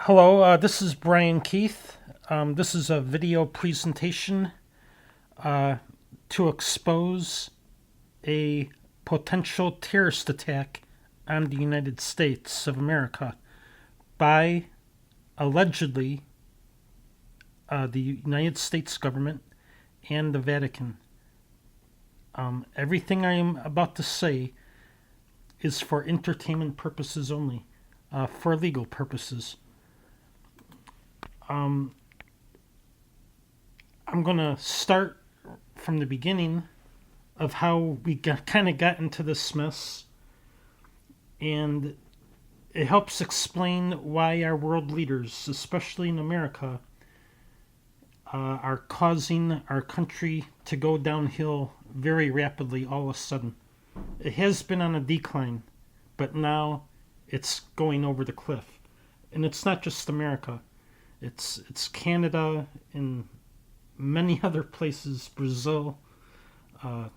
Hello, this is Brian Keith. This is a video presentation uh, to expose a potential terrorist attack on the United States of America by allegedly the United States government and the Vatican. Everything I am about to say is for entertainment purposes only, for legal purposes. I'm going to start from the beginning of how we kind of got into this mess, and it helps explain why our world leaders, especially in America, are causing our country to go downhill very rapidly all of a sudden. It has been on a decline, but now it's going over the cliff. And it's not just America. It's Canada and many other places, Brazil. And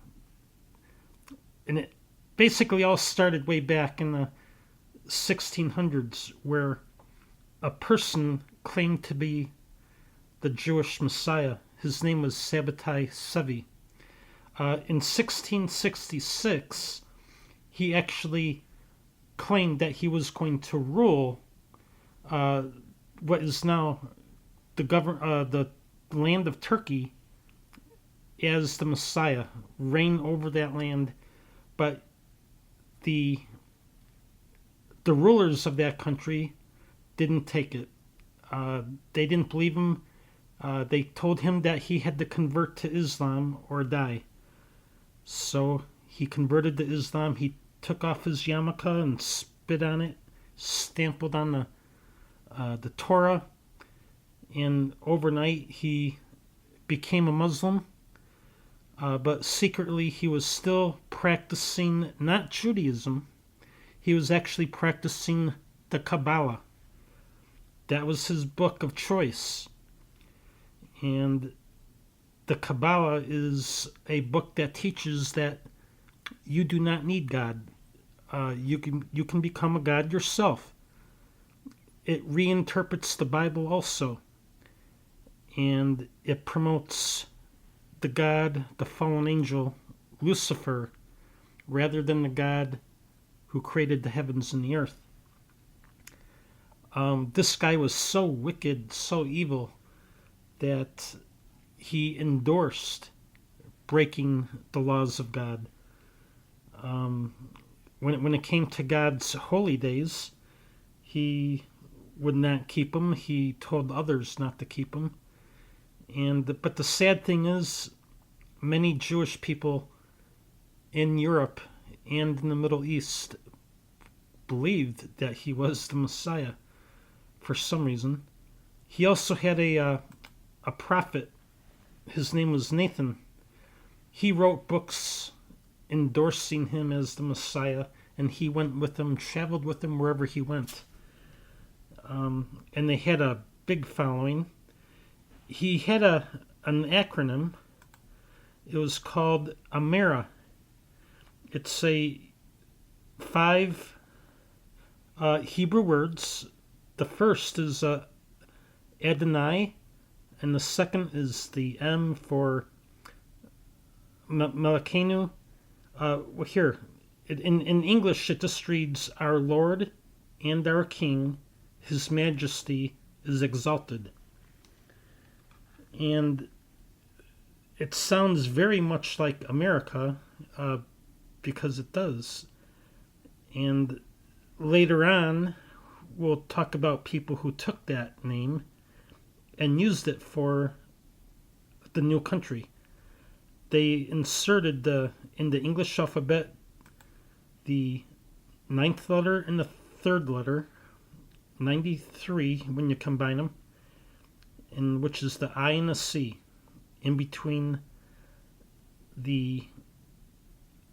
it basically all started way back in the 1600s, where a person claimed to be the Jewish Messiah. His name was Sabbatai Sevi. In 1666, he actually claimed that he was going to rule what is now the land of Turkey as the Messiah, reign over that land. But the rulers of that country didn't take it. They didn't believe him. They told him that he had to convert to Islam or die. So he converted to Islam. He took off his yarmulke and spit on it, stamped on the Torah, and overnight he became a Muslim. But secretly he was still practicing not Judaism. He was actually practicing the Kabbalah. That was his book of choice. And the Kabbalah is a book that teaches that you do not need God. You can become a God yourself. It reinterprets the Bible also, and it promotes the God, the fallen angel, Lucifer, rather than the God who created the heavens and the earth. This guy was so wicked, so evil, that he endorsed breaking the laws of God. When it came to God's holy days, he would not keep them. He told others not to keep them. But the sad thing is, many Jewish people in Europe and in the Middle East believed that he was the Messiah for some reason. He also had a prophet. His name was Nathan. He wrote books endorsing him as the Messiah, and he went with him, traveled with him wherever he went. And they had a big following. He had an acronym. It was called Amera. It's a 5 Hebrew words. The first is Adonai, and the second is the M for Melekenu. Here, in English, it just reads, Our Lord and our King, His Majesty is exalted. And it sounds very much like America, because it does. And later on, we'll talk about people who took that name and used it for the new country. They inserted in the English alphabet the 9th letter and the 3rd letter, 93 when you combine them, and which is the I and the C, in between the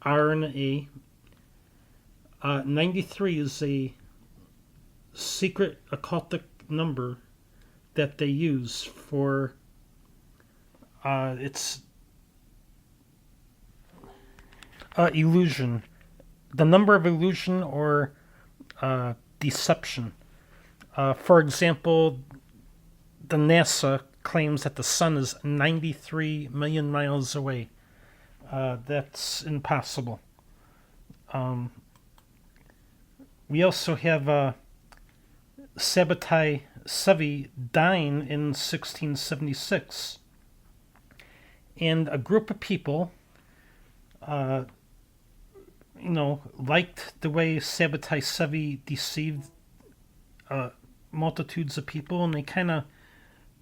R and the A. 93 is a secret occultic number that they use for its illusion, the number of illusion or deception. For example, the NASA claims that the sun is 93 million miles away. That's impossible. We also have Sabbatai Sevi dying in 1676. And a group of people, liked the way Sabbatai Sevi deceived multitudes of people, and they kind of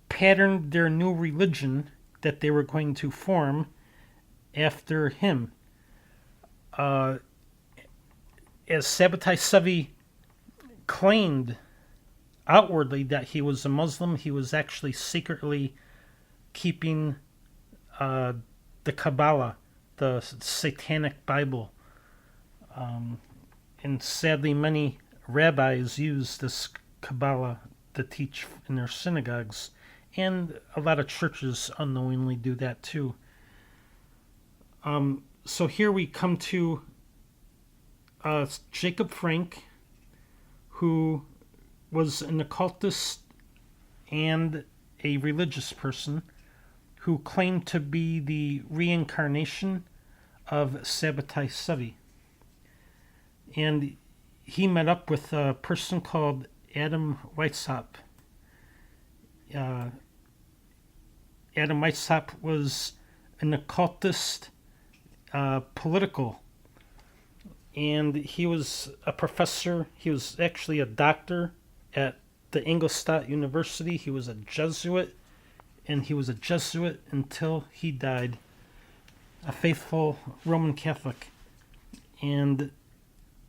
patterned their new religion that they were going to form after him. As Sabbatai Sevi claimed outwardly that he was a Muslim, he was actually secretly keeping the Kabbalah, the Satanic Bible. And sadly, many rabbis use this Kabbalah to teach in their synagogues, and a lot of churches unknowingly do that too. So here we come to Jacob Frank, who was an occultist and a religious person who claimed to be the reincarnation of Sabbatai Sevi. And he met up with a person called Adam Weishaupt. Adam Weishaupt was an occultist, political, and he was a professor. He was actually a doctor at the Ingolstadt University. He was a Jesuit, and he was a Jesuit until he died, a faithful Roman Catholic. And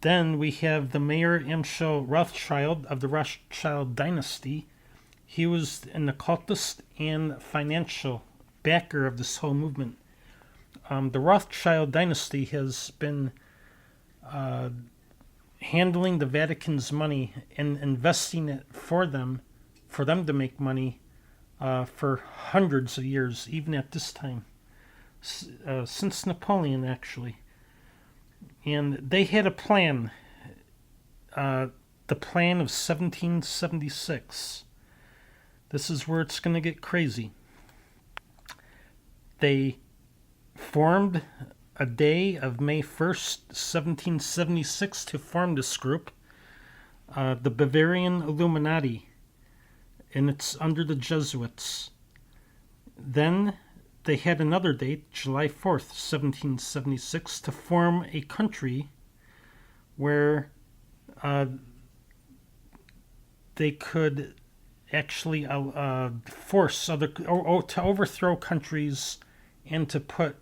then we have the Mayer Amschel Rothschild of the Rothschild dynasty. He was an occultist and financial backer of this whole movement. The Rothschild dynasty has been handling the Vatican's money and investing it for them to make money for hundreds of years, even at this time, since Napoleon, actually. And they had a plan, the plan of 1776. This is where it's going to get crazy. They formed a day of May 1st, 1776, to form this group, the Bavarian Illuminati, and it's under the Jesuits. Then they had another date, July 4th, 1776, to form a country where they could actually force other, or to overthrow countries and to put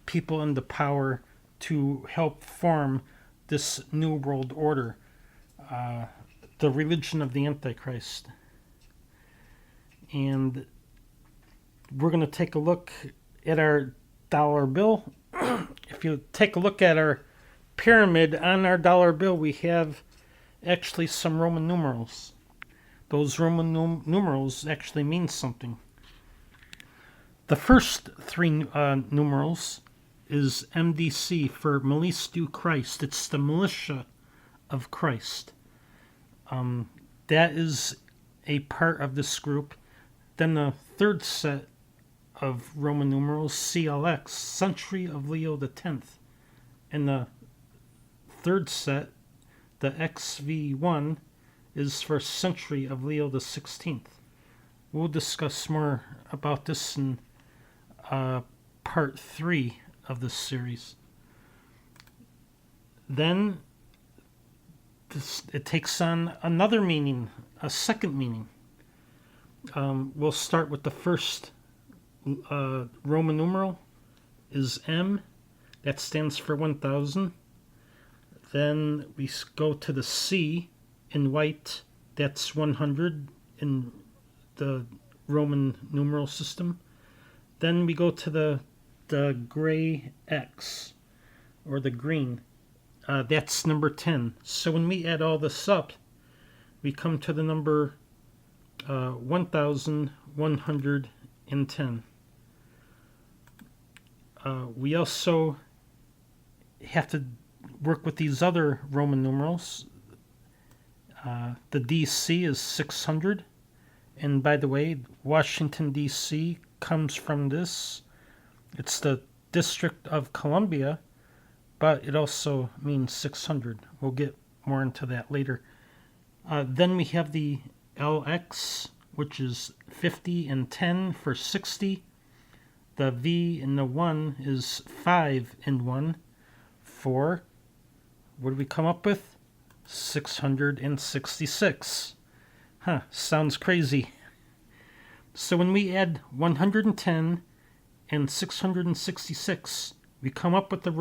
people into power to help form this new world order, the religion of the Antichrist. And we're going to take a look at our dollar bill. If you take a look at our pyramid on our dollar bill, we have actually some Roman numerals. Those Roman numerals actually mean something. The first three numerals is MDC, for Milice du Christ. It's the militia of Christ. That is a part of this group. Then the third set of Roman numerals, CLX, Century of Leo X. And the third set, the XV1, is for Century of Leo XVI. We'll discuss more about this in part 3 of this series. Then it takes on another meaning, a second meaning. We'll start with the first Roman numeral is M. That stands for 1000. Then we go to the C in white. That's 100 in the Roman numeral system. Then we go to the gray X, or the green. That's number 10. So when we add all this up, we come to the number 1110. We also have to work with these other Roman numerals. The DC is 600. And by the way, Washington, D.C. comes from this. It's the District of Columbia, but it also means 600. We'll get more into that later. Then we have the LX, which is 50 and 10 for 60. The V and the 1 is 5 and 1 for, what do we come up with? 666. Sounds crazy. So when we add 110 and 666, we come up with the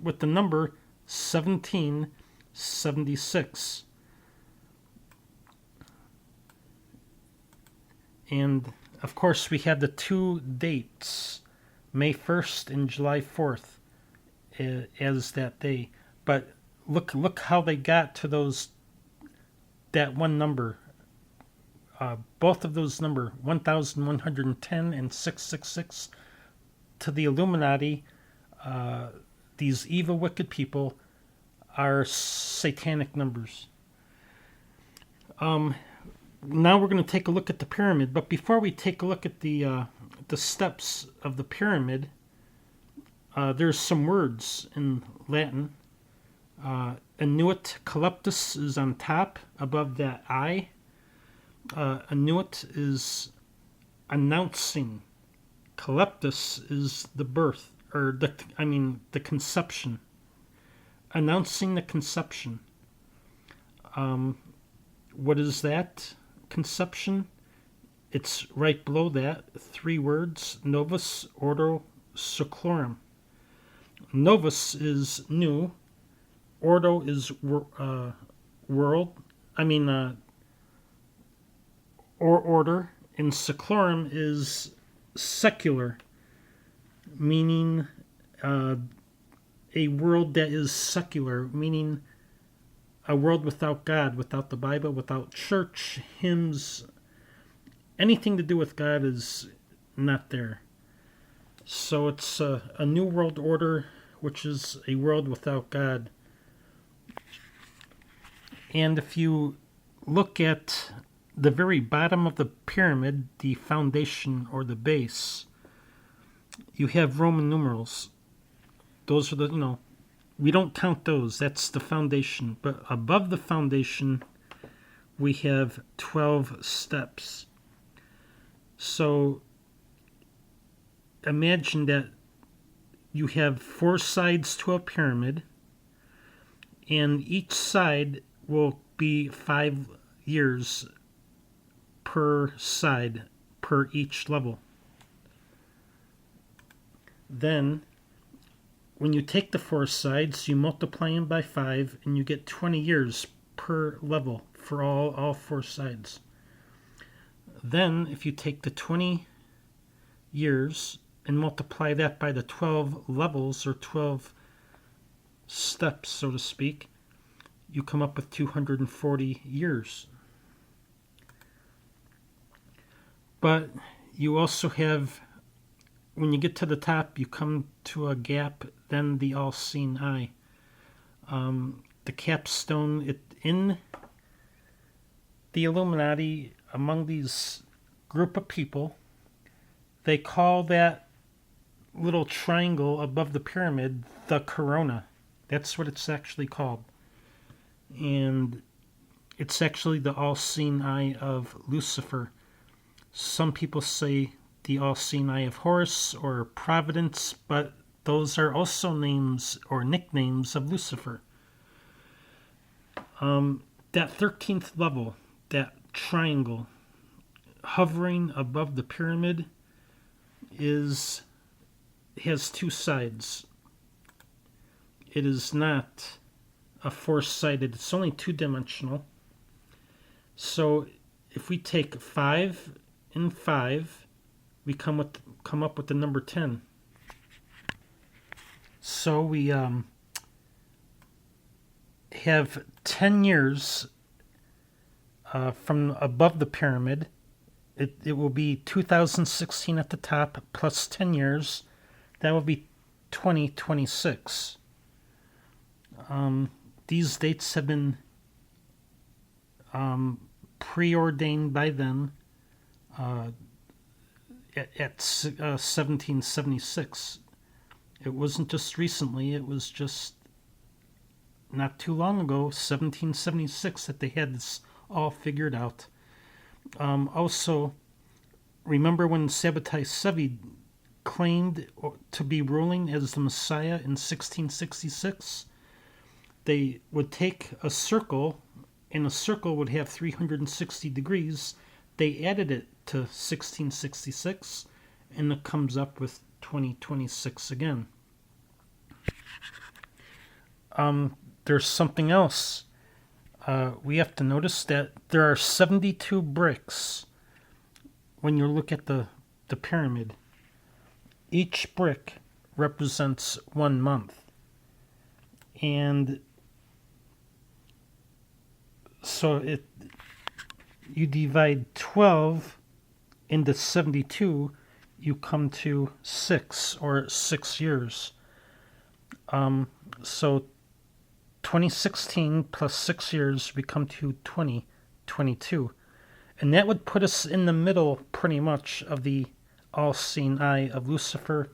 with the number 1776. And of course we have the two dates, May 1st and July 4th, as that day. But look how they got to that one number. Both of those number, 1110 and 666, to the Illuminati, these evil, wicked people, are satanic numbers. Now we're going to take a look at the pyramid, but before we take a look at the steps of the pyramid, there's some words in Latin. Annuit calyptus is on top, above that I. Annuit is announcing. Calyptus is the birth, or the conception. Announcing the conception. What is that conception? It's right below that, three words, Novus Ordo Seclorum. Novus is new, Ordo is world, or order, and Seclorum is secular, meaning a world that is secular, meaning a world without God, without the Bible, without church, hymns, anything to do with God is not there. So it's a new world order, which is a world without God. And if you look at the very bottom of the pyramid, the foundation or the base, you have Roman numerals. Those are the, we don't count those. That's the foundation. But above the foundation, we have 12 steps. So imagine that you have 4 sides to a pyramid, and each side will be 5 years per side, per each level. Then, when you take the 4 sides, you multiply them by 5, and you get 20 years per level for all 4 sides. Then, if you take the 20 years and multiply that by the 12 levels, or 12 steps, so to speak, you come up with 240 years. But you also have, when you get to the top, you come to a gap, then the all-seeing eye. The capstone in the Illuminati, among these group of people, they call that little triangle above the pyramid the corona. That's what it's actually called. And it's actually the all-seeing eye of Lucifer. Some people say the all-seeing eye of Horus or Providence, but those are also names or nicknames of Lucifer. That 13th level, that triangle hovering above the pyramid, has 2 sides. It is not a 4-sided, it's only 2-dimensional. So if we take 5 and 5, we come up with the number 10. So we have 10 years from above the pyramid. It will be 2016 at the top plus 10 years. That will be 2026. These dates have been preordained by them at 1776. It wasn't just recently, it was just not too long ago, 1776, that they had this all figured out. Also, remember when Sabbatai Sevi claimed to be ruling as the Messiah in 1666? They would take a circle, and a circle would have 360 degrees. They added it to 1666, and it comes up with 2026 again. There's something else. We have to notice that there are 72 bricks when you look at the pyramid. Each brick represents 1 month. And so you divide 12 into 72, you come to 6, or 6 years. So 2016 plus 6 years, we come to 2022. And that would put us in the middle, pretty much, of the all-seeing eye of Lucifer,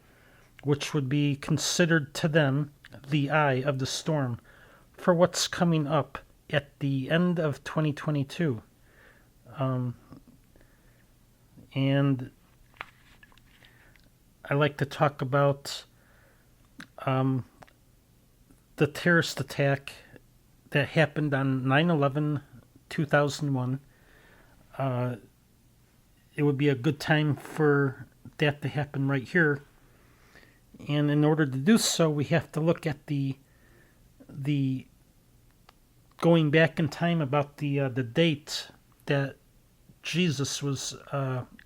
which would be considered to them the eye of the storm for what's coming up at the end of 2022. And I like to talk about the terrorist attack that happened on 9/11, 2001. It would be a good time for that to happen right here. And in order to do so, we have to look at the going back in time about the date that Jesus was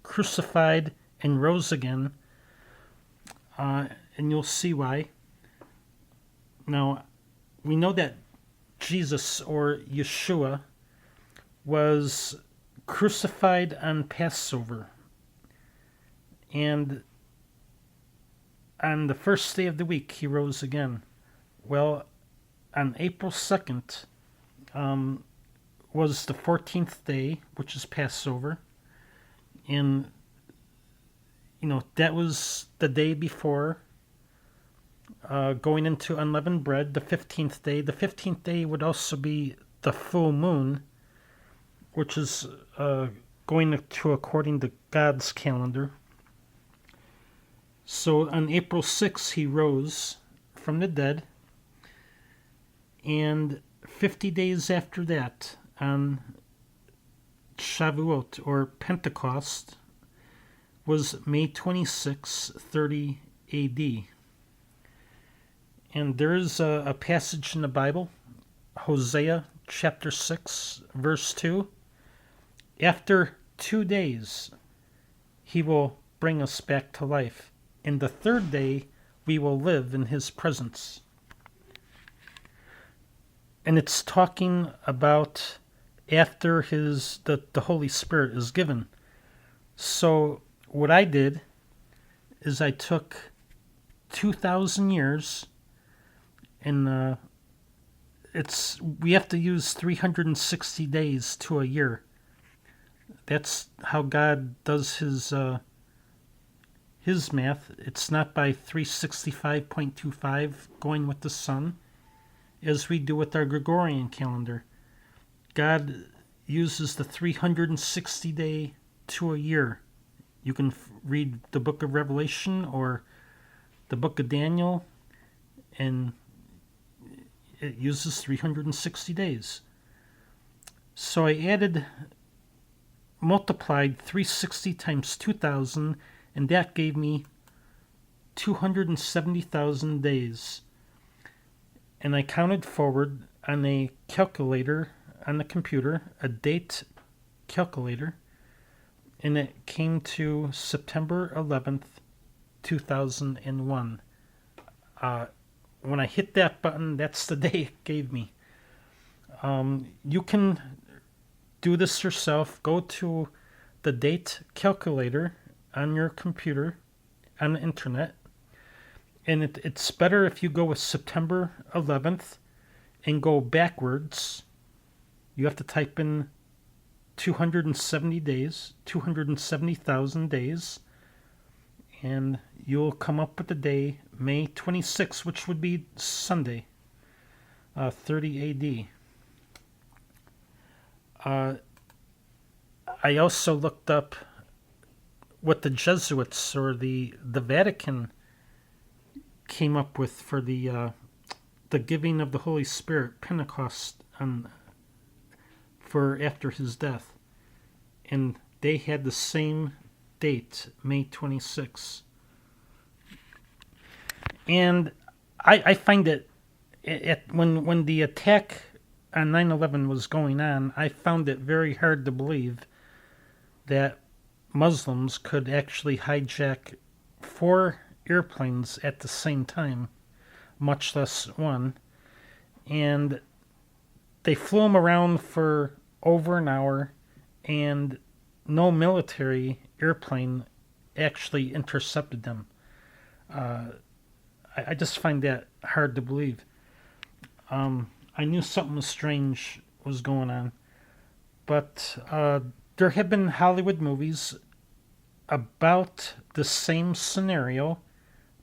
crucified and rose again, and you'll see why. Now, we know that Jesus, or Yeshua, was crucified on Passover, and on the first day of the week he rose again. Well, on April 2nd was the 14th day, which is Passover, and that was the day before going into unleavened bread, the 15th day. The 15th day would also be the full moon, which is going to according to God's calendar. So on April 6th, he rose from the dead, and 50 days after that, on Shavuot, or Pentecost, was May 26, 30 AD. And there is a passage in the Bible, Hosea chapter 6, verse 2. After 2 days, he will bring us back to life. And the third day, we will live in his presence. And it's talking about after the Holy Spirit is given. So what I did is I took 2,000 years, and we have to use 360 days to a year. That's how God does his math. It's not by 365.25 going with the sun, as we do with our Gregorian calendar. God uses the 360 day to a year. You can read the book of Revelation or the book of Daniel, and it uses 360 days. So I multiplied 360 times 2,000, and that gave me 270,000 days. And I counted forward on a calculator on the computer, a date calculator, and it came to September 11th, 2001. When I hit that button, that's the day it gave me. You can do this yourself. Go to the date calculator on your computer, on the internet, and it's better if you go with September 11th and go backwards. You have to type in 270 days, 270,000 days, and you'll come up with the day May 26, which would be Sunday, 30 AD. I also looked up what the Jesuits or the Vatican came up with for the giving of the Holy Spirit, Pentecost, for after his death, and they had the same date, May 26. And I find it when the attack on 9/11 was going on, I found it very hard to believe that Muslims could actually hijack 4 airplanes at the same time, much less one. And they flew them around for over an hour, and no military airplane actually intercepted them. I just find that hard to believe. I knew something strange was going on, but there have been Hollywood movies about the same scenario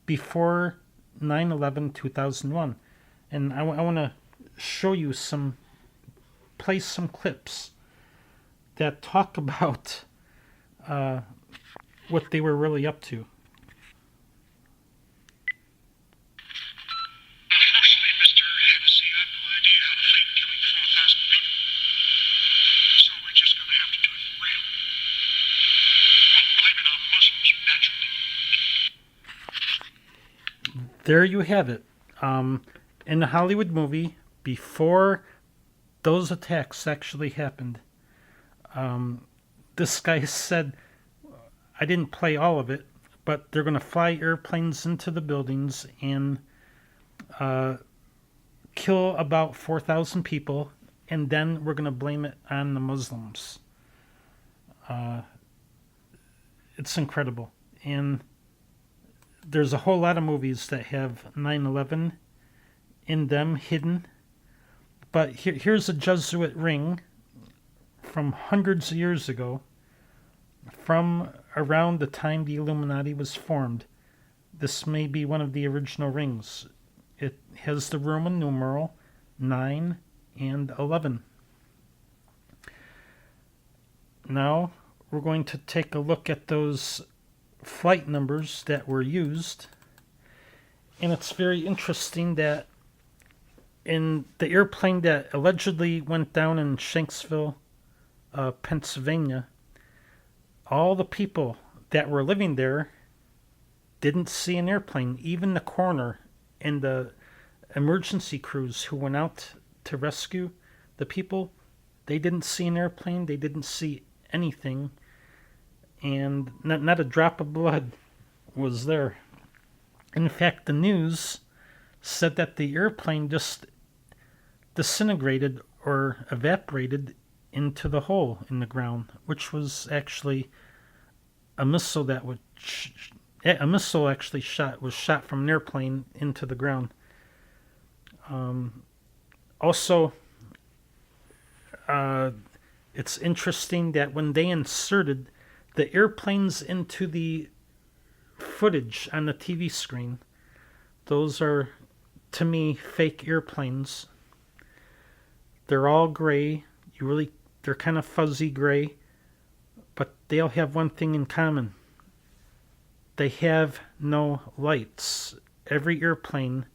before 9/11 2001, and I want to show you play some clips that talk about what they were really up to. Unfortunately, Mr. Hennessy, I have no idea how to fake killing 4,000 people. So we're just going to have to do it for real. Oh, blame it on the Muslims, naturally. There you have it. In the Hollywood movie, before those attacks actually happened, this guy said, I didn't play all of it, but they're going to fly airplanes into the buildings and kill about 4,000 people, and then we're going to blame it on the Muslims. It's incredible. And there's a whole lot of movies that have 9/11 in them hidden. But here's a Jesuit ring from hundreds of years ago, from around the time the Illuminati was formed. This may be one of the original rings. It has the Roman numeral 9 and 11. Now we're going to take a look at those flight numbers that were used. And it's very interesting that in the airplane that allegedly went down in Shanksville, Pennsylvania, all the people that were living there didn't see an airplane. Even the coroner and the emergency crews who went out to rescue the people, they didn't see an airplane. They didn't see anything. And not a drop of blood was there. In fact, the news said that the airplane just disintegrated or evaporated into the hole in the ground, which was actually a missile that was shot from an airplane into the ground. Also, it's interesting that when they inserted the airplanes into the footage on the TV screen, those are, to me, fake airplanes. They're all gray. They're kind of fuzzy gray, but they all have one thing in common. They have no lights. Every airplane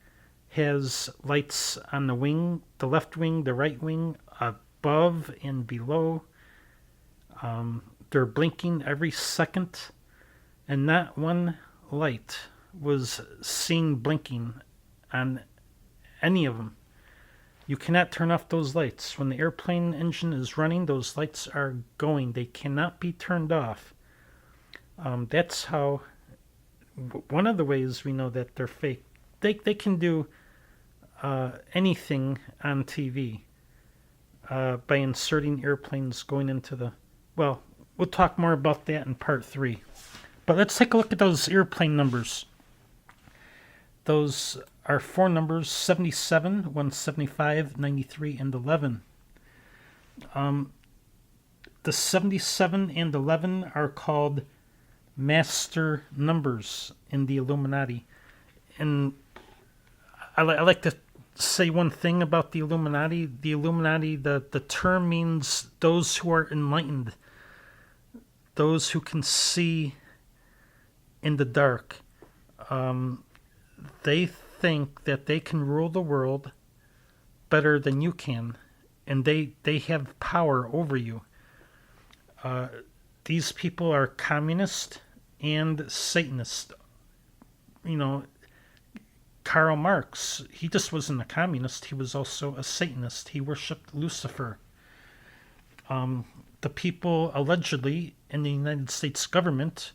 has lights on the wing, the left wing, the right wing, above and below. They're blinking every second, and not one light was seen blinking on any of them. You cannot turn off those lights. When the airplane engine is running, those lights are going. They cannot be turned off. That's how, one of the ways we know that they're fake. They can do anything on TV by inserting airplanes going into the... Well, we'll talk more about that in part 3. But let's take a look at those airplane numbers. Those are 4 numbers: 77, 175, 93, and 11. the 77 and 11 are called master numbers in the Illuminati. And I like to say one thing about the Illuminati. The Illuminati, the term means those who are enlightened, those who can see in the dark. They think that they can rule the world better than you can, and they have power over you. These people are communist and Satanist. You know, Karl Marx, he just wasn't a communist, he was also a Satanist. He worshipped Lucifer. The people allegedly in the United States government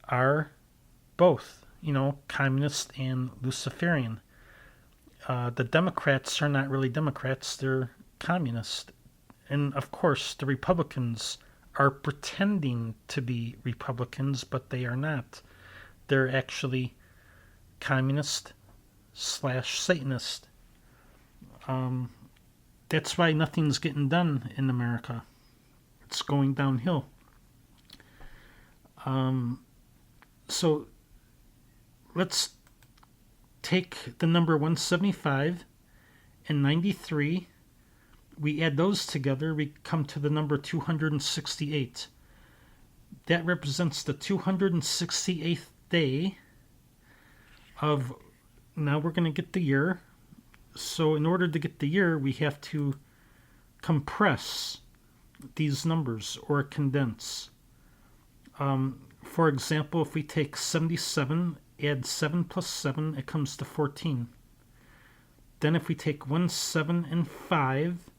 are both, communist and Luciferian. The Democrats are not really Democrats, they're communist. And of course, the Republicans are pretending to be Republicans, but they are not. They're actually communist / Satanist. That's why nothing's getting done in America. It's going downhill. So let's take the number 175 and 93. We add those together, we come to the number 268. That represents the 268th day of, now we're going to get the year. So in order to get the year, we have to compress these numbers or condense. For example, if we take 77, add 7 plus 7, it comes to 14. Then if we take 1, 7, and 5,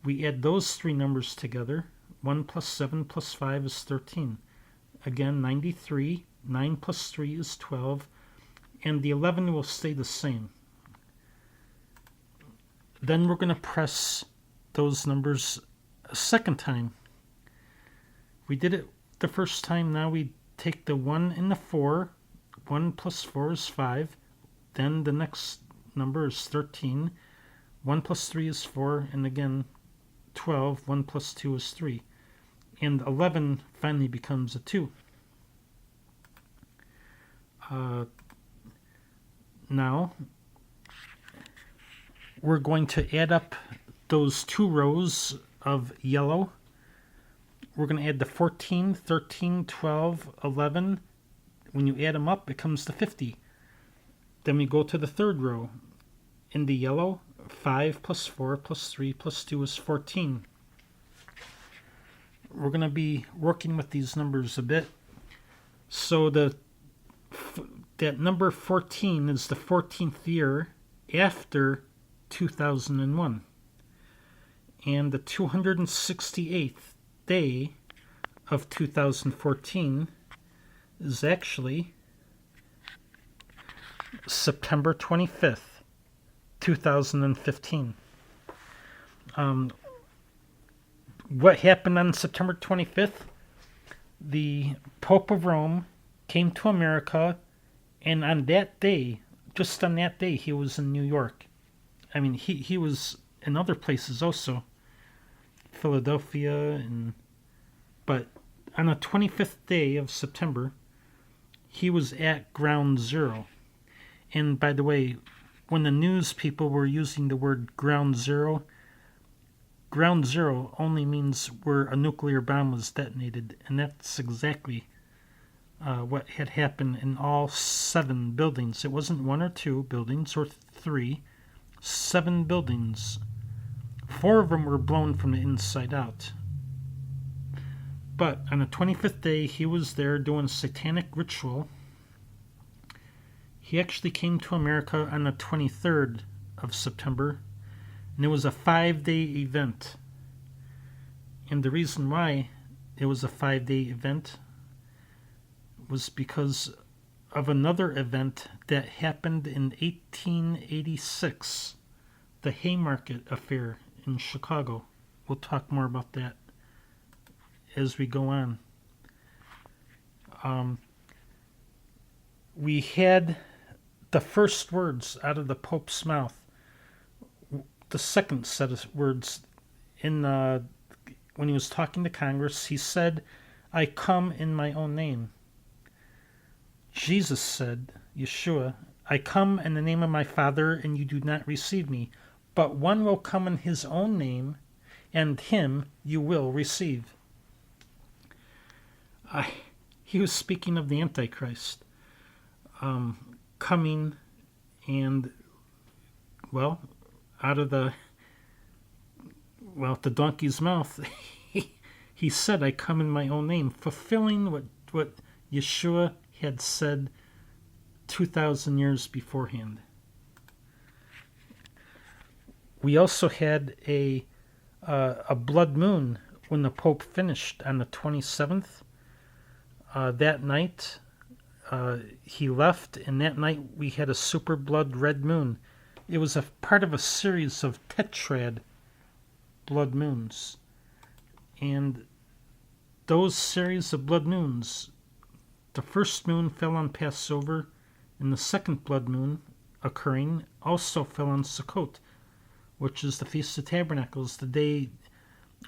we add those three numbers together. 1 plus 7 plus 5 is 13. Again, 93. 9 plus 3 is 12. And the 11 will stay the same. Then we're going to press those numbers a second time. We did it the first time. Now we take the 1 and the 4. 1 plus 4 is 5. Then the next number is 13. 1 plus 3 is 4. And again, 12. 1 plus 2 is 3. And 11 finally becomes a 2. Now, we're going to add up those two rows of yellow. We're going to add the 14, 13, 12, 11. When you add them up, it comes to 50. Then we go to the third row. In the yellow, 5 plus 4 plus 3 plus 2 is 14. We're going to be working with these numbers a bit. So that number 14 is the 14th year after 2001. And the 268th day of 2014 is actually September 25th, 2015. What happened on September 25th? The Pope of Rome came to America, and on that day, just on that day, he was in New York. I mean, he was in other places also, Philadelphia, but on the 25th day of September, he was at Ground Zero. And by the way, when the news people were using the word Ground Zero only means where a nuclear bomb was detonated, and that's exactly what had happened in all 7 buildings. It wasn't 1 or 2 buildings or 3, 7 buildings. 4 of them were blown from the inside out. But on the 25th day, he was there doing a satanic ritual. He actually came to America on the 23rd of September, and it was a 5-day event. And the reason why it was a 5-day event was because of another event that happened in 1886, the Haymarket Affair in Chicago. We'll talk more about that as we go on. We had the first words out of the Pope's mouth, the second set of words in when he was talking to Congress, he said, "I come in my own name." Jesus said, Yeshua, "I come in the name of my Father, and you do not receive me. But one will come in his own name, and him you will receive." He was speaking of the Antichrist coming and, well, out of the donkey's mouth. He said, "I come in my own name," fulfilling what Yeshua had said 2,000 years beforehand. We also had a blood moon when the Pope finished on the 27th. That night, he left, and that night we had a super blood red moon. It was a part of a series of tetrad blood moons. And those series of blood moons, the first moon fell on Passover, and the second blood moon occurring also fell on Sukkot, which is the Feast of Tabernacles, the day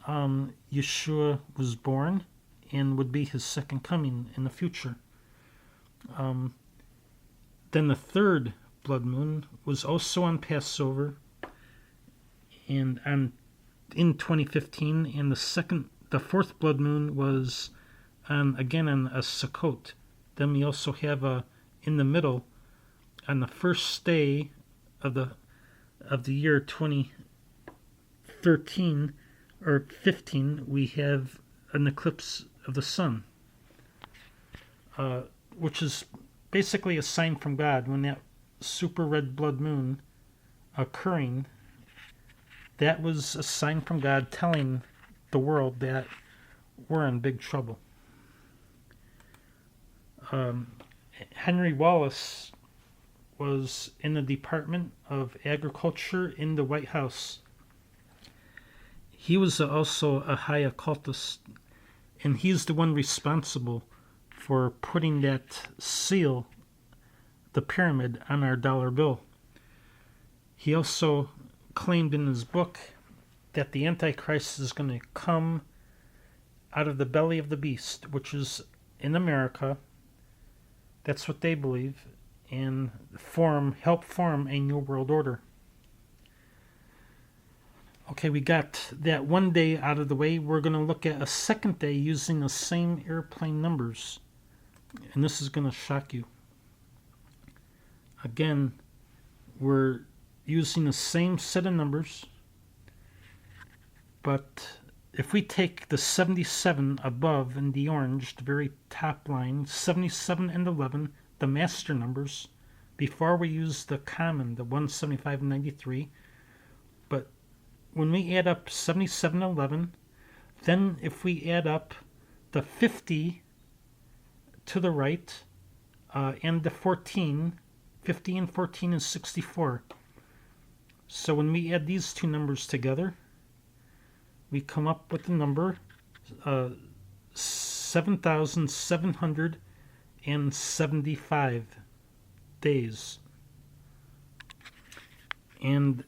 Yeshua was born and would be his second coming in the future. Then the third blood moon was also on Passover and in 2015, and the fourth blood moon was again on a Sukkot. Then we also have in the middle, on the first day of the year 2013 or 15, we have an eclipse of the sun, which is basically a sign from God. When that super red blood moon occurring, that was a sign from God telling the world that we're in big trouble. Henry Wallace was in the Department of Agriculture in the White House. He was also a high occultist, and he's the one responsible for putting that seal, the pyramid, on our dollar bill. He also claimed in his book that the Antichrist is going to come out of the belly of the beast, which is in America. That's what they believe, and help form a new world order. Okay, we got that one day out of the way. We're going to look at a second day using the same airplane numbers, and this is going to shock you. Again, we're using the same set of numbers, but if we take the 77 above in the orange, the very top line, 77 and 11, the master numbers, before we use the common, the 175 and 93, but when we add up 77 and 11, then if we add up the 50 to the right and the 14, 50 and 14 is 64. So when we add these two numbers together, we come up with the number 7,775 days. And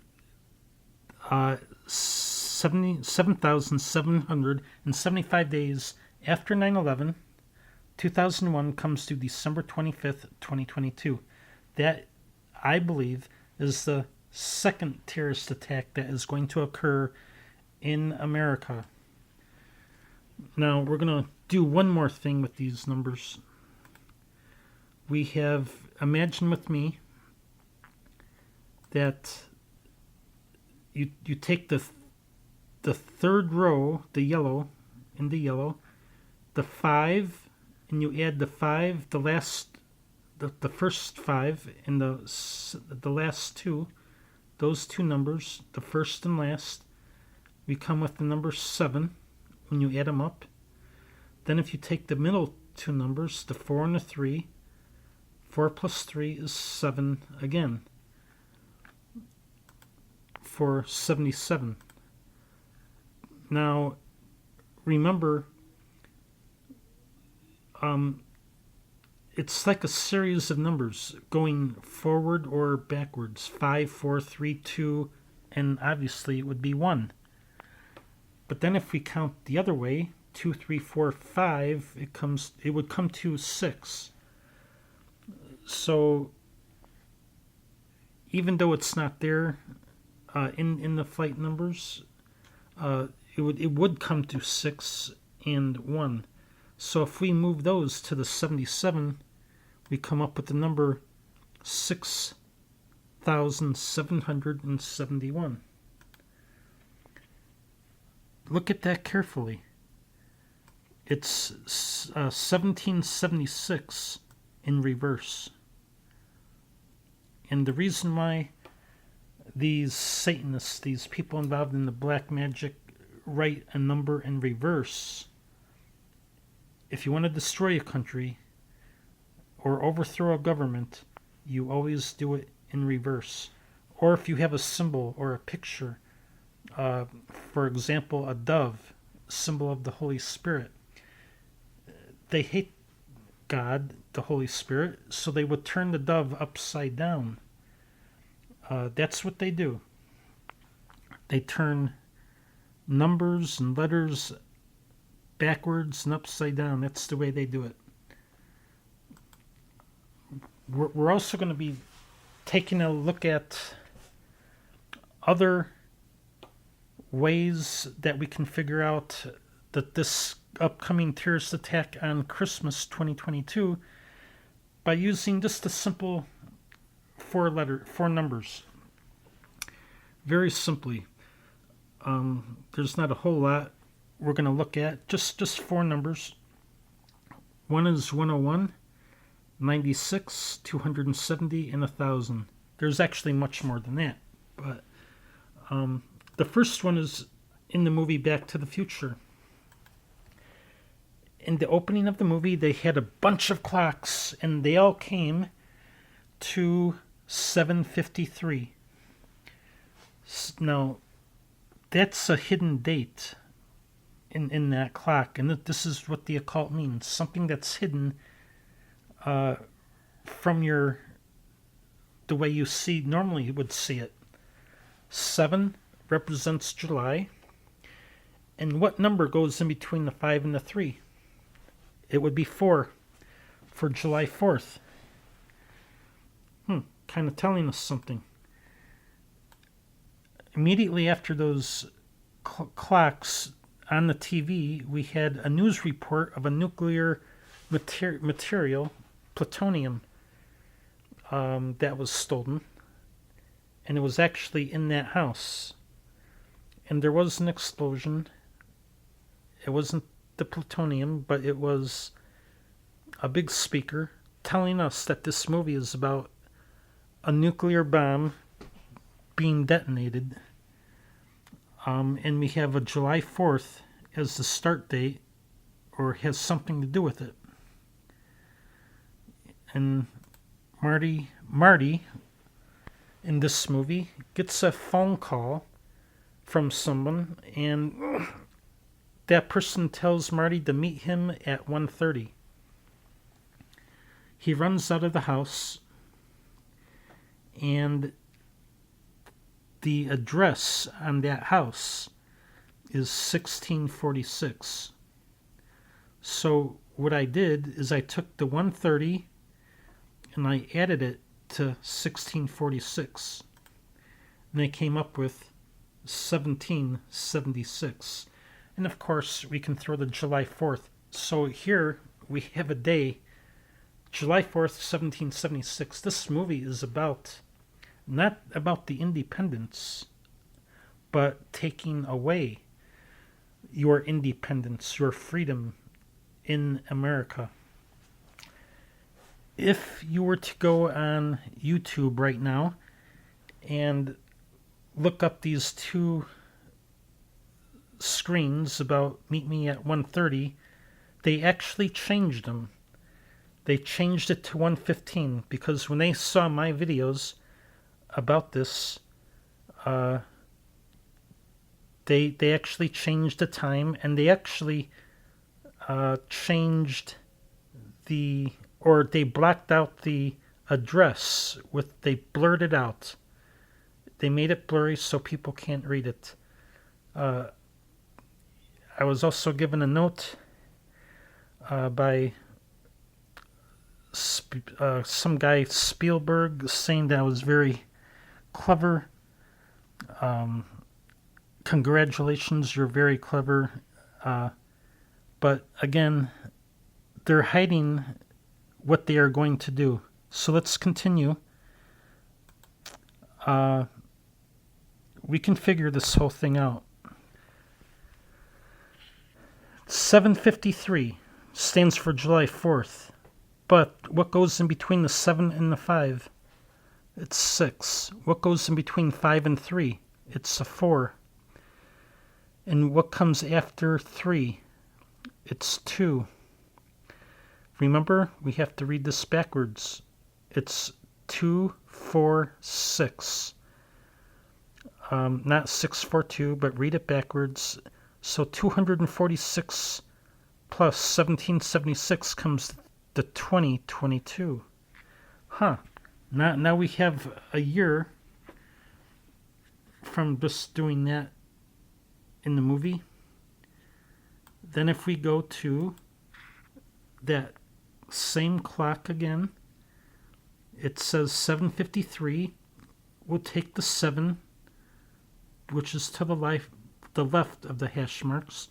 7,775 days after 9/11, 2001 comes to December 25th, 2022. That, I believe, is the second terrorist attack that is going to occur in America. Now, we're going to do one more thing with these numbers. We have, imagine with me, that you take the third row, the yellow, the 5, and you add the 5, the first 5, and the last 2, those two numbers, the first and last, we come with the number 7 when you add them up. Then if you take the middle two numbers, the 4 and the 3, 4 plus 3 is 7 again, for 77. Now, remember, it's like a series of numbers going forward or backwards. 5, 4, 3, 2, and obviously it would be 1. But then if we count the other way, 2, 3, 4, 5, it would come to 6. So even though it's not there in the flight numbers, it would come to 6 and 1. So if we move those to the 77, we come up with the number 6,771. Look at that carefully. It's 1776 in reverse. And the reason why these Satanists, these people involved in the black magic, write a number in reverse, if you want to destroy a country or overthrow a government, you always do it in reverse. Or if you have a symbol or a picture, for example, a dove, symbol of the Holy Spirit. They hate God, the Holy Spirit, so they would turn the dove upside down. That's what they do. They turn numbers and letters backwards and upside down. That's the way they do it. We're also going to be taking a look at other ways that we can figure out that this upcoming terrorist attack on Christmas 2022 by using just a simple four numbers. Very simply. There's not a whole lot we're going to look at. Just four numbers. One is 101, 96, 270, and 1,000. There's actually much more than that. But the first one is in the movie Back to the Future. In the opening of the movie, they had a bunch of clocks, and they all came to 7:53. Now, that's a hidden date in that clock, and this is what the occult means. Something that's hidden from the way you normally would see it. 7 represents July, and what number goes in between the 5 and the 3? It would be 4 for July 4th. Kind of telling us something. Immediately after those clocks on the TV, we had a news report of a nuclear material, plutonium, that was stolen. And it was actually in that house. And there was an explosion. It wasn't the plutonium, but it was a big speaker telling us that this movie is about a nuclear bomb being detonated. And we have a July 4th as the start date, or has something to do with it. And Marty, in this movie, gets a phone call from someone, and that person tells Marty to meet him at 1:30. He runs out of the house, and the address on that house is 1646. So what I did is I took the 1:30 and I added it to 1646. And I came up with 1776. And of course, we can throw the July 4th. So here we have a day, July 4th, 1776. This movie is not about the independence, but taking away your independence, your freedom in America. If you were to go on YouTube right now and look up these two screens about Meet Me at 1:30, they actually changed them. They changed it to 1:15 because when they saw my videos about this, they actually changed the time, and they actually they blacked out the address they blurred it out. They made it blurry so people can't read it. I was also given a note by some guy Spielberg saying that I was very clever. Congratulations, you're very clever. But again, they're hiding what they are going to do. So let's continue. We can figure this whole thing out. 753 stands for July 4th. But what goes in between the 7 and the 5? It's 6. What goes in between 5 and 3? It's a 4. And what comes after 3? It's 2. Remember, we have to read this backwards. It's 2, 4, 6. Not 642, but read it backwards. So 246 plus 1776 comes to 2022. Huh. Now we have a year from just doing that in the movie. Then if we go to that same clock again, it says 7:53. We'll take the 7, which is to the left of the hash marks,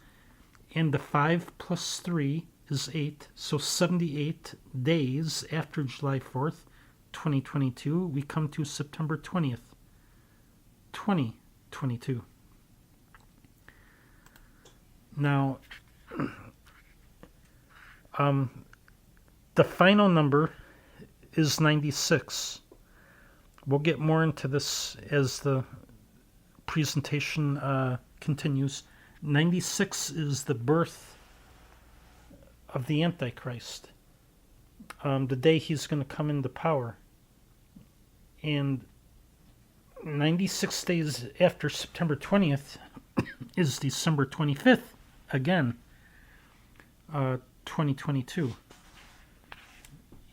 and the 5 plus 3 is 8. So 78 days after July 4th, 2022, we come to September 20th, 2022. Now, the final number is 96. We'll get more into this as the presentation continues. 96 is the birth of the Antichrist, the day he's going to come into power. And 96 days after September 20th is December 25th, again, 2022.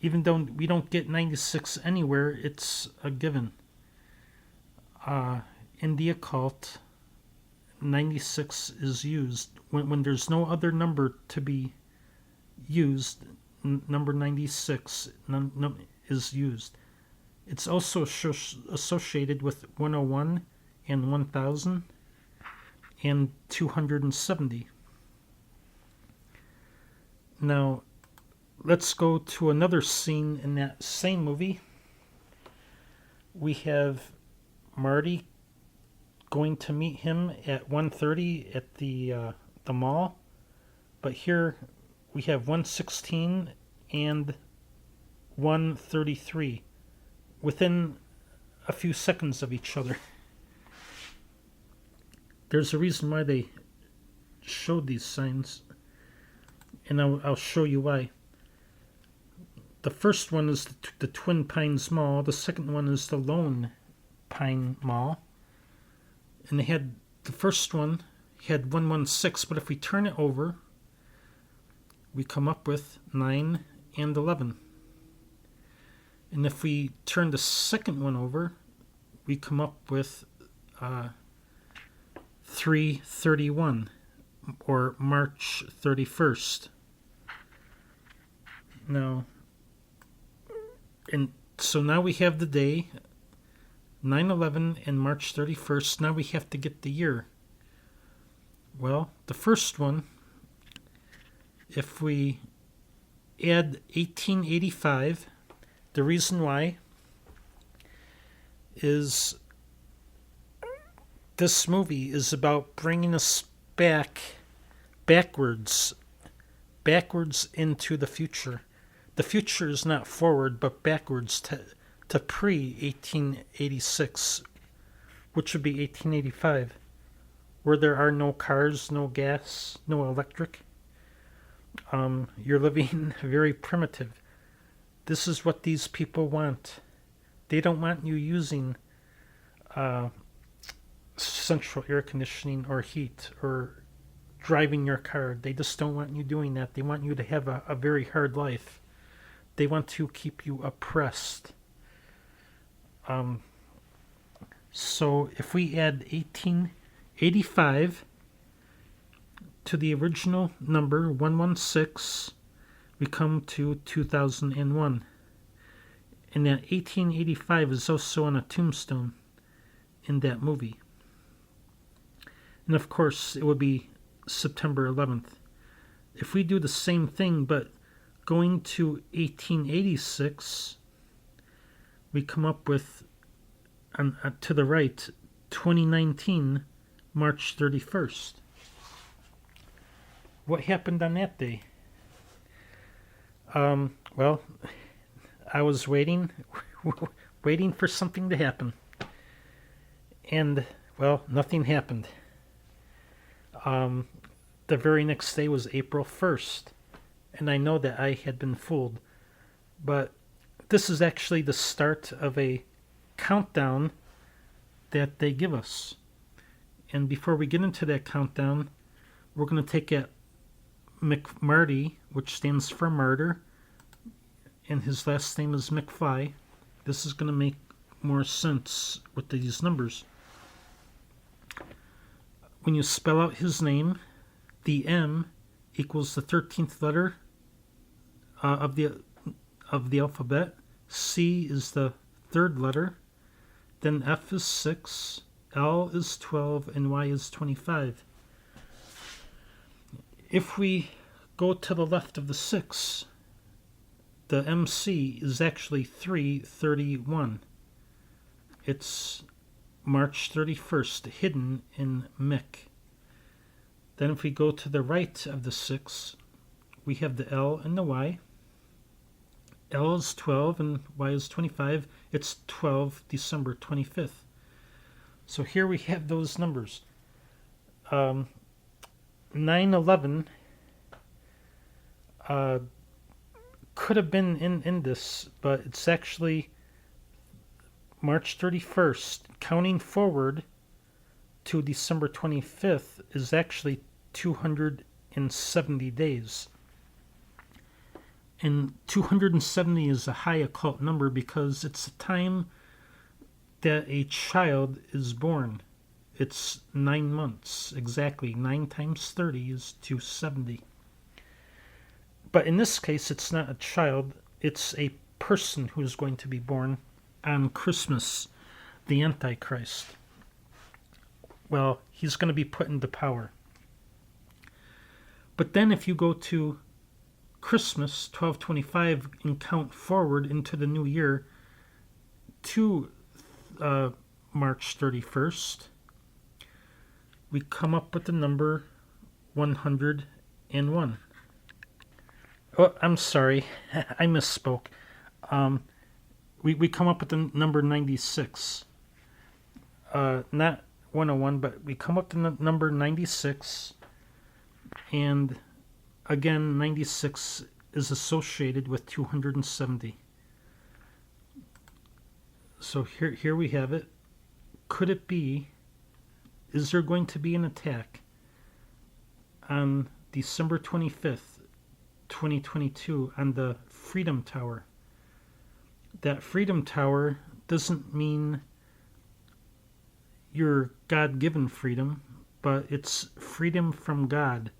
Even though we don't get 96 anywhere, it's a given. In the occult, 96 is used. When there's no other number to be used, number 96 is used. It's also associated with 101 and 1000 and 270. Now, let's go to another scene in that same movie. We have Marty going to meet him at 1:30 at the mall, but here we have 1:16 and 1:33 within a few seconds of each other. There's a reason why they showed these signs, and I'll show you why. The first one is the Twin Pines Mall. The second one is the Lone Pine Mall. And they had, the first one had 116, but if we turn it over, we come up with 9 and 11. And if we turn the second one over, we come up with 3/31, or March 31st. Now, and so now we have the day, 9/11 and March 31st. Now we have to get the year. Well, the first one, if we add 1885, the reason why is this movie is about bringing us backwards into the future. The future is not forward, but backwards to pre-1886, which would be 1885, where there are no cars, no gas, no electric. You're living very primitive. This is what these people want. They don't want you using central air conditioning or heat or driving your car. They just don't want you doing that. They want you to have a very hard life. They want to keep you oppressed. So if we add 1885 to the original number 116, we come to 2001. And that 1885 is also on a tombstone in that movie. And of course, it would be September 11th. If we do the same thing, but going to 1886, we come up with, to the right, 2019, March 31st. What happened on that day? Well, I was waiting for something to happen. And, well, nothing happened. The very next day was April 1st. And I know that I had been fooled. But this is actually the start of a countdown that they give us. And before we get into that countdown, we're going to take a McMarty, which stands for martyr, and his last name is McFly. This is going to make more sense with these numbers. When you spell out his name, the M equals the 13th letter of the alphabet. C is the third letter. Then F is 6, L is 12, and Y is 25. If we go to the left of the 6, the MC is actually 331. It's March 31st, hidden in Mick. Then if we go to the right of the 6, we have the L and the Y. L is 12 and Y is 25. It's 12 December 25th. So here we have those numbers. 9/11 could have been in this, but it's actually March 31st. Counting forward to December 25th is actually 270 days. And 270 is a high occult number because it's the time that a child is born. It's 9 months, exactly. 9 times 30 is 270. But in this case, it's not a child, it's a person who is going to be born on Christmas, the Antichrist. Well, he's going to be put into power. But then if you go to Christmas, 1225, and count forward into the new year to March 31st, we come up with the number 101. Oh, I'm sorry. I misspoke. We come up with the number 96. Not 101, but we come up with the number 96. And again, 96 is associated with 270. So here we have it. Could it be, is there going to be an attack on December 25th, 2022 on the Freedom Tower? That Freedom Tower doesn't mean your God-given freedom, but it's freedom from God,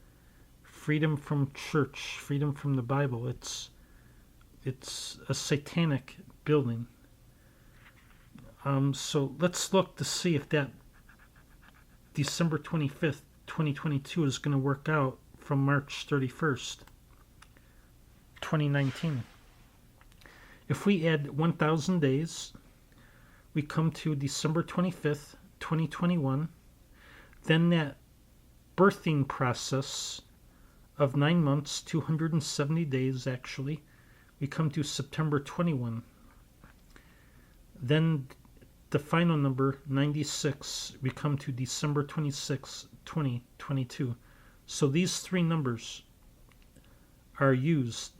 freedom from church, freedom from the Bible. It's a satanic building. So let's look to see if that December 25th, 2022 is going to work out from March 31st, 2019. If we add 1,000 days, we come to December 25th, 2021. Then that birthing process of 9 months, 270 days actually, we come to September 21. Then the final number, 96, we come to December 26, 2022. So these three numbers are used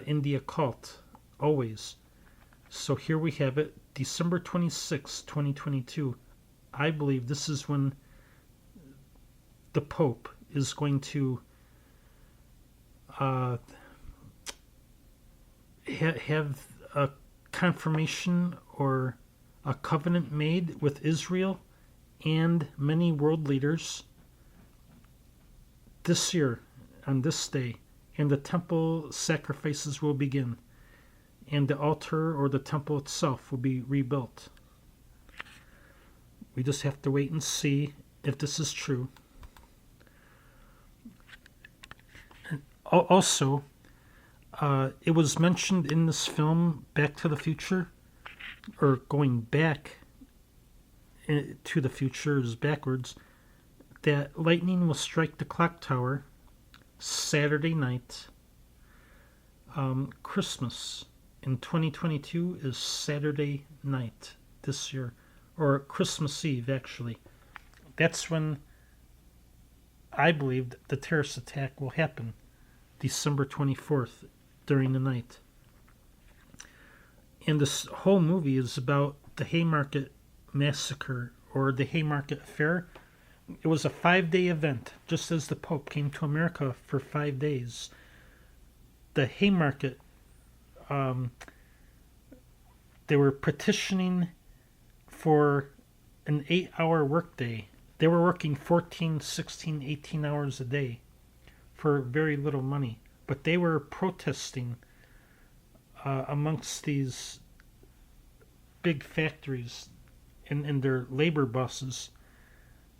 in the occult, always. So here we have it, December 26, 2022. I believe this is when the Pope is going to have a confirmation or a covenant made with Israel and many world leaders this year, on this day, and the temple sacrifices will begin, and the altar or the temple itself will be rebuilt. We just have to wait and see if this is true. Also, it was mentioned in this film, Back to the Future, or going back to the future is backwards, that lightning will strike the clock tower Saturday night. Christmas in 2022 is Saturday night this year, or Christmas Eve, actually. That's when I believe the terrorist attack will happen, December 24th, during the night. And this whole movie is about the Haymarket Massacre, or the Haymarket Affair. It was a 5-day event, just as the Pope came to America for 5 days. The Haymarket, they were petitioning for an 8-hour workday. They were working 14, 16, 18 hours a day for very little money. But they were protesting amongst these big factories and their labor bosses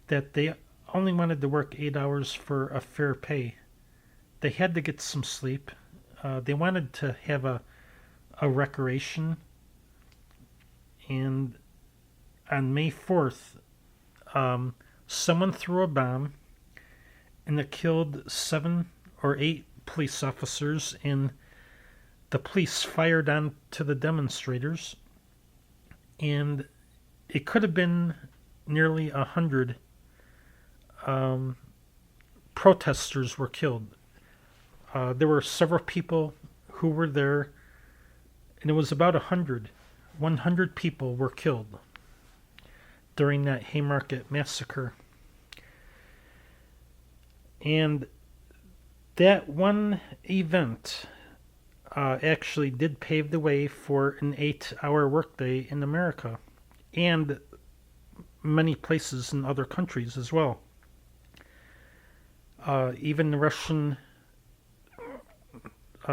that they only wanted to work 8 hours for a fair pay. They had to get some sleep. They wanted to have a recreation. And on May 4th, someone threw a bomb and it killed 7 or 8 police officers, and the police fired on to the demonstrators, and it could have been nearly 100 protesters were killed. There were several people who were there, and it was about 100 people were killed during that Haymarket Massacre. And that one event actually did pave the way for an 8-hour workday in America and many places in other countries as well. Even the Russian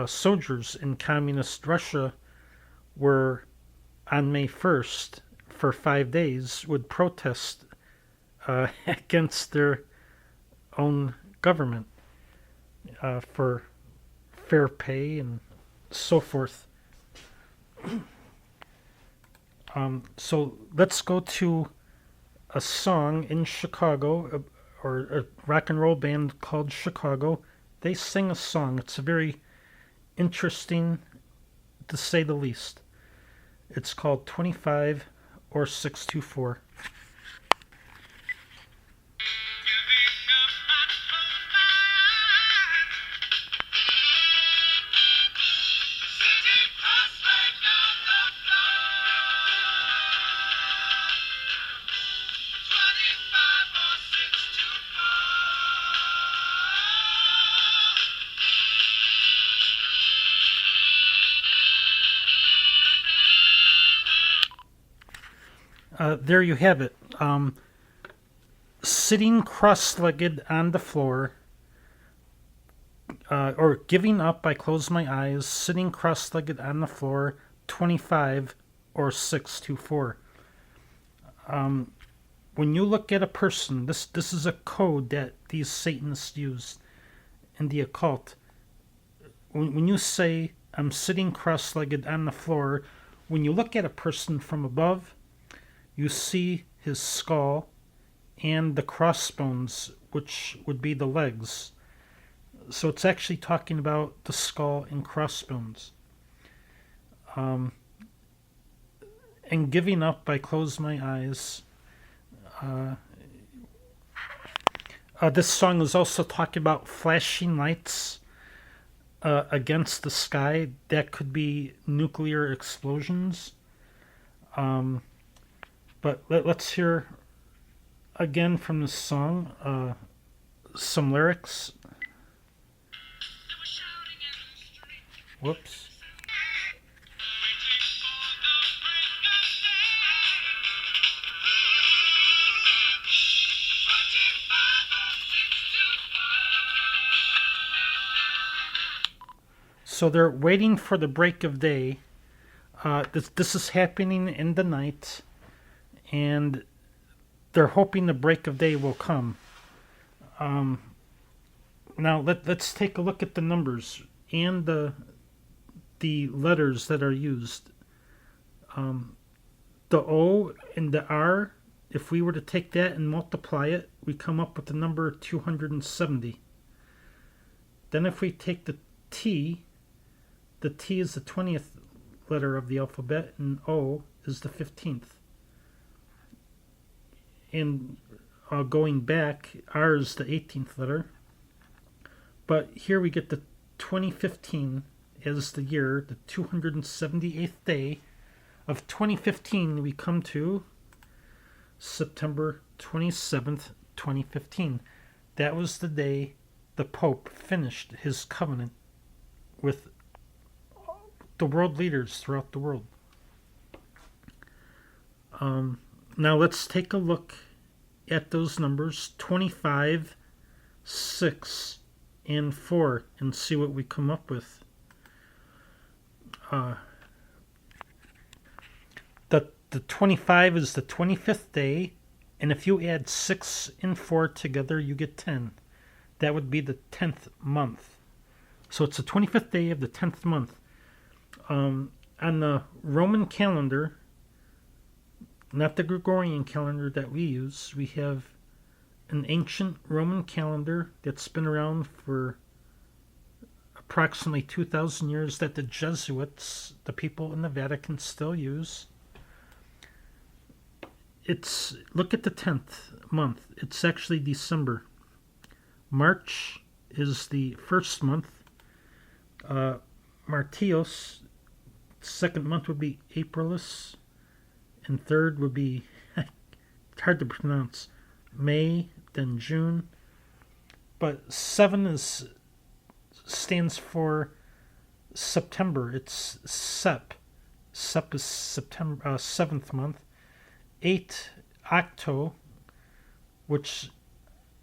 soldiers in communist Russia were on May 1st for 5 days would protest against their own government for fair pay and so forth. So let's go to a song in Chicago, or a rock and roll band called Chicago. They sing a song. It's a very interesting, to say the least. It's called 25 or 624. There you have it. Sitting cross-legged on the floor, or giving up, I close my eyes, sitting cross-legged on the floor, 25 or 624. When you look at a person, this is a code that these Satanists use in the occult. When you say, I'm sitting cross-legged on the floor, when you look at a person from above, you see his skull and the crossbones, which would be the legs. So it's actually talking about the skull and crossbones. And giving up, I close my eyes. This song is also talking about flashing lights against the sky. That could be nuclear explosions. But let's hear again from this song some lyrics. Whoops. So they're waiting for the break of day. This is happening in the night, and they're hoping the break of day will come. Now let's take a look at the numbers and the letters that are used. The O and the R, if we were to take that and multiply it, we come up with the number 270. Then if we take the T is the 20th letter of the alphabet, and O is the 15th. And going back, R is the 18th letter. But here we get the 2015 as the year, the 278th day of 2015. We come to September 27th, 2015. That was the day the Pope finished his covenant with the world leaders throughout the world. Now let's take a look at those numbers, 25, 6, and 4, and see what we come up with. The 25 is the 25th day, and if you add 6 and 4 together, you get 10. That would be the 10th month. So it's the 25th day of the 10th month. On the Roman calendar, not the Gregorian calendar that we use, we have an ancient Roman calendar that's been around for approximately 2,000 years that the Jesuits, the people in the Vatican, still use. Look at the 10th month. It's actually December. March is the first month. Martios, second month would be Aprilis, and third would be hard to pronounce, May, then June. But 7 stands for September. It's Sep. Sep is September, 7th month. 8, Octo, which,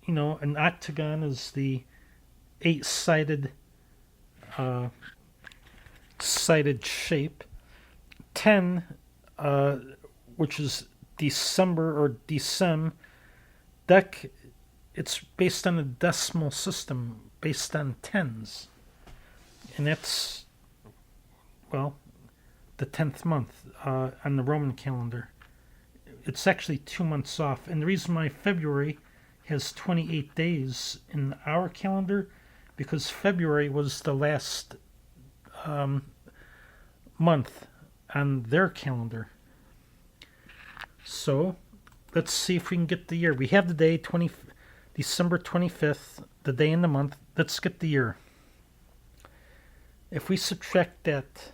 an octagon is the 8-sided shape. 10, which is December or Decem. Dec, it's based on a decimal system based on tens. And that's, the 10th month on the Roman calendar. It's actually 2 months off. And the reason why February has 28 days in our calendar, because February was the last month on their calendar. So let's see if we can get the year. We have the day, December 25th, the day in the month. Let's get the year. If we subtract that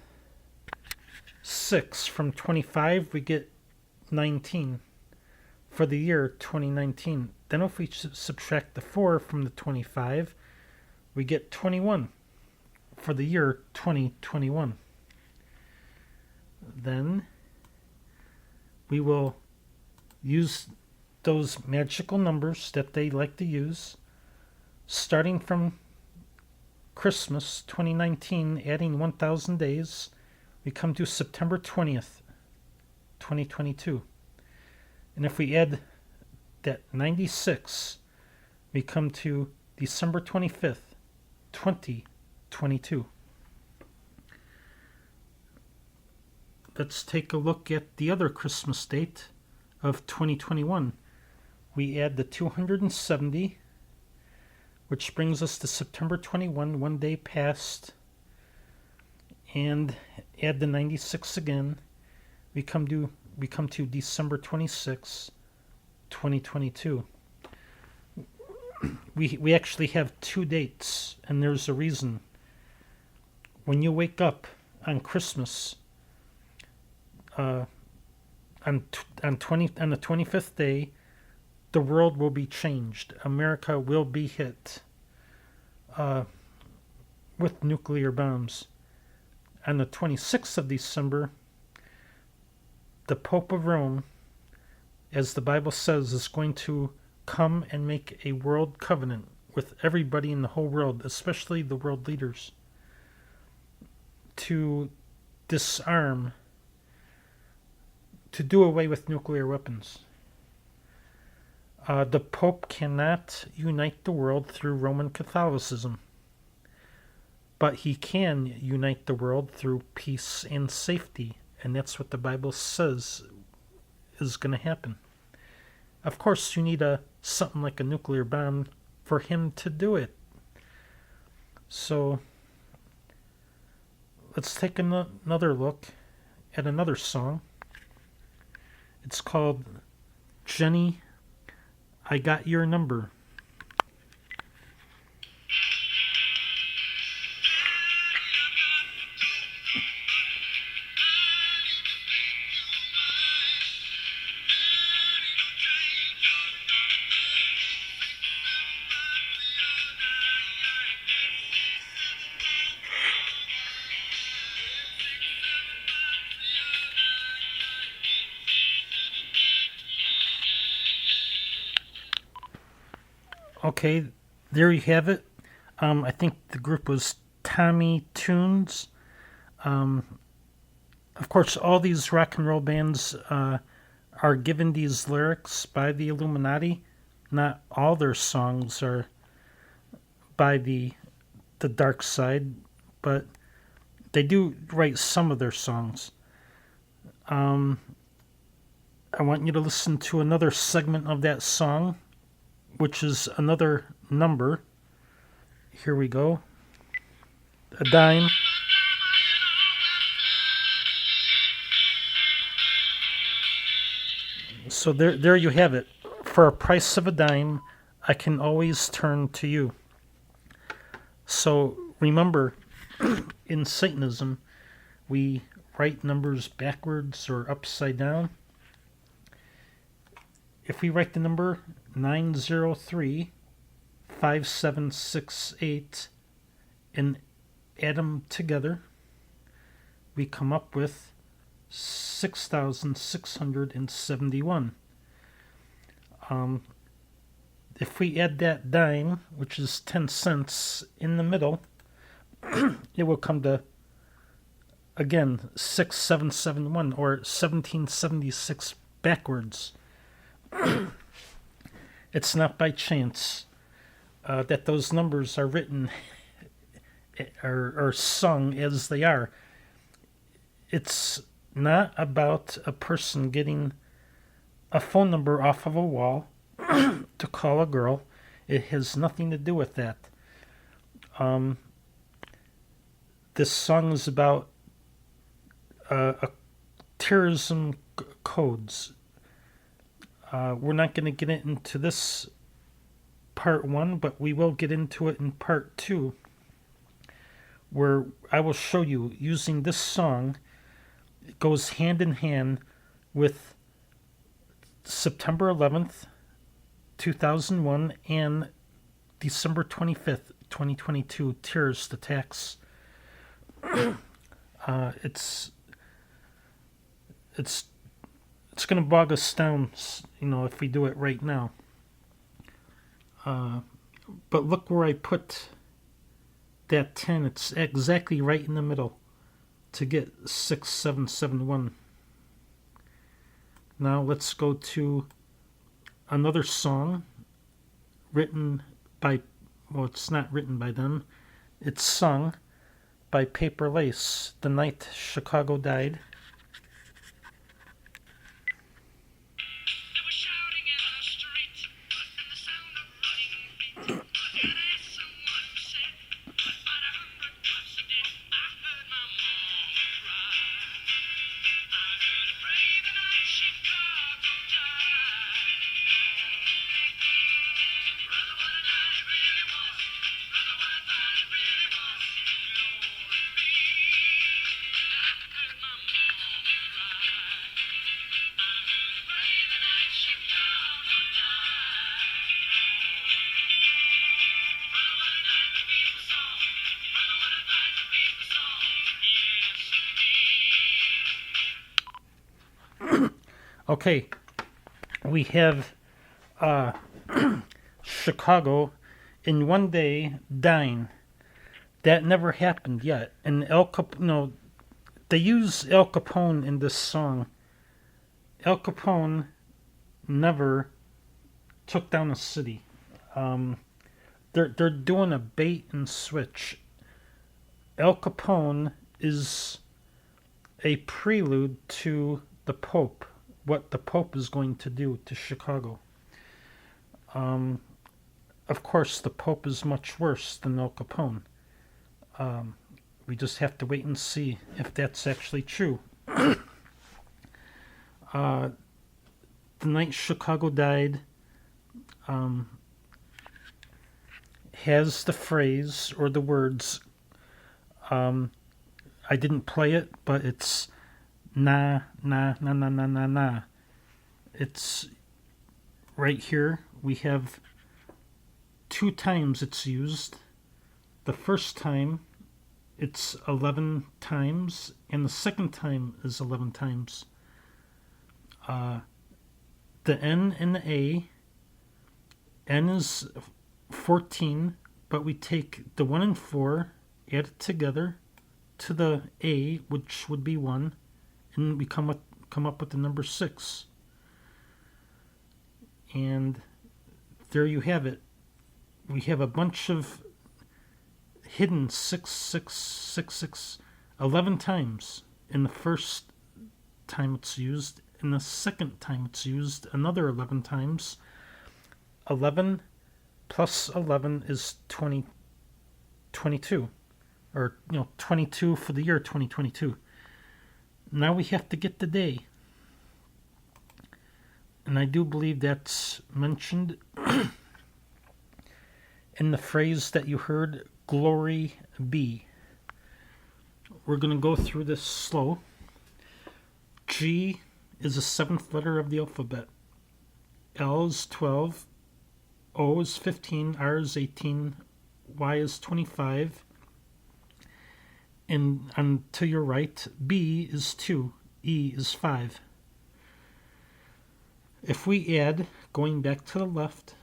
6 from 25, we get 19 for the year 2019. Then if we subtract the 4 from the 25, we get 21 for the year 2021. Then we will use those magical numbers that they like to use, starting from Christmas 2019, adding 1,000 days, we come to September 20th, 2022. And if we add that 96, we come to December 25th, 2022. Let's take a look at the other Christmas date of 2021. We add the 270, which brings us to September 21, 1 day past, and add the 96 again. We come to December 26, 2022. We actually have 2 dates, and there's a reason. When you wake up on Christmas, on the 25th day, the world will be changed. America will be hit with nuclear bombs. On the 26th of December, the Pope of Rome, as the Bible says, is going to come and make a world covenant with everybody in the whole world, especially the world leaders. to disarm, to do away with nuclear weapons. The Pope cannot unite the world through Roman Catholicism, but he can unite the world through peace and safety, and that's what the Bible says is going to happen. Of course, you need something like a nuclear bomb for him to do it. So let's take another look at another song. It's called Jenny, I Got Your Number. Okay, there you have it. I think the group was Tommy Tunes. Of course, all these rock and roll bands are given these lyrics by the Illuminati. Not all their songs are by the dark side, but they do write some of their songs. I want you to listen to another segment of that song, which is another number. Here we go. A dime. So there you have it. For a price of a dime, I can always turn to you. So remember, in Satanism, we write numbers backwards or upside down. If we write the number 9035768 and add them together, we come up with 6,671. If we add that dime, which is 10 cents, in the middle, it will come to, again, 6771 or 1776 backwards. It's not by chance that those numbers are written or sung as they are. It's not about a person getting a phone number off of a wall to call a girl. It has nothing to do with that. This song is about terrorism codes. We're not going to get into this part 1, but we will get into it in part 2, where I will show you using this song. It goes hand in hand with September 11th, 2001 and December 25th, 2022 terrorist attacks. It's going to bog us down, if we do it right now. But look where I put that 10. It's exactly right in the middle to get 6771. Now let's go to another song written by, well, it's not written by them. It's sung by Paper Lace, The Night Chicago Died. Okay, we have Chicago in one day dying. That never happened yet. And they use Al Capone in this song. Al Capone never took down a city. Um, they're doing a bait and switch. Al Capone is a prelude to the Pope, what the Pope is going to do to Chicago. Um, of course, the Pope is much worse than Al Capone. Um, we just have to wait and see if that's actually true. Uh, the night Chicago died um, has the phrase or the words. I didn't play it, but it's na na na na na na na. It's right here. We have 2 times it's used. The first time it's 11 times, and the second time is 11 times. The N and the A. N is 14, but we take the 1 and 4, add it together to the A, which would be 1, and we come up with the number 6. And there you have it. We have a bunch of hidden 6, 11 times in the first time it's used. In the second time it's used, another 11 times. 11 plus 11 is 22. Or, 22 for the year 2022. Now we have to get the day. And I do believe that's mentioned in the phrase that you heard, glory be. We're going to go through this slow. G is the 7th letter of the alphabet. L is 12. O is 15. R is 18. Y is 25. And to your right, B is 2. E is 5. If we add, going back to the left,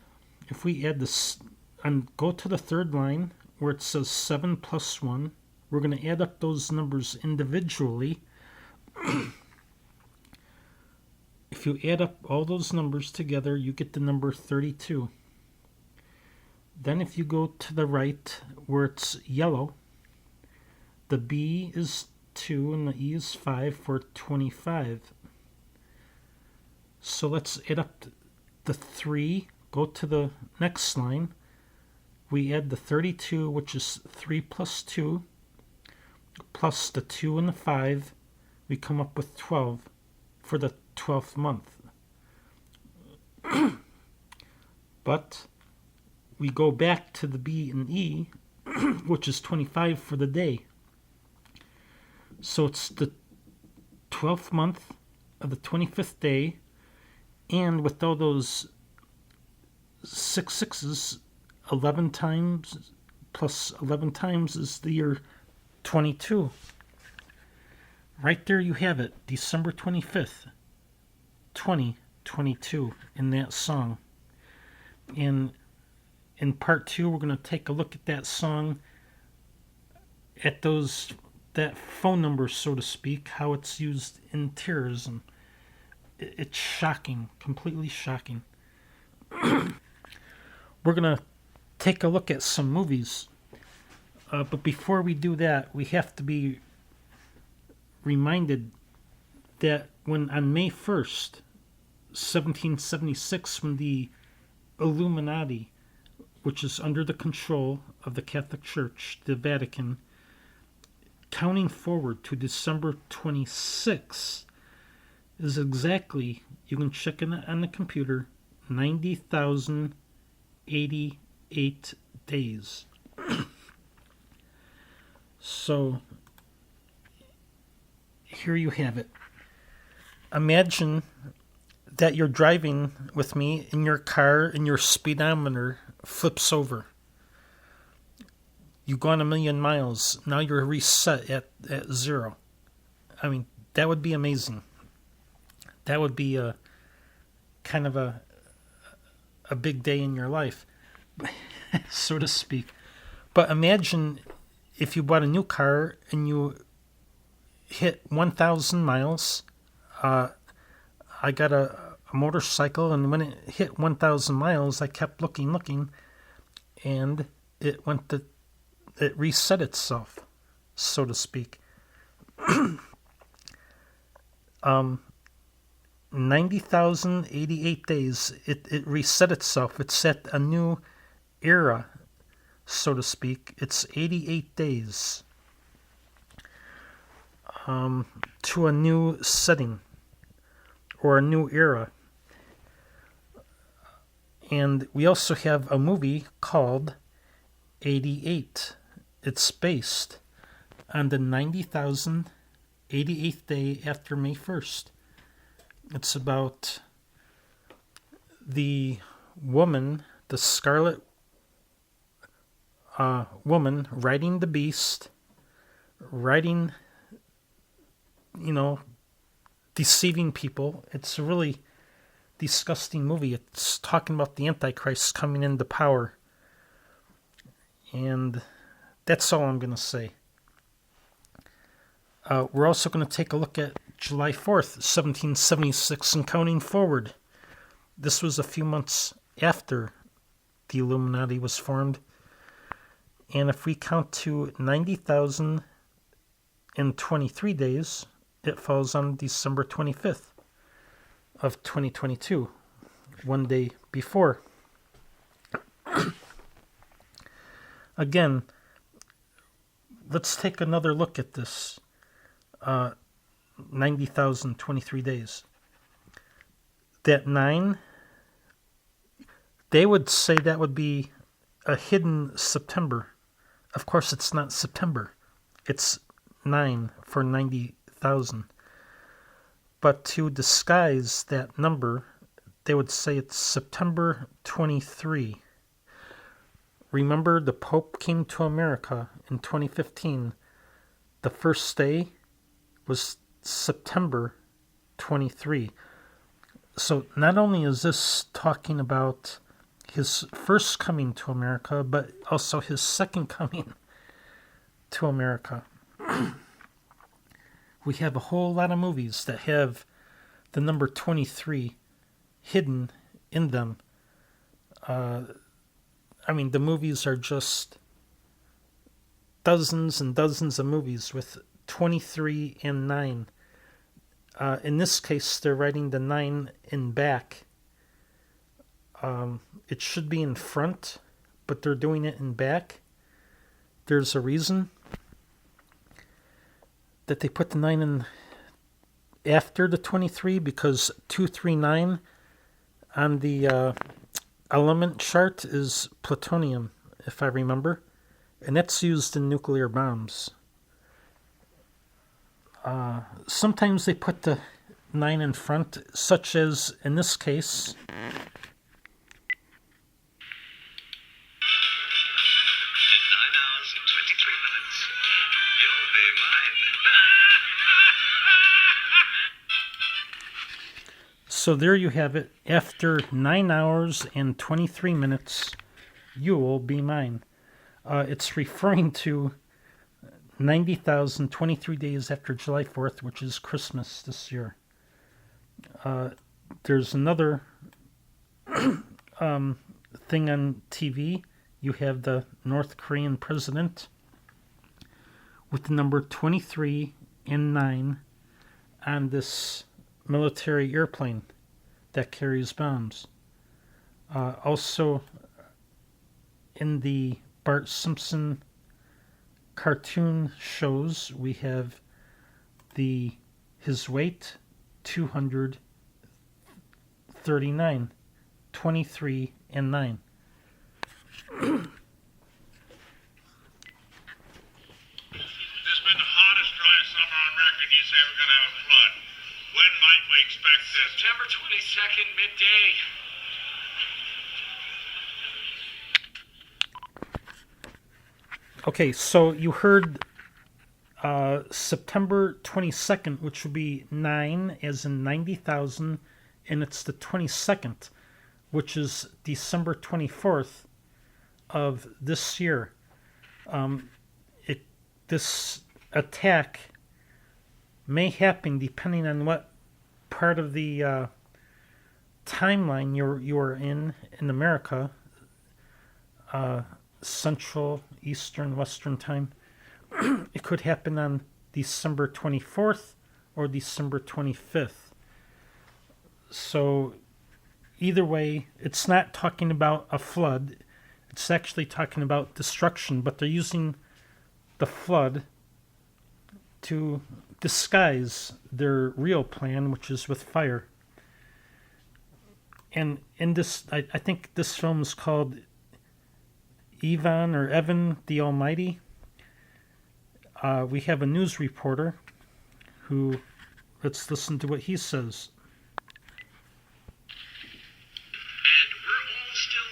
if we add this and go to the third line where it says 7 plus 1, we're going to add up those numbers individually. If you add up all those numbers together, you get the number 32. Then if you go to the right where it's yellow, the B is 2 and the E is 5 for 25. So let's add up the 3, go to the next line. We add the 32, which is 3 plus 2, plus the 2 and the 5. We come up with 12 for the 12th month. But we go back to the B and E, which is 25 for the day. So it's the 12th month of the 25th day, and with all those 6 sixes, 11 times plus 11 times is the year 22. Right there you have it, December 25th, 2022, in that song. And in part 2, we're going to take a look at that song, at that phone number, so to speak, how it's used in terrorism. It's shocking, completely shocking. We're going to take a look at some movies. But before we do that, we have to be reminded that when on May 1st, 1776, when the Illuminati, which is under the control of the Catholic Church, the Vatican, counting forward to December 26, is exactly, you can check it on the computer, 90,088 days. So, here you have it. Imagine that you're driving with me in your car and your speedometer flips over. You've gone 1,000,000 miles. Now you're reset at 0. I mean, that would be amazing. That would be a kind of a big day in your life, so to speak. But imagine if you bought a new car and you hit 1,000 miles, I got a motorcycle, and when it hit 1,000 miles, I kept looking, and it reset itself, so to speak. 90,088 days, it reset itself. It set a new era, so to speak. It's 88 days to a new setting or a new era. And we also have a movie called 88. It's based on the 90,088th day after May 1st. It's about the woman, the Scarlet woman, riding the beast, deceiving people. It's a really disgusting movie. It's talking about the Antichrist coming into power. And that's all I'm going to say. We're also going to take a look at July 4th, 1776, and counting forward. This was a few months after the Illuminati was formed. And if we count to 90,023 days, it falls on December 25th of 2022, one day before. Again, let's take another look at this 90,023 days. That 9, they would say that would be a hidden September. Of course, it's not September. It's 9 for 90,000. But to disguise that number, they would say it's September 23. Remember, the Pope came to America in 2015. The first day was September 23. So not only is this talking about his first coming to America, but also his second coming to America. We have a whole lot of movies that have the number 23 hidden in them. The movies are just dozens and dozens of movies with 23 and 9. In this case, they're writing the 9 in back. It should be in front, but they're doing it in back. There's a reason that they put the 9 in after the 23, because 239 on the element chart is plutonium, if I remember, and that's used in nuclear bombs. Sometimes they put the 9 in front, such as in this case. In 9 hours and 23 minutes, you'll be mine. So there you have it. After 9 hours and 23 minutes, you will be mine. It's referring to 90,023 days after July 4th, which is Christmas this year. There's another thing on TV. You have the North Korean president with the number 23 and 9 on this military airplane that carries bombs. Also, in the Bart Simpson cartoon shows, we have his weight, 239, 23 and 9. This has been the hottest, driest summer on record. You say we're going to have a flood. When might we expect this? September 22nd, midday. Okay, so you heard September 22nd, which would be 9 as in 90,000, and it's the 22nd, which is December 24th of this year. this attack may happen depending on what part of the timeline you are in America, Central, Eastern, Western time. It could happen on December 24th or December 25th. So either way, it's not talking about a flood. It's actually talking about destruction, but they're using the flood to disguise their real plan, which is with fire. And in this, I think this film is called Evan the Almighty. We have a news reporter who, let's listen to what he says. And we're all still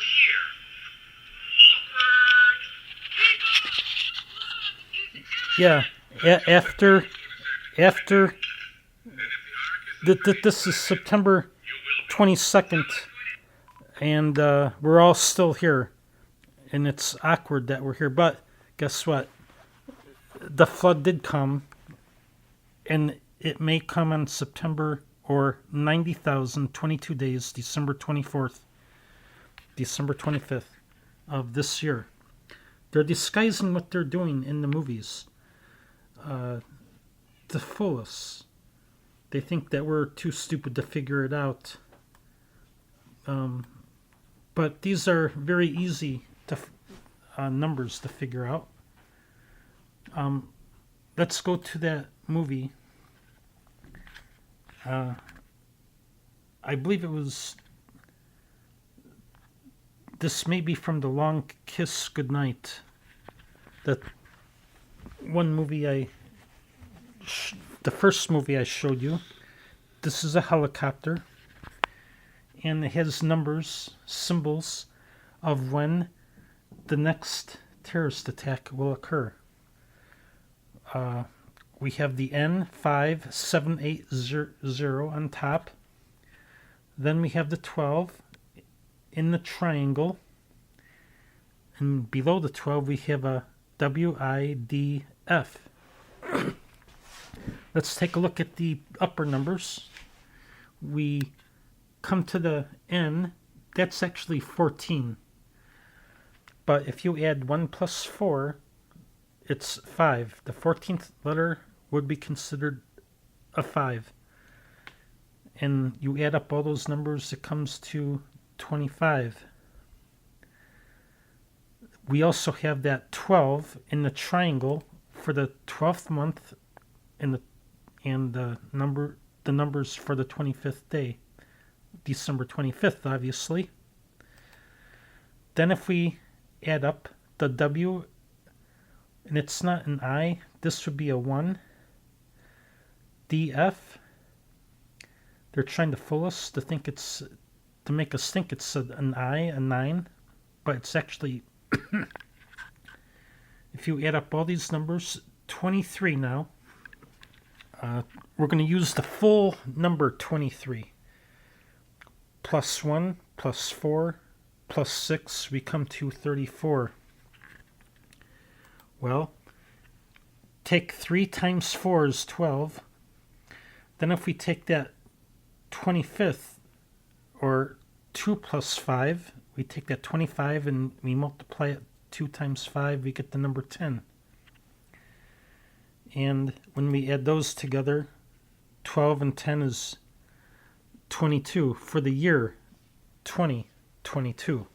here. Yeah, after this is September 22nd, and we're all still here, and it's awkward that we're here. But guess what? The flood did come, and it may come on September or 90,022 days, December 24th, December 25th of this year. They're disguising what they're doing in the movies to fool us. They think that we're too stupid to figure it out. But these are very easy numbers to figure out. Let's go to that movie. I believe it was. This may be from The Long Kiss Goodnight. That one movie the first movie I showed you. This is a helicopter, and it has numbers, symbols of when the next terrorist attack will occur. We have the N5780 on top. Then we have the 12 in the triangle. And below the 12 we have a WIDF. Let's take a look at the upper numbers. We come to the N. That's actually 14. But if you add 1 plus 4, it's 5. The 14th letter would be considered a 5. And you add up all those numbers, it comes to 25. We also have that 12 in the triangle for the 12th month and the numbers for the 25th day. December 25th, obviously. Then if we add up the W, and it's not an I, this would be a 1. DF, they're trying to fool us to make us think it's an I, a 9, but it's actually, if you add up all these numbers, 23 now. We're going to use the full number 23. Plus 1, plus 4, plus 6, we come to 34. Well, take 3 times 4 is 12. Then if we take that 25th, or 2 plus 5, we take that 25 and we multiply it 2 times 5, we get the number 10. And when we add those together, 12 and 10 is 22 for the year 2022.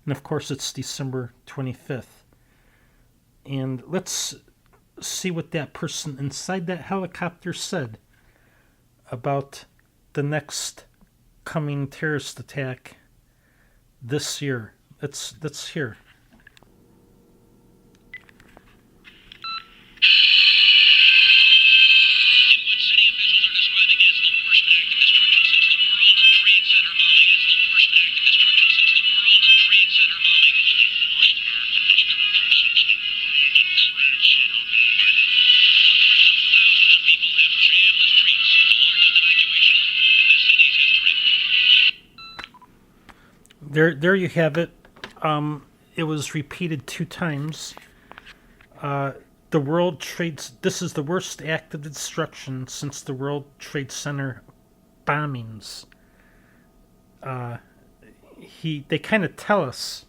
And of course it's December 25th. And let's see what that person inside that helicopter said about the next coming terrorist attack this year. Let's hear. There you have it. It was repeated 2 times. Uh, the World Trade. This is the worst act of destruction since the World Trade Center bombings. Uh, they kind of tell us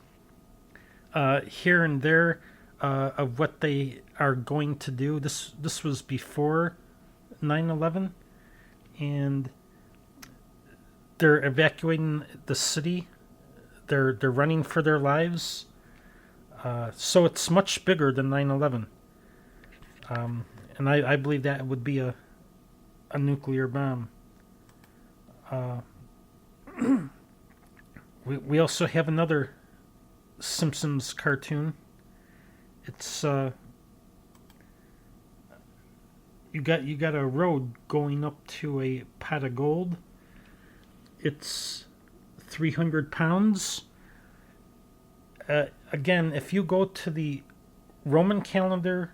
here and there of what they are going to do. This was before 9/11, and they're evacuating the city. They're running for their lives. So it's much bigger than 9/11, and I believe that would be a nuclear bomb. Uh, we also have another Simpsons cartoon. It's you got a road going up to a pot of gold. It's 300 pounds. Again, if you go to the Roman calendar,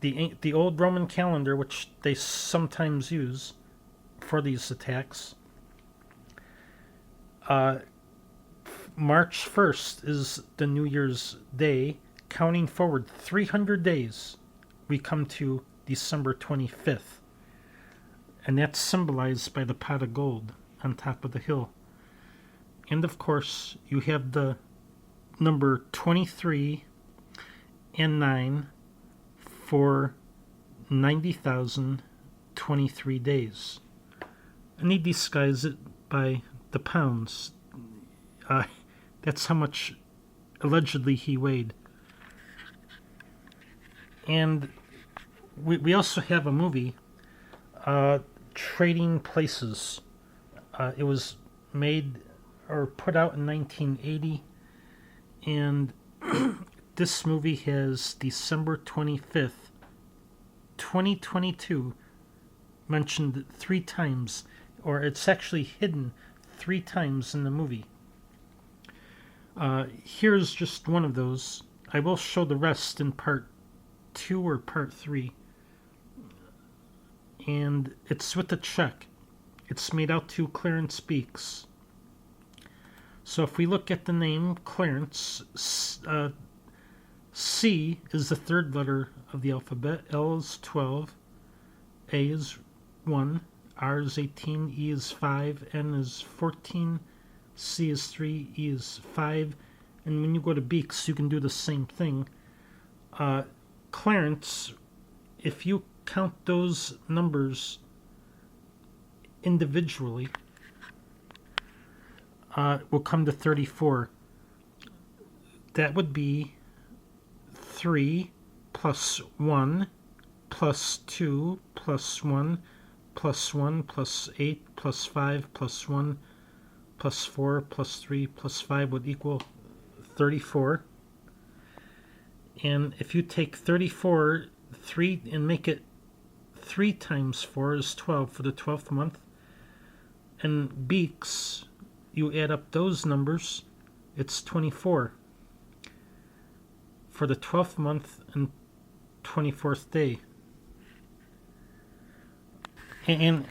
the old Roman calendar, which they sometimes use for these attacks, March 1st is the New Year's Day. Counting forward 300 days, we come to December 25th. And that's symbolized by the pot of gold on top of the hill. And of course, you have the number 23 and 9 for 90,023 days. And he disguised it by the pounds. That's how much allegedly he weighed. And we also have a movie, Trading Places. It was made or put out in 1980, and this movie has December 25th, 2022 mentioned 3 times, or it's actually hidden 3 times in the movie. Here's just one of those. I will show the rest in part 2 or part 3. And it's with a check. It's made out to Clarence Beeks. So if we look at the name Clarence, C is the 3rd letter of the alphabet, L is 12, A is 1, R is 18, E is 5, N is 14, C is 3, E is 5, and when you go to Beeks, you can do the same thing. Clarence, if you count those numbers individually, will come to 34. That would be 3 plus 1 plus 2 plus 1 plus 1 plus 8 plus 5 plus 1 plus 4 plus 3 plus 5 would equal 34. And if you take 34, 3, and make it 3 times 4 is 12 for the 12th month. And Beeks, you add up those numbers, it's 24 for the 12th month and 24th day. And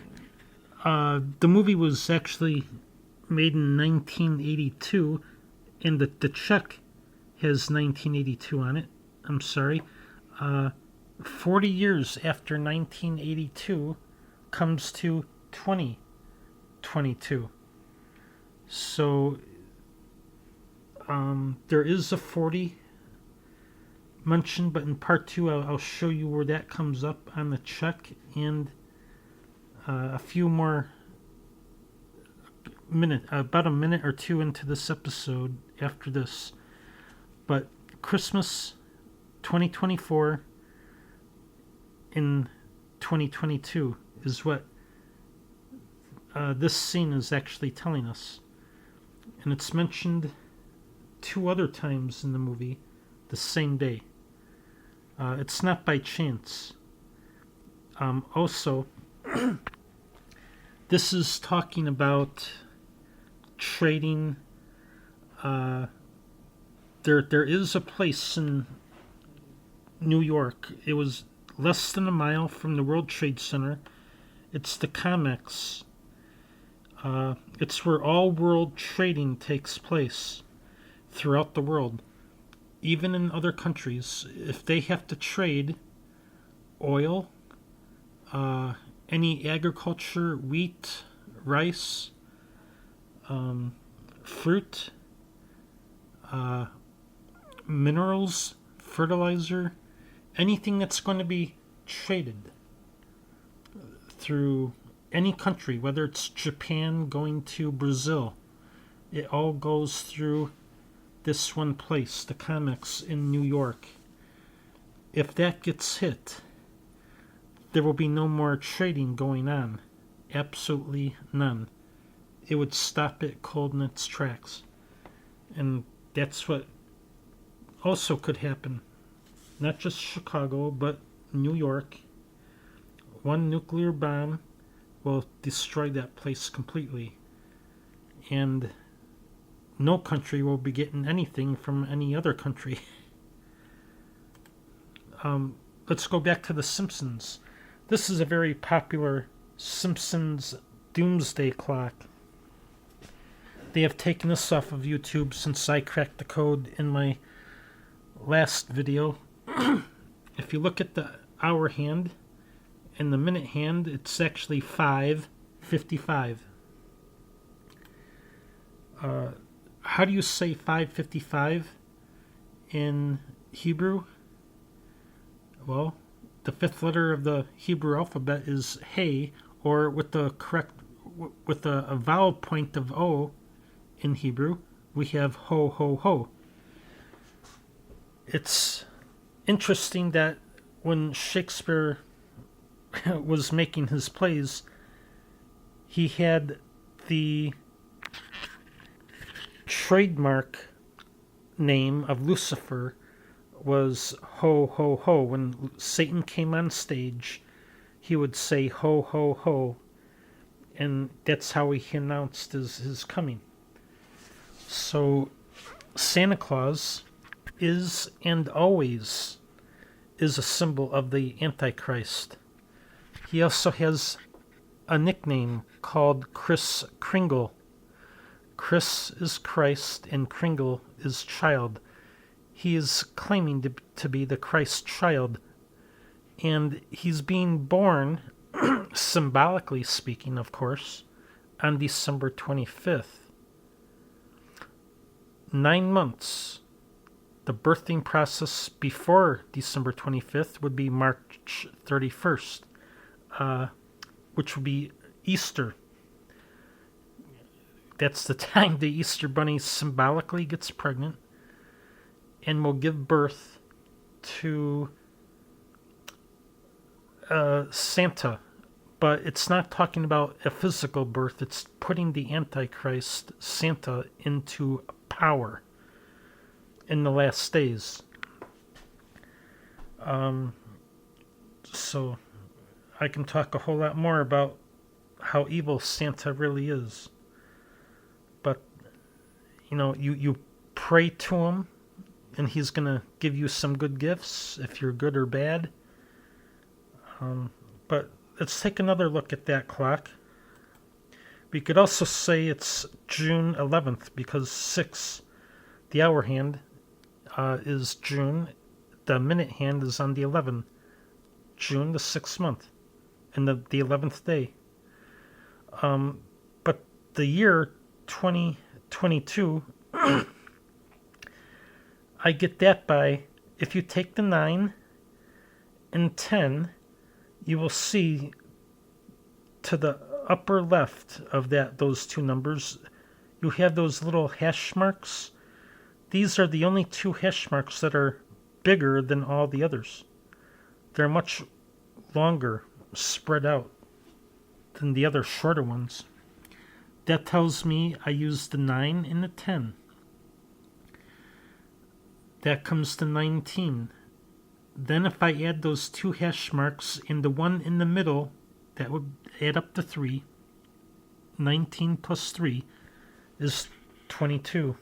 the movie was actually made in 1982, and the check has 1982 on it. I'm sorry. 40 years after 1982 comes to 2022. So there is a 40 mentioned, but in part 2 I'll show you where that comes up on the check, and a few more about a minute or 2 into this episode after this. But Christmas 2024 in 2022 is what this scene is actually telling us. And it's mentioned 2 other times in the movie the same day. It's not by chance. Also, this is talking about trading. There is a place in New York. It was less than a mile from the World Trade Center. It's the COMEX. It's where all world trading takes place throughout the world. even in other countries, if they have to trade oil, any agriculture, wheat, rice, fruit, minerals, fertilizer, anything that's going to be traded through any country, whether it's Japan going to Brazil, it all goes through this one place, the comics in New York. If that gets hit, there will be no more trading going on. Absolutely none. It would stop it cold in its tracks. And that's what also could happen. Not just Chicago, but New York. One nuclear bomb will destroy that place completely. And no country will be getting anything from any other country. Let's go back to The Simpsons. This is a very popular Simpsons doomsday clock. They have taken this off of YouTube since I cracked the code in my last video. If you look at the hour hand and the minute hand, it's actually 5:55. How do you say 5:55 in Hebrew? Well, the fifth letter of the Hebrew alphabet is Hey, or with a vowel point of O in Hebrew, we have Ho, Ho, Ho. It's interesting that when Shakespeare was making his plays, he had the trademark name of Lucifer was Ho, Ho, Ho. When Satan came on stage, he would say Ho, Ho, Ho, and that's how he announced his coming. So Santa Claus is and always is a symbol of the Antichrist. He also has a nickname called Kris Kringle. Kris is Christ and Kringle is child. He is claiming to be the Christ child. And he's being born, symbolically speaking, of course, on December 25th. 9 months. The birthing process before December 25th would be March 31st, which would be Easter. That's the time the Easter Bunny symbolically gets pregnant and will give birth to Santa. But it's not talking about a physical birth. It's putting the Antichrist, Santa, into power in the last days. So I can talk a whole lot more about how evil Santa really is. But, you pray to him, and he's going to give you some good gifts, if you're good or bad. But let's take another look at that clock. We could also say it's June 11th, because 6, the hour hand, is June. The minute hand is on the 11th. June, the 6th month, and the 11th day. But the year 2022, I get that by, if you take the 9 and 10, you will see to the upper left of those two numbers, you have those little hash marks. These are the only two hash marks that are bigger than all the others. They're much longer, spread out, than the other shorter ones. That tells me I used the 9 and the 10. That comes to 19. Then if I add those two hash marks and the one in the middle, that would add up to 3. 19 plus 3 is 22.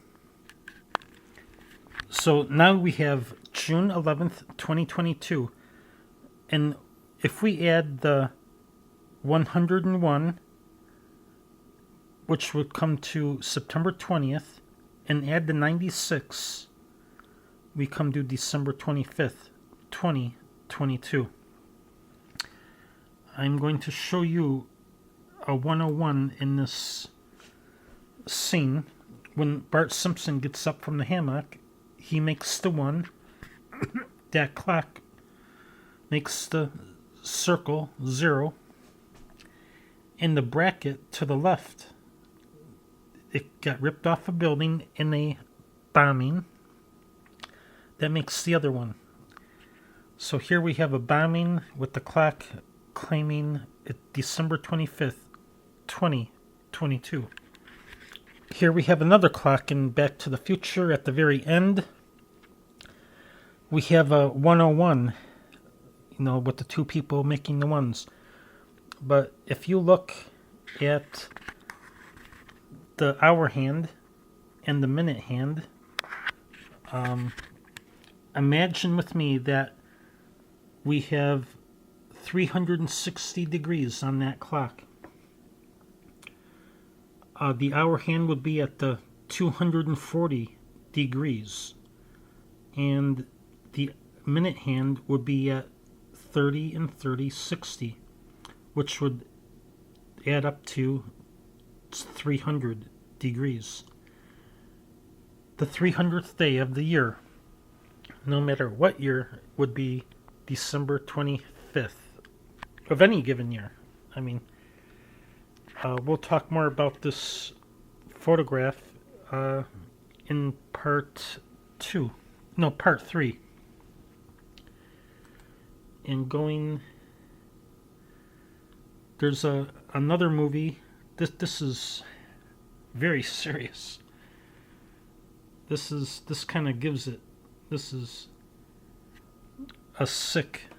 So now we have June 11th, 2022. And if we add the 101, which would come to September 20th, and add the 96, we come to December 25th, 2022. I'm going to show you a 101 in this scene. When Bart Simpson gets up from the hammock, he makes the 1. That clock makes the circle 0. In the bracket to the left, it got ripped off a building in a bombing. That makes the other 1. So here we have a bombing with the clock claiming it December 25th, 2022. Here we have another clock in Back to the Future at the very end. We have a 101, with the 2 people making the 1s. But if you look at the hour hand and the minute hand, imagine with me that we have 360 degrees on that clock. The hour hand would be at the 240 degrees, and the minute hand would be at 30 and 30, 60, which would add up to 300 degrees. The 300th day of the year, no matter what year, would be December 25th of any given year. We'll talk more about this photograph in part 3. There's another movie. This is very serious. This kind of gives it. This is a sick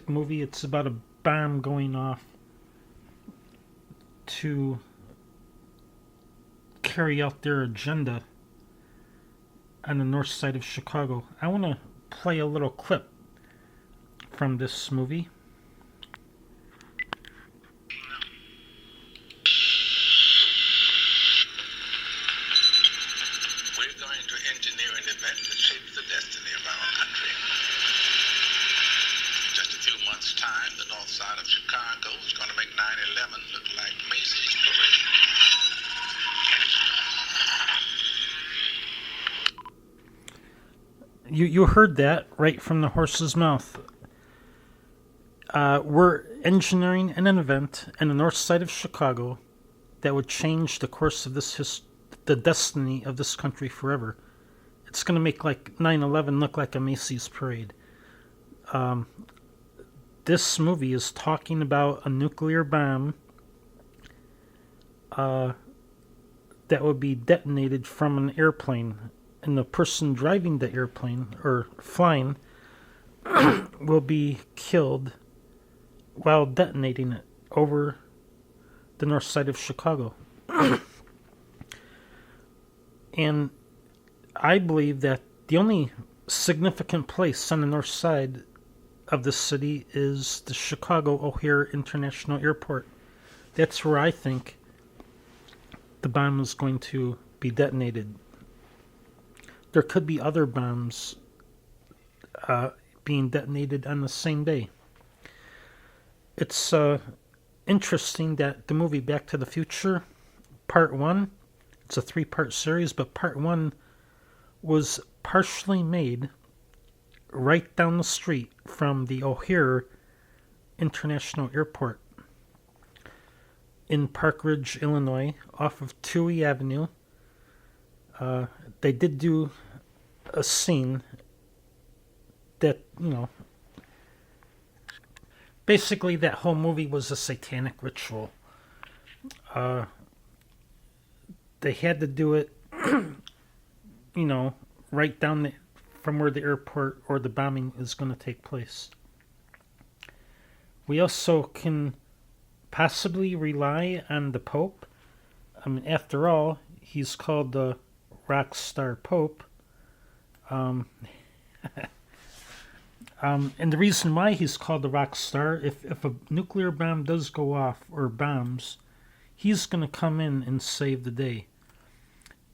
movie. It's about a bomb going off to carry out their agenda on the north side of Chicago. I want to play a little clip from this movie. We're going to engineer an event that shapes the destiny of our country. In just a few months' time, the north side of Chicago is going to make 9/11 look like Macy's parade. You heard that right from the horse's mouth. We're engineering an event in the north side of Chicago that would change the course of the destiny of this country forever. It's going to make like 9/11 look like a Macy's parade. This movie is talking about a nuclear bomb that would be detonated from an airplane, and the person driving the airplane or flying will be killed while detonating it over the north side of Chicago. And I believe that the only significant place on the north side of the city is the Chicago O'Hare International Airport. That's where I think the bomb is going to be detonated. There could be other bombs being detonated on the same day. It's interesting that the movie Back to the Future, Part 1, it's a 3-part series, but Part 1 was partially made right down the street from the O'Hare International Airport in Park Ridge, Illinois, off of Touhy Avenue. They did do a scene that, basically that whole movie was a satanic ritual. They had to do it, right down from where the airport or the bombing is going to take place. We also can possibly rely on the Pope. After all, he's called the rock star Pope. And the reason why he's called the rock star, if a nuclear bomb does go off, or bombs, he's going to come in and save the day.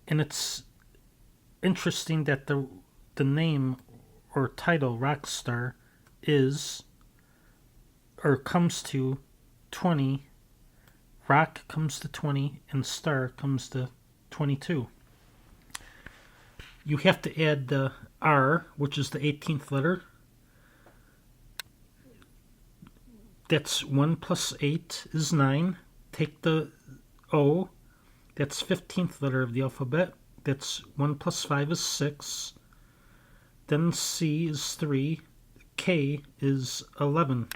And it's interesting that the the name or title rock star is or comes to 20, rock comes to 20, and star comes to 22. You have to add the R, which is the 18th letter. That's 1 plus 8 is 9. Take the O, that's 15th letter of the alphabet. That's 1 plus 5 is 6. Then C is 3. K is 11.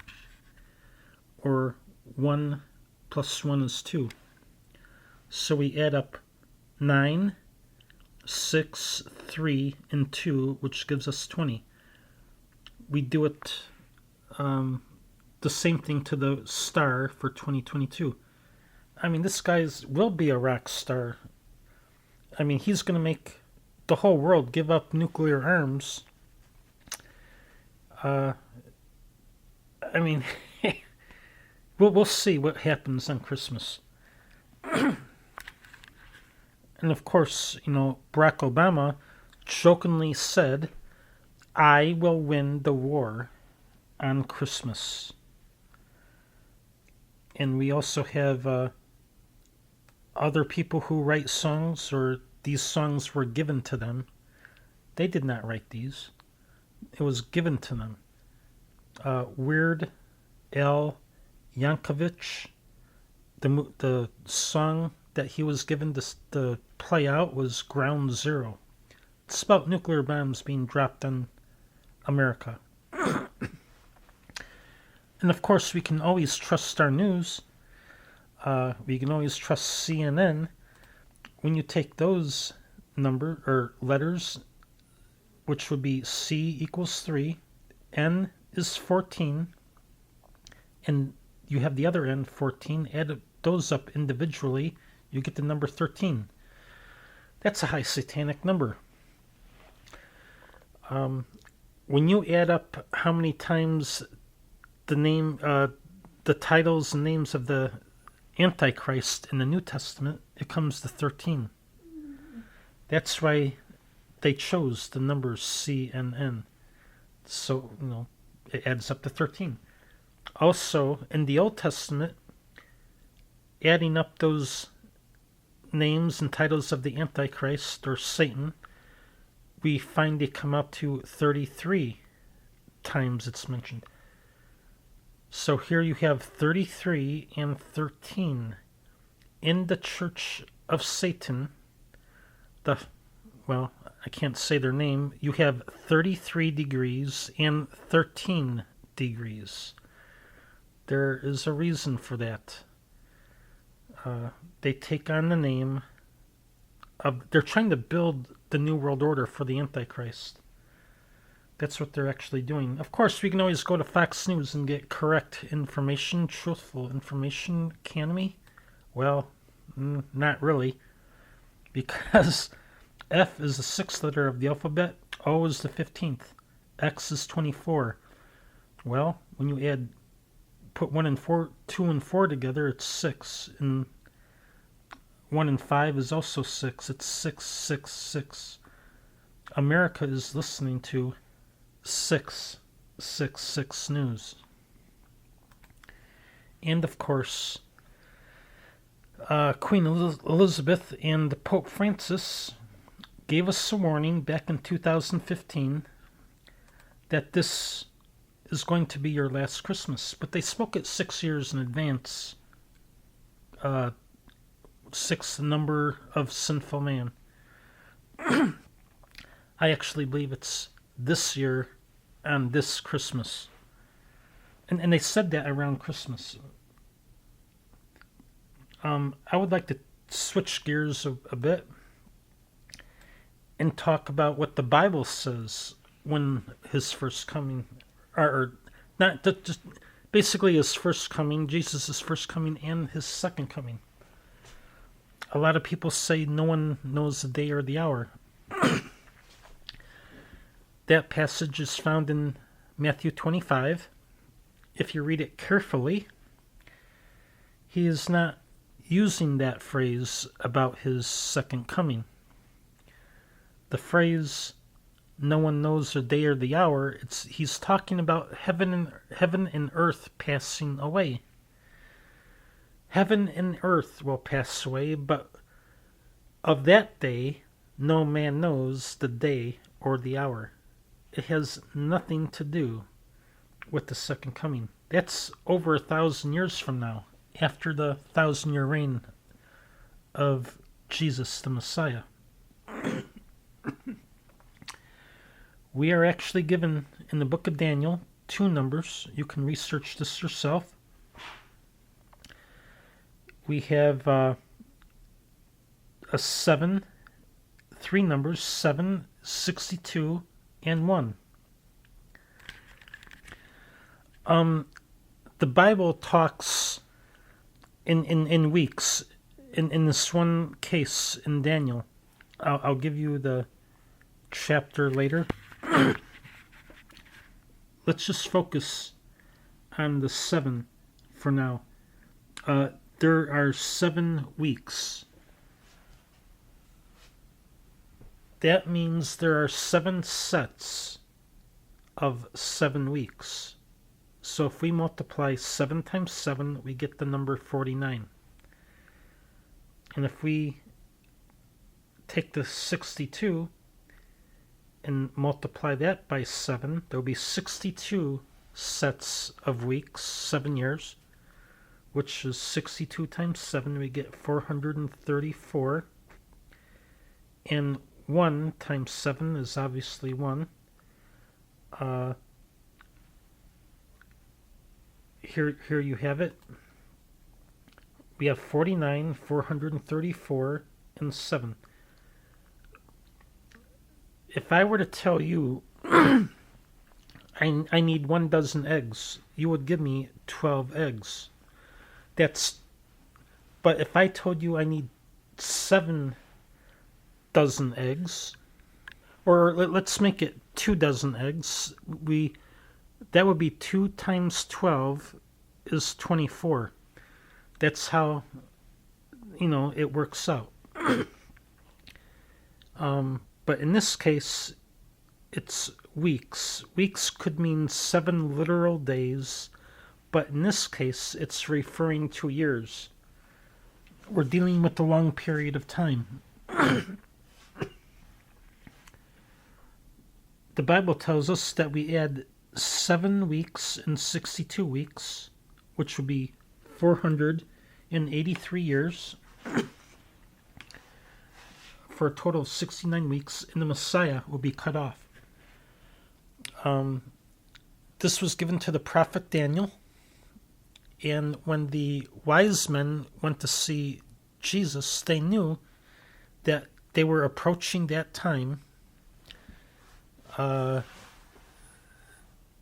Or 1 plus 1 is 2. So we add up 9, 6, 3, and 2, which gives us 20. We do it the same thing to the star for 2022. I mean, this guy will be a rock star. I mean, he's going to make the whole world give up nuclear arms. I mean, we'll see what happens on Christmas. And of course, Barack Obama jokingly said, "I will win the war on Christmas." And we also have other people who write songs, or these songs were given to them. They did not write these. It was given to them. Weird Al Yankovic, the song that he was given to play out was Ground Zero. It's about nuclear bombs being dropped on America. And of course, we can always trust our news. We can always trust CNN. When you take those letters, which would be C equals 3, N is 14, and you have the other N, 14, add those up individually, you get the number 13. That's a high satanic number. When you add up how many times the titles and names of the Antichrist in the New Testament, it comes to 13. That's why they chose the numbers C and N. So, it adds up to 13. Also, in the Old Testament, adding up those names and titles of the Antichrist or Satan, we find they come up to 33 times it's mentioned. So here you have 33 and 13. In the Church of Satan, I can't say their name, you have 33 degrees and 13 degrees. There is a reason for that. They take on the name of, they're trying to build the New World Order for the Antichrist. That's what they're actually doing. Of course, we can always go to Fox News and get correct information, truthful information. Can we? Well, not really. Because F is the 6th letter of the alphabet, O is the 15th, X is 24. Well, when you put 1 and 4, 2 and 4 together, it's 6. And 1 and 5 is also 6. It's 666. America is listening to 666 News. And of course, Queen Elizabeth and Pope Francis gave us a warning back in 2015 that this is going to be your last Christmas. But they spoke it 6 years in advance. 6, the number of sinful man. I actually believe it's this year on this Christmas. And they said that around Christmas. I would like to switch gears a bit and talk about what the Bible says when his first coming, or not just basically his first coming, Jesus' first coming, and his second coming. A lot of people say no one knows the day or the hour. That passage is found in Matthew 25. If you read it carefully, he is not using that phrase about his second coming. The phrase, no one knows the day or the hour. He's talking about heaven and earth passing away. Heaven and earth will pass away, but of that day no man knows the day or the hour. It has nothing to do with the second coming. That's over 1,000 years from now, after the 1,000-year reign of Jesus the Messiah. We are actually given in the book of Daniel 2 numbers. You can research this yourself. We have a 7, 3 numbers, 7, 62, and 1. The Bible talks in weeks. In this one case in Daniel, I'll give you the chapter later. Let's just focus on the 7 for now. There are 7 weeks. That means there are 7 sets of 7 weeks. So if we multiply 7 times 7, we get the number 49. And if we take the 62 and multiply that by 7, there will be 62 sets of weeks, 7 years, which is 62 times 7, we get 434. And 1 times 7 is obviously 1. Here you have it. We have 49, 434, and 7. If I were to tell you I need 1 dozen eggs, you would give me 12 eggs. But if I told you I need 7 dozen eggs, or let's make it 2 dozen eggs, that would be 2 times 12 is 24. That's how, it works out. But in this case, it's weeks. Weeks could mean 7 literal days, but in this case, it's referring to years. We're dealing with a long period of time. The Bible tells us that we add 7 weeks and 62 weeks, which would be 483 years, for a total of 69 weeks, and the Messiah will be cut off. This was given to the prophet Daniel, and when the wise men went to see Jesus, they knew that they were approaching that time.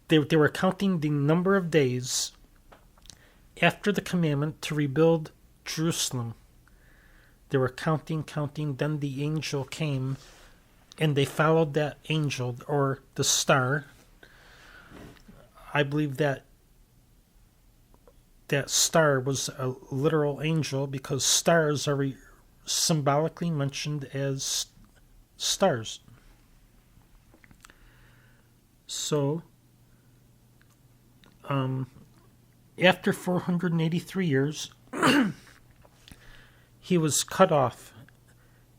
They were counting the number of days after the commandment to rebuild Jerusalem. They were counting, then the angel came, and they followed that angel, or the star. I believe that star was a literal angel, because stars are symbolically mentioned as stars. So, after 483 years, he was cut off.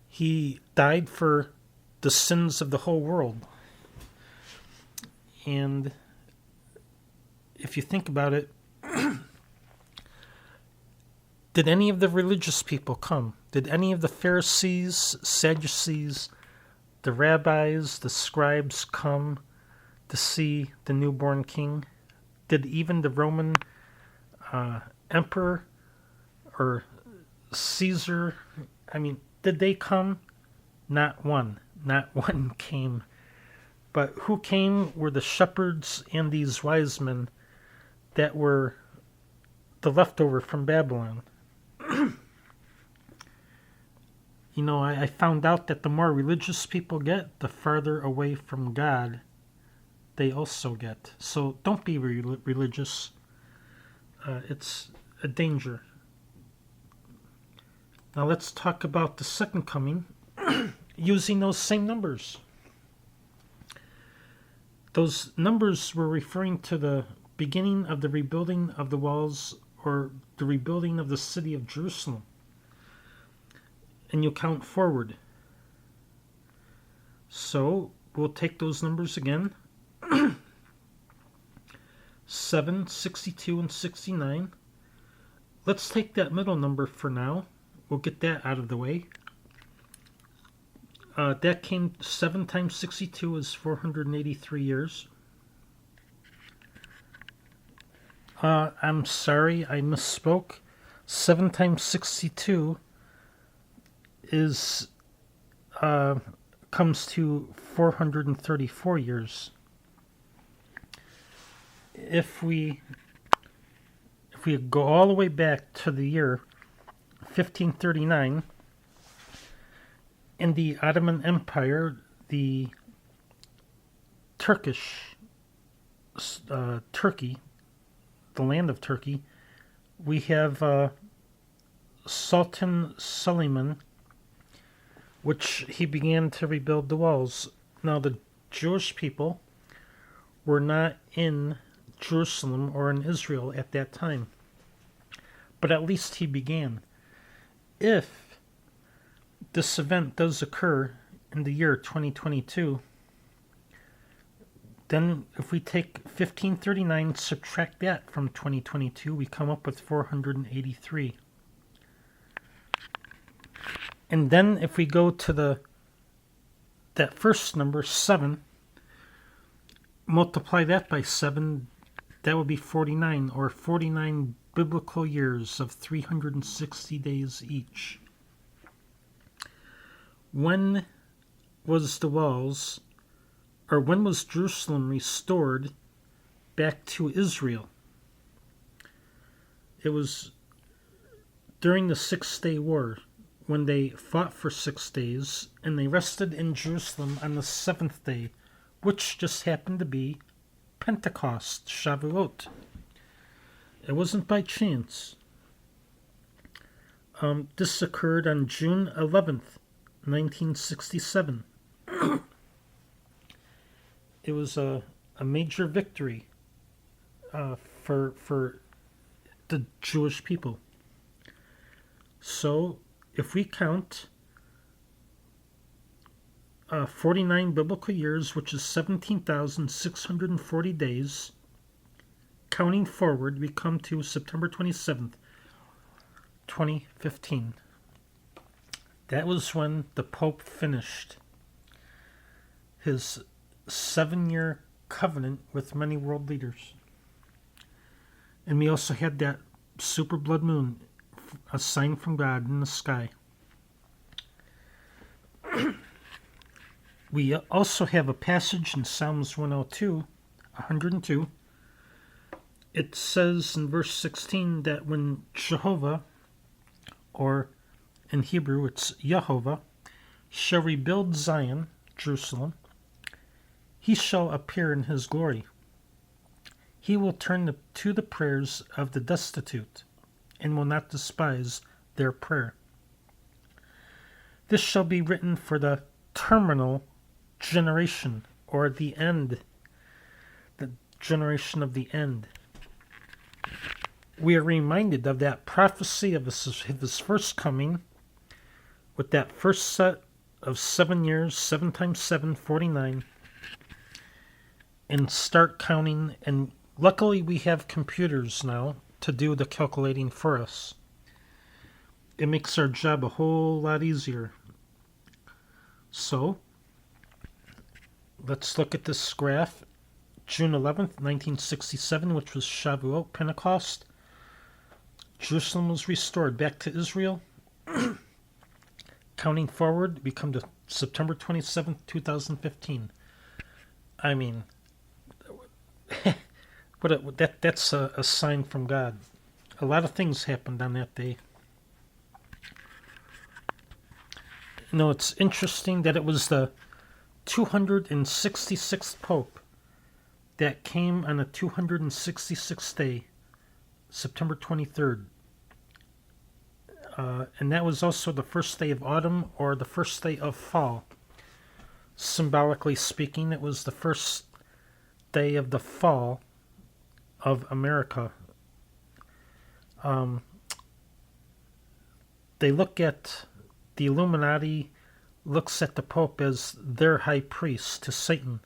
He died for the sins of the whole world. And if you think about it, did any of the religious people come? Did any of the Pharisees, Sadducees, the rabbis, the scribes come to see the newborn king? Did even the Roman emperor or Caesar, did they come? Not one came. But who came were the shepherds and these wise men that were the leftover from Babylon. I found out that the more religious people get, the farther away from God they also get. So don't be religious. It's a danger. Now let's talk about the second coming using those same numbers. Those numbers were referring to the beginning of the rebuilding of the walls or the rebuilding of the city of Jerusalem. And you count forward. So we'll take those numbers again. 7, 62, and 69. Let's take that middle number for now. We'll get that out of the way. That came 7 times 62 is 483 years. I'm sorry, I misspoke. 7 times 62 is comes to 434 years. If we go all the way back to the year 1539, in the Ottoman Empire, the Turkey, the land of Turkey, we have Sultan Suleiman, which he began to rebuild the walls. Now, the Jewish people were not in Jerusalem or in Israel at that time, but at least he began. If this event does occur in the year 2022, then if we take 1539, subtract that from 2022, we come up with 483. And then if we go to that first number, 7, multiply that by 7, that would be 49, or 49 biblical years of 360 days each. When was Jerusalem restored back to Israel? It was during the 6-Day War, when they fought for 6 days, and they rested in Jerusalem on the 7th day, which just happened to be Pentecost, Shavuot. It wasn't by chance. This occurred on June 11th, 1967. It was a major victory for the Jewish people. So, if we count 49 biblical years, which is 17,640 days, counting forward, we come to September 27th, 2015. That was when the Pope finished his 7-year covenant with many world leaders. And we also had that super blood moon, a sign from God in the sky. We also have a passage in Psalms 102. It says in verse 16 that when Jehovah, or in Hebrew it's Yehovah, shall rebuild Zion, Jerusalem, he shall appear in his glory. He will turn to the prayers of the destitute, and will not despise their prayer. This shall be written for the terminal generation, or the end, the generation of the end. We are reminded of that prophecy of his first coming, with that first set of 7 years, 7 times 7, 49, and start counting. And luckily we have computers now to do the calculating for us. It makes our job a whole lot easier. So, let's look at this graph. June 11th, 1967, which was Shavuot, Pentecost. Jerusalem was restored back to Israel. Counting forward, we come to September 27th, 2015. I mean, that's a sign from God. A lot of things happened on that day. You know, it's interesting that it was the 266th Pope that came on the 266th day, September 23rd. And that was also the first day of autumn, or the first day of fall. Symbolically speaking, it was the first day of the fall of America. They look at the Illuminati looks at the Pope as their high priest to Satan.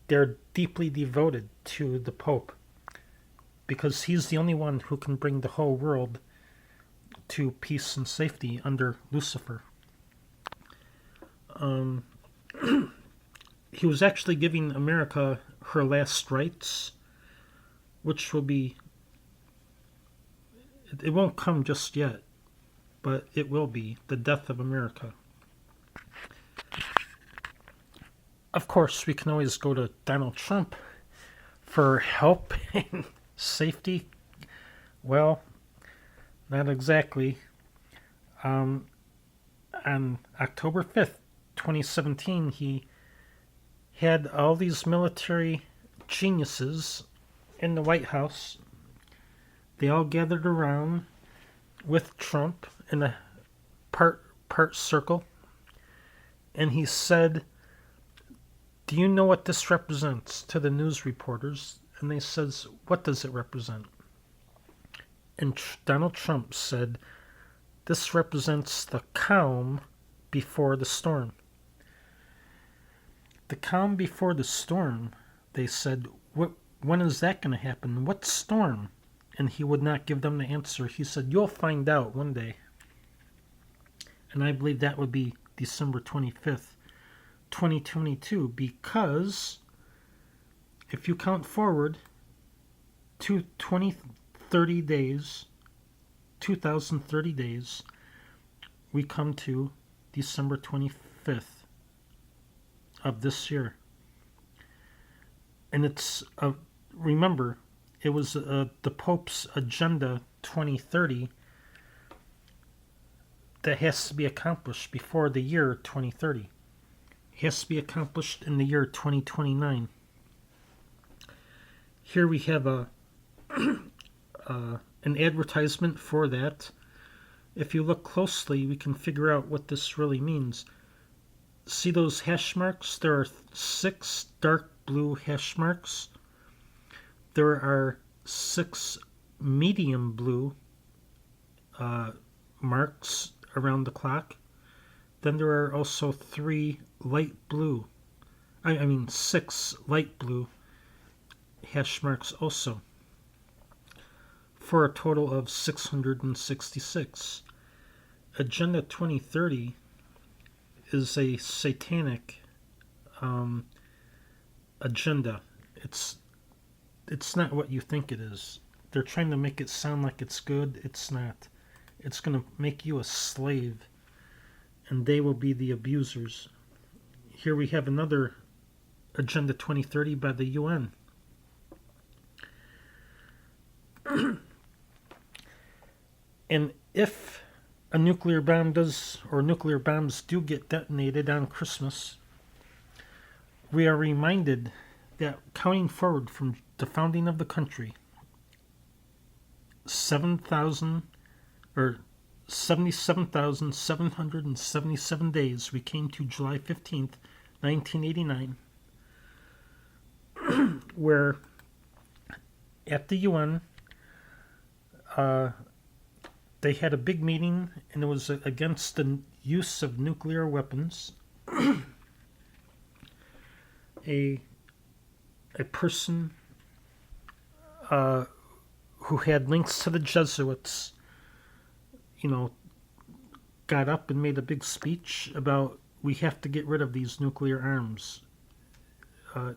They're deeply devoted to the Pope because he's the only one who can bring the whole world to peace and safety under Lucifer. He was actually giving America her last rites, which will be, it won't come just yet, but it will be the death of America. Of course, we can always go to Donald Trump for help and safety. Well, not exactly. On October 5th, 2017, he had all these military geniuses in the White House. They all gathered around with Trump in a part circle, and he said, "Do you know what this represents?" to the news reporters, and they says, "What does it represent?" And Donald Trump said, "This represents the calm before the storm." The calm before the storm, they said, when is that going to happen? What storm? And he would not give them the answer. He said, "You'll find out one day." And I believe that would be December 25th, 2022, because if you count forward to 2030 days, 2030 days, we come to December 25th of this year. And it's, remember, it was the Pope's Agenda 2030 that has to be accomplished before the year 2030. It has to be accomplished in the year 2029. Here we have an advertisement for that. If you look closely, we can figure out what this really means. See those hash marks? There are 6 dark blue hash marks. There are 6 medium blue marks around the clock. Then there are also 3 light blue. I mean 6 light blue hash marks also, for a total of 666. Agenda 2030 is a satanic agenda. It's not what you think it is. They're trying to make it sound like it's good. It's not. It's going to make you a slave, and they will be the abusers. Here we have another Agenda 2030 by the UN. And if a nuclear bomb does, or nuclear bombs do get detonated on Christmas, we are reminded that counting forward from the founding of the country, 77,777 days, we came to July 15th, 1989, where at the UN, they had a big meeting, and it was against the use of nuclear weapons. A person who had links to the Jesuits, got up and made a big speech about we have to get rid of these nuclear arms.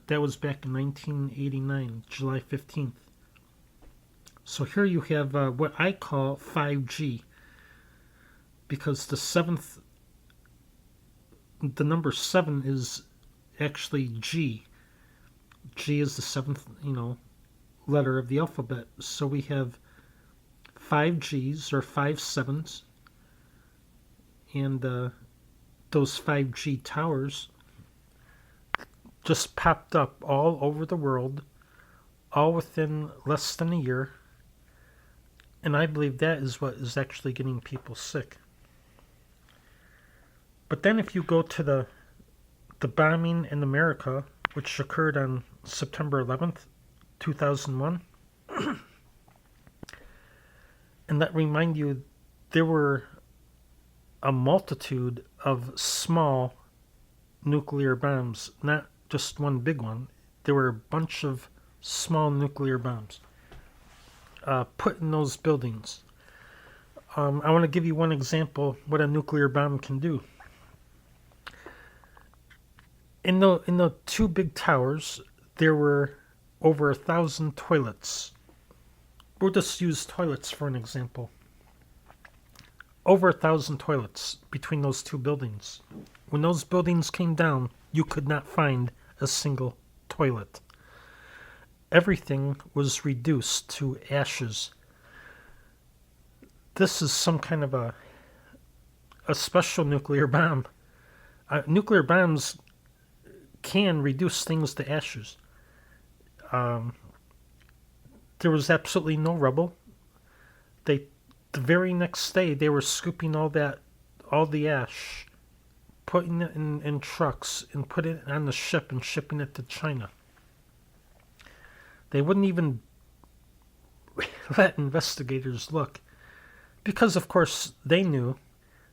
That was back in 1989, July 15th. So here you have what I call 5G, because the number 7 is actually G. G is the 7th, letter of the alphabet. So we have 5 Gs or 5 7s, and those 5G towers just popped up all over the world, all within less than a year. And I believe that is what is actually getting people sick. But then if you go to the bombing in America which occurred on September 11th, 2001. And that remind you, there were a multitude of small nuclear bombs, not just one big one. There were a bunch of small nuclear bombs put in those buildings. I want to give you one example what a nuclear bomb can do. In the two big towers, there were over 1,000 toilets. We'll just use toilets for an example. Over 1,000 toilets between those two buildings. When those buildings came down, you could not find a single toilet. Everything was reduced to ashes. This is some kind of a special nuclear bomb. Nuclear bombs can reduce things to ashes. There was absolutely no rubble. The very next day, they were scooping all the ash, putting it in trucks, and putting it on the ship and shipping it to China. They wouldn't even let investigators look. Because, of course, they knew.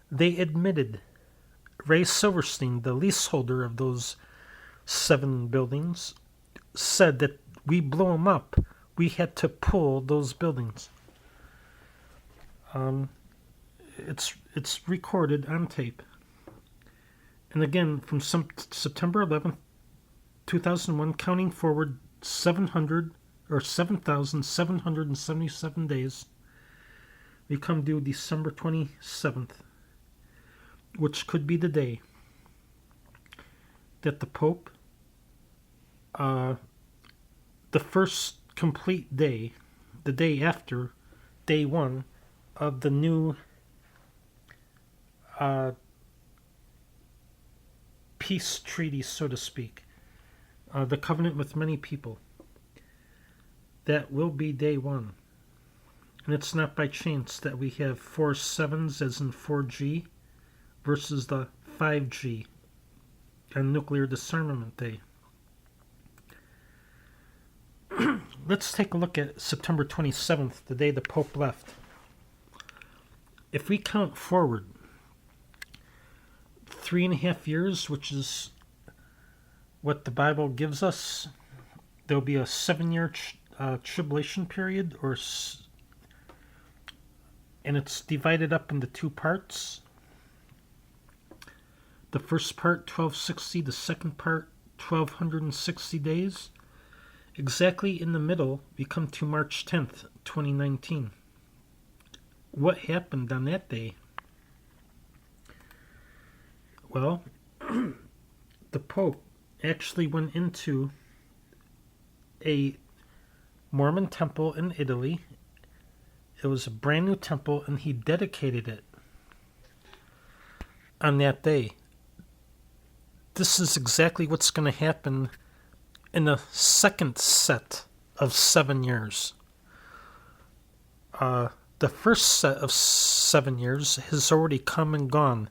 They admitted. Ray Silverstein, the leaseholder of those 7 buildings, said that we blew them up. We had to pull those buildings. It's recorded on tape. And again, from September 11th, 2001, counting forward 7,777 days, we come due December 27th, which could be the day that the Pope, the first complete day, the day after day 1 of the new peace treaty, so to speak, the covenant with many people. That will be day 1. And it's not by chance that we have 4 7s as in 4G versus the 5G on Nuclear Disarmament Day. Let's take a look at September 27th, the day the Pope left. If we count forward 3.5 years, which is what the Bible gives us, there'll be a 7-year tribulation period, and it's divided up into 2 parts. The first part, 1260, the second part, 1260 days. Exactly in the middle, we come to March 10th, 2019. What happened on that day? Well, the Pope actually went into a Mormon temple in Italy. It was a brand new temple, and he dedicated it on that day. This is exactly what's going to happen in the second set of 7 years. The first set of 7 years has already come and gone.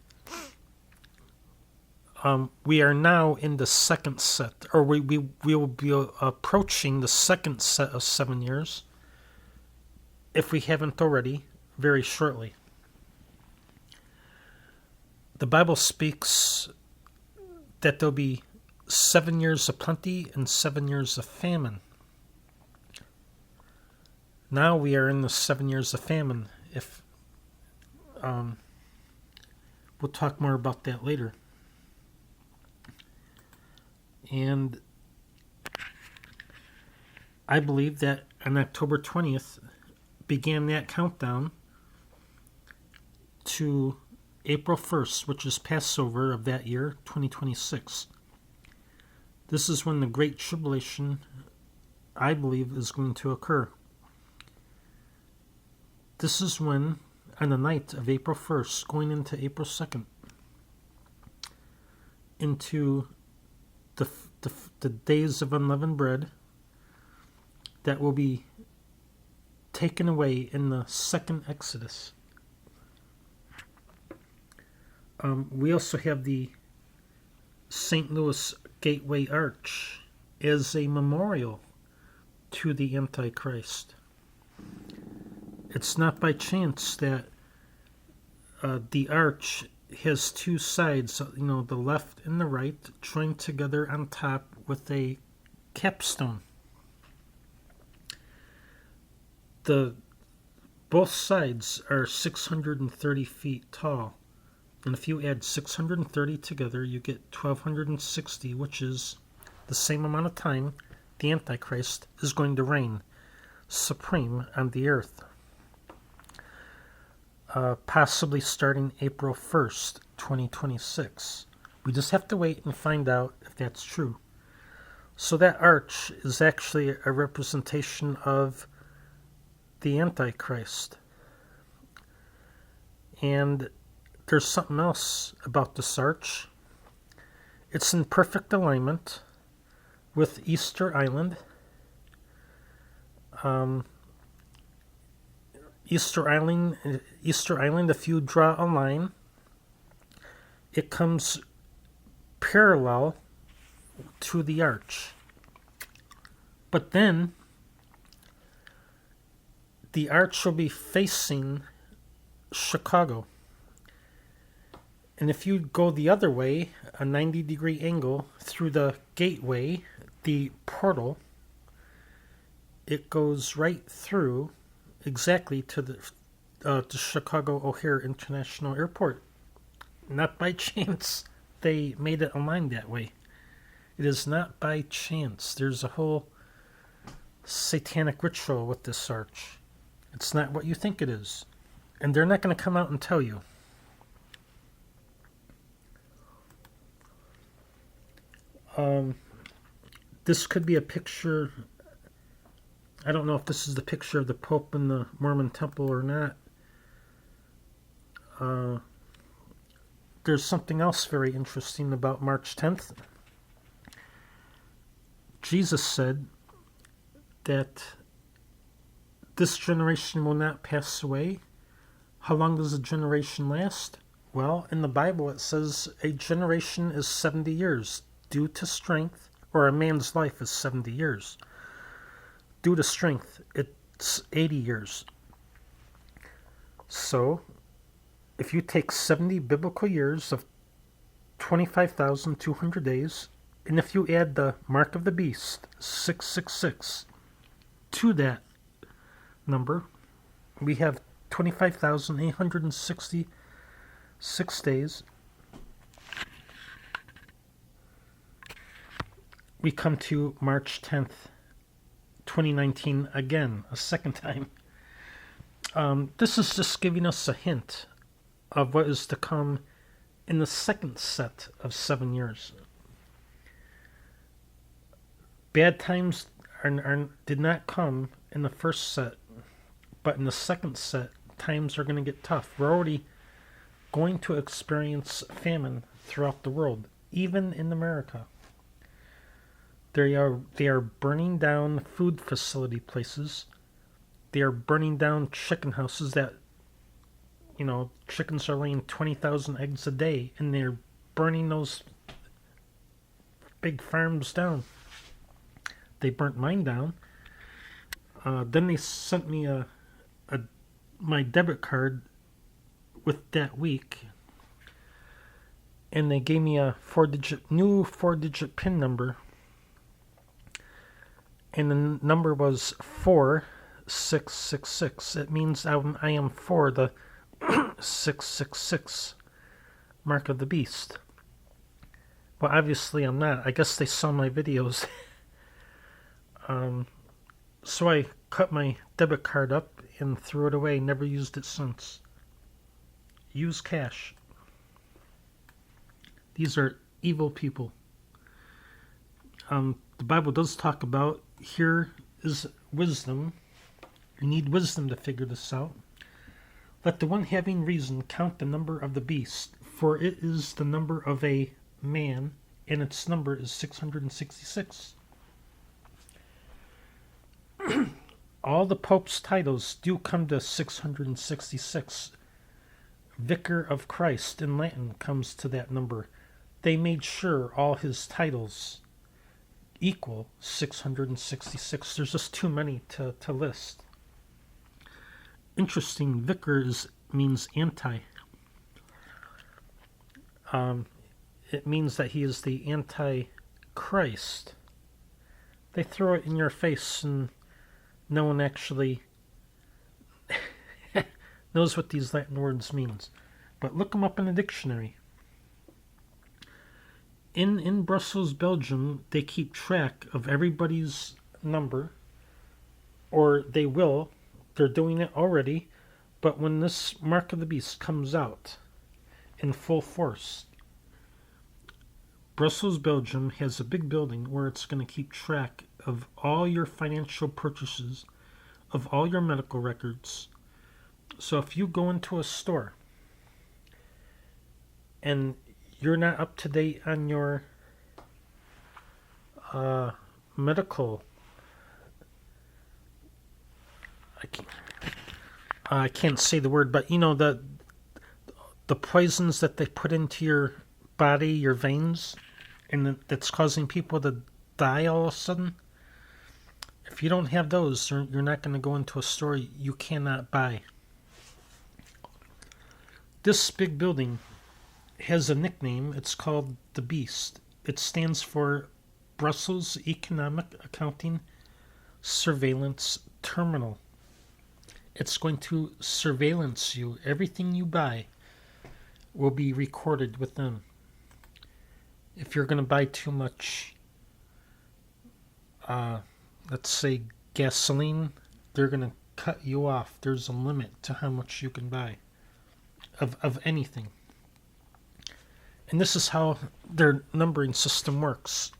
We are now in the second set, or we will be approaching the second set of 7 years, if we haven't already, very shortly. The Bible speaks that there'll be 7 years of plenty and 7 years of famine. Now we are in the 7 years of famine. We'll talk more about that later. And I believe that on October 20th began that countdown to April 1st, which is Passover of that year, 2026. This is when the Great Tribulation, I believe, is going to occur. This is when, on the night of April 1st, going into April 2nd, into the days of unleavened bread, that will be taken away in the second Exodus. We also have the St. Louis Gateway Arch as a memorial to the Antichrist. It's not by chance that the arch has two sides, the left and the right, joined together on top with a capstone. Both sides are 630 feet tall. And if you add 630 together, you get 1260, which is the same amount of time the Antichrist is going to reign supreme on the earth. Possibly starting April 1st, 2026. We just have to wait and find out if that's true. So that arch is actually a representation of the Antichrist. And there's something else about this arch. It's in perfect alignment with Easter Island. Easter Island, if you draw a line, it comes parallel to the arch. But then the arch will be facing Chicago. And if you go the other way, a 90-degree angle through the gateway, the portal, it goes right through exactly to the Chicago O'Hare International Airport. Not by chance they made it aligned that way. It is not by chance. There's a whole satanic ritual with this arch. It's not what you think it is. And they're not going to come out and tell you. This could be a picture. I don't know if this is the picture of the Pope in the Mormon temple or not. There's something else very interesting about March 10th. Jesus said that this generation will not pass away. How long does a generation last? Well, in the Bible it says a generation is 70 years. Due to strength, or a man's life is 70 years. Due to strength, it's 80 years. So, if you take 70 biblical years of 25,200 days, and if you add the mark of the beast, 666, to that number, we have 25,866 days. We come to March 10th, 2019 again, a second time. This is just giving us a hint of what is to come in the second set of 7 years. Bad times did not come in the first set, but in the second set, times are going to get tough. We're already going to experience famine throughout the world, even in America. They are burning down food facility places. They are burning down chicken houses that, chickens are laying 20,000 eggs a day, and they're burning those big farms down. They burnt mine down. Then they sent me my debit card with that week, and they gave me a new four-digit PIN number. And the number was 4666. It means I am for the 666 mark of the beast. Well, obviously I'm not. I guess they saw my videos. So I cut my debit card up and threw it away. Never used it since. Use cash. These are evil people. The Bible does talk about, here is wisdom. You need wisdom to figure this out. Let the one having reason count the number of the beast, for it is the number of a man, and its number is 666. All the Pope's titles do come to 666. Vicar of Christ in Latin comes to that number. They made sure all his titles equal 666. There's just too many to list. Interesting, Vickers means anti. It means that he is the anti-Christ. They throw it in your face and no one actually knows what these Latin words means. But look them up in a dictionary. In Brussels, Belgium, they keep track of everybody's number, or they will. They're doing it already. But when this Mark of the Beast comes out in full force, Brussels, Belgium has a big building where it's going to keep track of all your financial purchases, of all your medical records. So if you go into a store and you're not up to date on your medical, I can't say the word, but you know the poisons that they put into your body, your veins, and that's causing people to die all of a sudden. If you don't have those, you're not going to go into a store you cannot buy. This big building has a nickname. It's called the Beast. It stands for Brussels Economic Accounting Surveillance Terminal. It's going to surveillance you. Everything you buy will be recorded with them. If you're going to buy too much, let's say gasoline, they're going to cut you off. There's a limit to how much you can buy of anything. And this is how their numbering system works.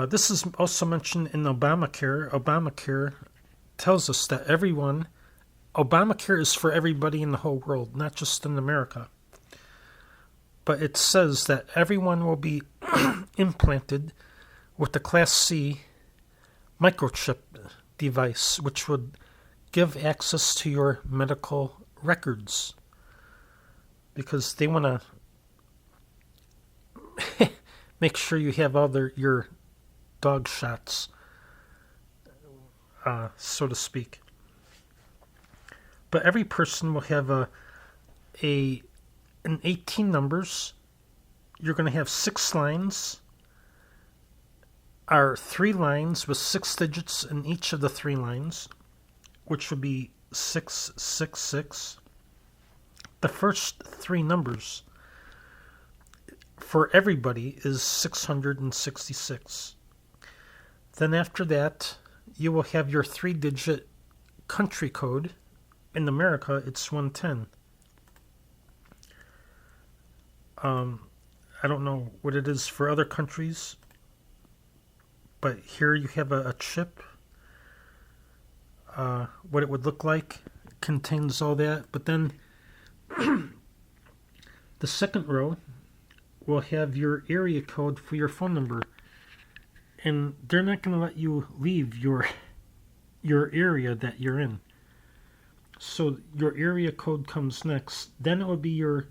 This is also mentioned in Obamacare. Obamacare tells us that Obamacare is for everybody in the whole world, not just in America. But it says that everyone will be implanted with the Class C microchip device, which would give access to your medical records. Because they want to make sure you have all your dog shots, so to speak. But every person will have an 18 numbers. You're going to have 6 lines, or 3 lines with 6 digits in each of the 3 lines, which would be 666. The first 3 numbers for everybody is 666. Then after that, you will have your 3-digit country code. In America, it's 110. I don't know what it is for other countries, but here you have a chip. What it would look like contains all that, but then the second row will have your area code for your phone number, and they're not going to let you leave your area that you're in. So your area code comes next. Then it will be your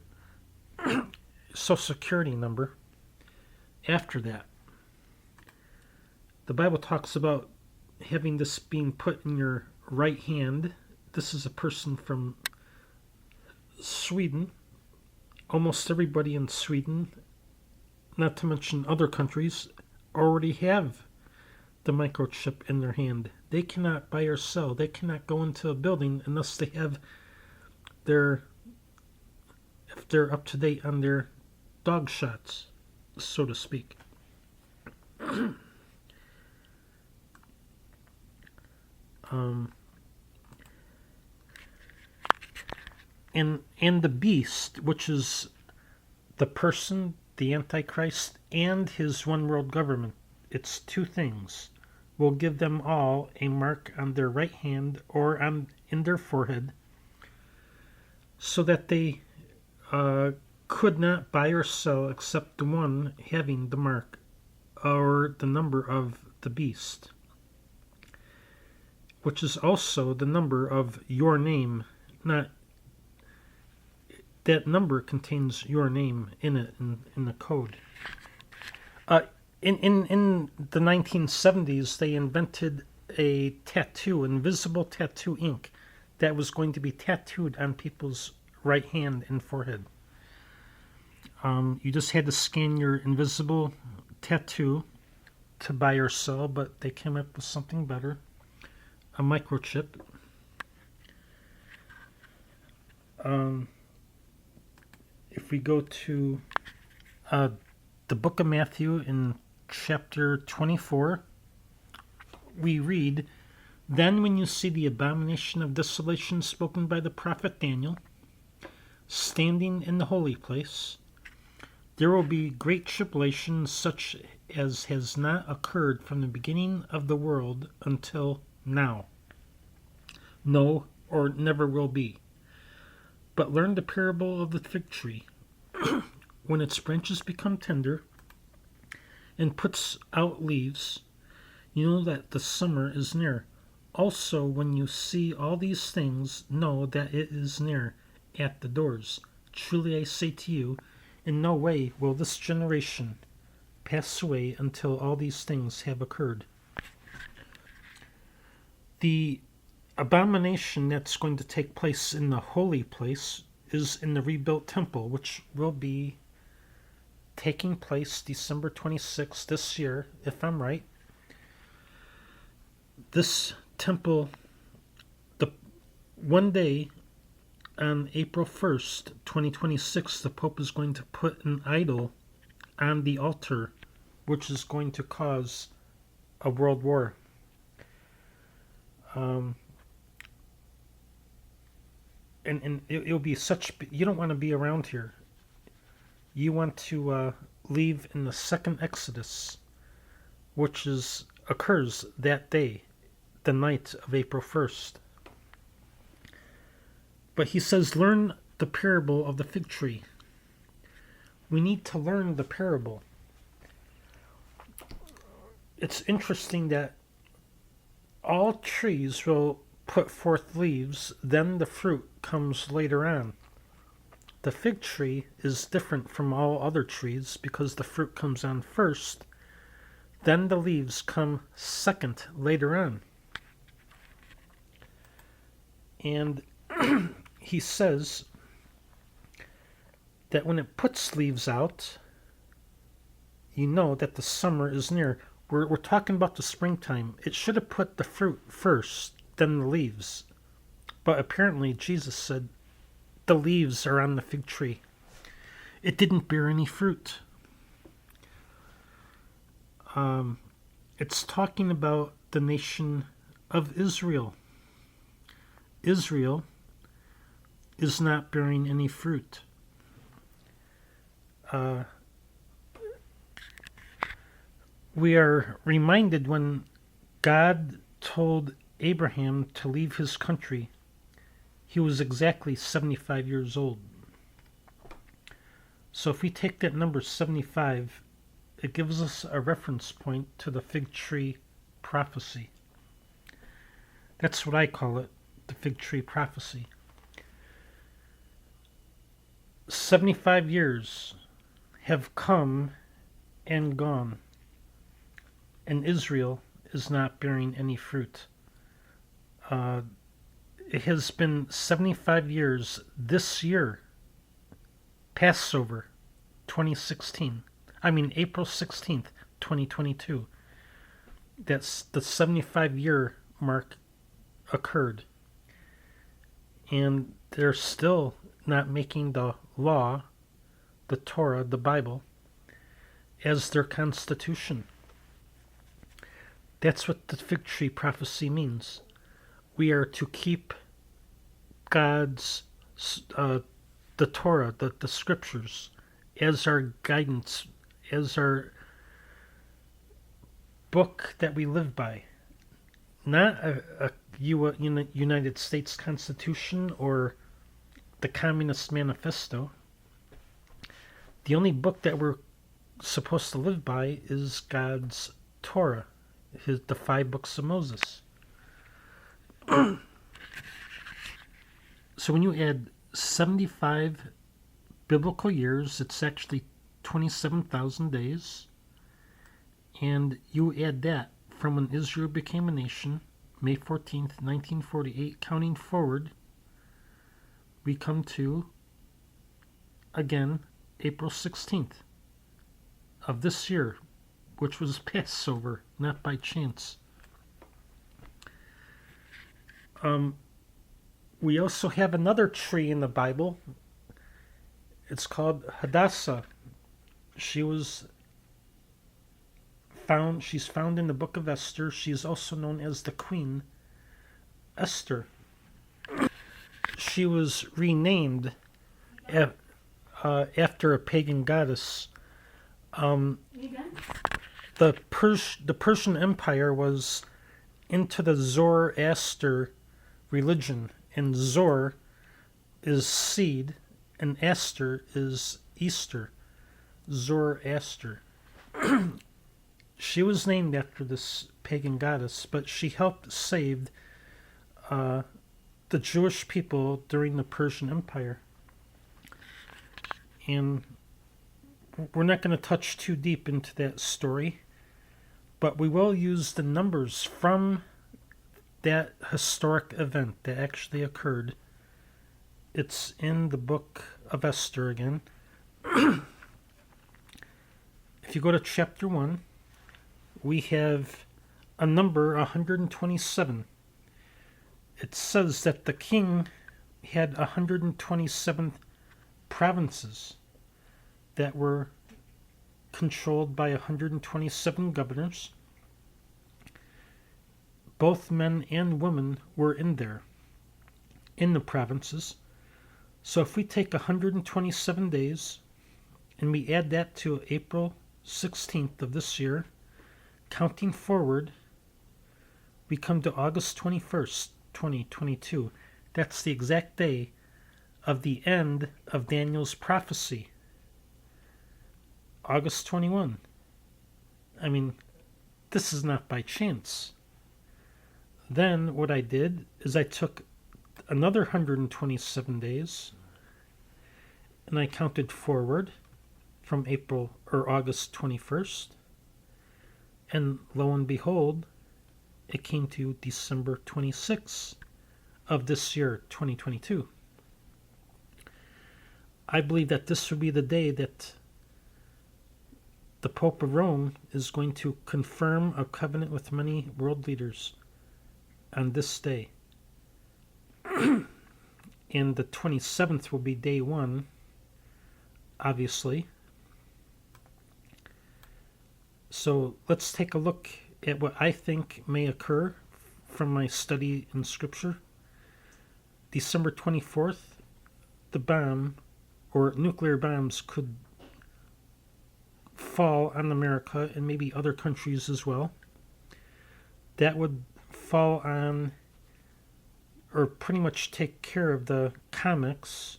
social security number. After that, the Bible talks about having this being put in your right hand. This is a person from Sweden. Almost everybody in Sweden, not to mention other countries, already have the microchip in their hand. They cannot buy or sell. They cannot go into a building unless they have if they're up to date on their dog shots, so to speak. And the beast, which is the person, the Antichrist, and his one world government, it's 2 things, will give them all a mark on their right hand or in their forehead, so that they could not buy or sell except the one having the mark or the number of the beast, which is also the number of your name. Not that number contains your name in it, in the code. In the 1970s, they invented a tattoo, invisible tattoo ink, that was going to be tattooed on people's right hand and forehead. You just had to scan your invisible tattoo to buy or sell, but they came up with something better, a microchip. If we go to the book of Matthew in chapter 24, we read, "Then when you see the abomination of desolation spoken by the prophet Daniel, standing in the holy place, there will be great tribulation such as has not occurred from the beginning of the world until now. No, or never will be. But learn the parable of the fig tree. When its branches become tender and puts out leaves, you know that the summer is near. Also, when you see all these things, know that it is near at the doors. Truly I say to you, in no way will this generation pass away until all these things have occurred." The abomination that's going to take place in the holy place is in the rebuilt temple, which will be taking place December 26th this year, if I'm right. This temple, the one day on April 1st, 2026, the Pope is going to put an idol on the altar, which is going to cause a world war. And it'll be such, you don't want to be around here. You want to leave in the second Exodus, which occurs that day, the night of April 1st. But he says, learn the parable of the fig tree. We need to learn the parable. It's interesting that all trees will put forth leaves, then the fruit comes later on. The fig tree is different from all other trees because the fruit comes on first, then the leaves come second later on. And he says that when it puts leaves out, you know that the summer is near. We're talking about the springtime. It should have put the fruit first, then the leaves. But apparently Jesus said the leaves are on the fig tree. It didn't bear any fruit. It's talking about the nation of Israel. Israel is not bearing any fruit. We are reminded when God told Abraham to leave his country, he was exactly 75 years old. So if we take that number 75, it gives us a reference point to the fig tree prophecy. That's what I call it, the fig tree prophecy. 75 years have come and gone, and Israel is not bearing any fruit. It has been 75 years this year, Passover 2016. April 16th, 2022. That's the 75-year mark occurred. And they're still not making the law, the Torah, the Bible, as their constitution. That's what the fig tree prophecy means. We are to keep God's, the Torah, the scriptures, as our guidance, as our book that we live by. Not a United States Constitution or the Communist Manifesto. The only book that we're supposed to live by is God's Torah, the 5 books of Moses. So when you add 75 biblical years, it's actually 27,000 days. And you add that from when Israel became a nation, May 14th, 1948, counting forward, we come to, again, April 16th of this year, which was Passover, not by chance. We also have another tree in the Bible. It's called Hadassah. She's found in the book of Esther. She is also known as the Queen Esther. She was renamed after a pagan goddess. The Persian Empire was into the Zoroaster religion, and Zor is seed, and Aster is Easter. Zoroaster. She was named after this pagan goddess, but she helped save the Jewish people during the Persian Empire. And we're not going to touch too deep into that story, but we will use the numbers from that historic event that actually occurred. It's in the book of Esther again. If you go to chapter 1, we have a number 127. It says that the king had 127 provinces that were controlled by 127 governors. Both men and women were in there, in the provinces. So if we take 127 days and we add that to April 16th of this year, counting forward, we come to August 21st, 2022. That's the exact day of the end of Daniel's prophecy. August 21. I mean, this is not by chance. Then what I did is I took another 127 days and I counted forward from April or August 21st, and lo and behold, it came to December 26th of this year, 2022. I believe that this would be the day that the Pope of Rome is going to confirm a covenant with many world leaders on this day. And the 27th will be day 1, obviously. So let's take a look at what I think may occur from my study in Scripture. December 24th, the bomb, or nuclear bombs, could fall on America and maybe other countries as well. That would fall on, or pretty much take care of, the comics.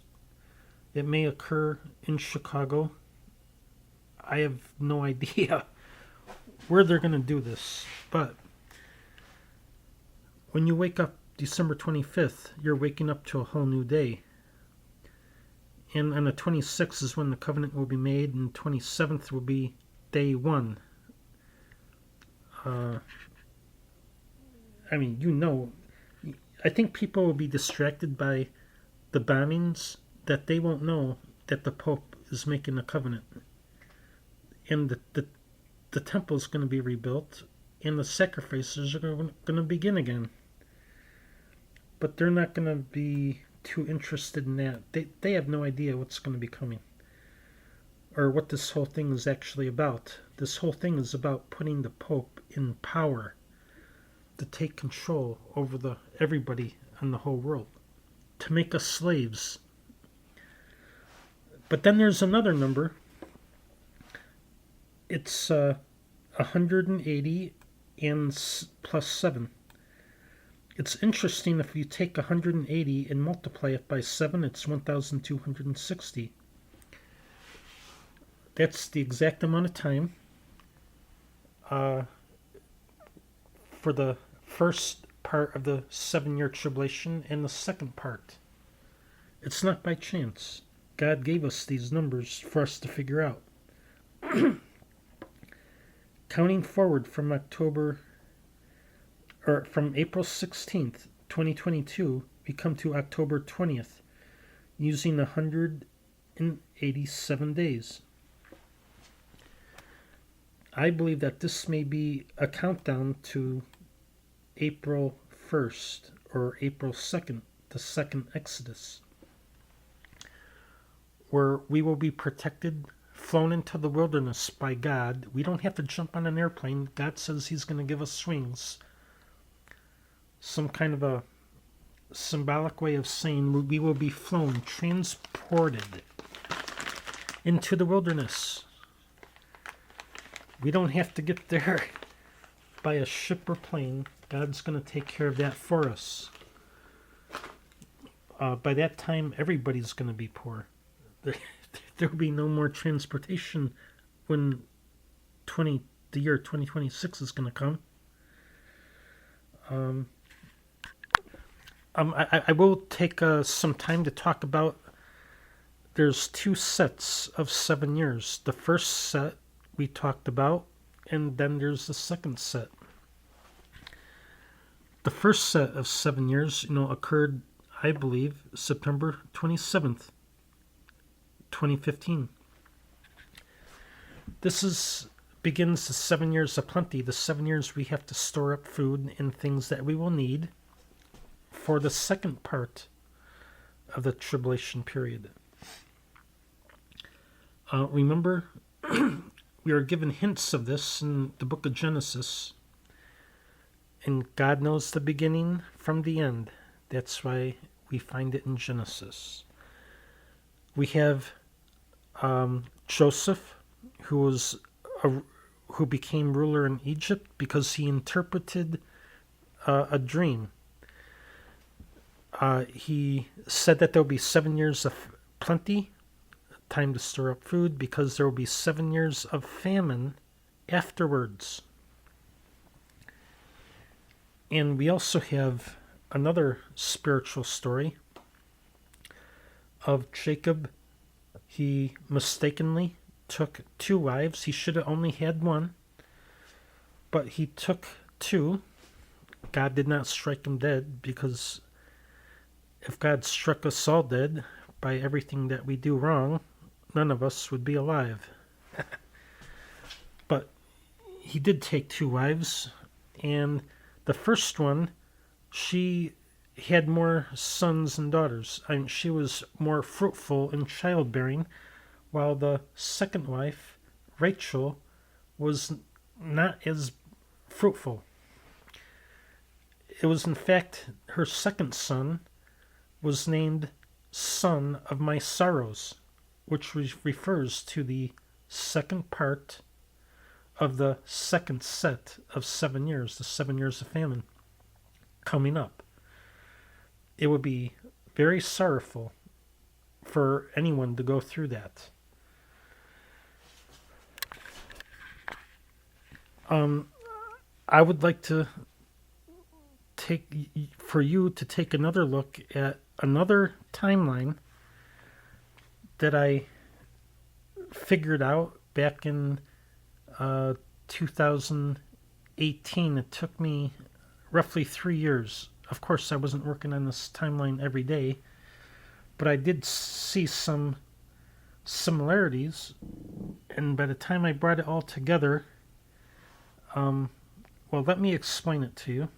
It may occur in Chicago. I have no idea where they're going to do this, but when you wake up December 25th, you're waking up to a whole new day. And on the 26th is when the covenant will be made, and 27th will be day 1. I mean, I think people will be distracted by the bombings that they won't know that the Pope is making a covenant. And the temple is going to be rebuilt, and the sacrifices are going to begin again. But they're not going to be too interested in that. They have no idea what's going to be coming, or what this whole thing is actually about. This whole thing is about putting the Pope in power to take control over everybody in the whole world, to make us slaves. But then there's another number. It's 180 and plus 7. It's interesting, if you take 180 and multiply it by 7, it's 1,260. That's the exact amount of time for the first part of the 7-year tribulation and the second part. It's not by chance. God gave us these numbers for us to figure out. Counting forward from April 16th, 2022, we come to October 20th, using 187 days. I believe that this may be a countdown to April 1st or April 2nd, the second Exodus, where we will be protected, flown into the wilderness by God. We don't have to jump on an airplane. God says He's going to give us wings. Some kind of a symbolic way of saying we will be flown, transported into the wilderness. We don't have to get there by a ship or plane. God's going to take care of that for us. By that time, everybody's going to be poor. There will be no more transportation when the year 2026 is going to come. I will take some time to talk about. There's 2 sets of 7 years. The first set we talked about, and then there's the second set. The first set of 7 years, occurred, I believe, September 27th, 2015. This begins the 7 years of plenty, the 7 years we have to store up food and things that we will need for the second part of the tribulation period. Remember, we are given hints of this in the book of Genesis, and God knows the beginning from the end. That's why we find it in Genesis. We have Joseph, who became ruler in Egypt because he interpreted a dream. He said that there will be 7 years of plenty, time to store up food, because there will be 7 years of famine afterwards. And we also have another spiritual story of Jacob. He mistakenly took 2 wives. He should have only had 1, but he took 2. God did not strike him dead, because if God struck us all dead by everything that we do wrong, none of us would be alive. But he did take 2 wives, and the first one, she had more sons and daughters. She was more fruitful in childbearing, while the second wife, Rachel, was not as fruitful. It was, in fact, her second son was named Son of My Sorrows, which refers to the second part of the second set of 7 years, the 7 years of famine coming up. It would be very sorrowful for anyone to go through that. I would like to take another look at another timeline that I figured out back in 2018. It took me roughly 3 years. Of course, I wasn't working on this timeline every day, but I did see some similarities, and by the time I brought it all together, let me explain it to you.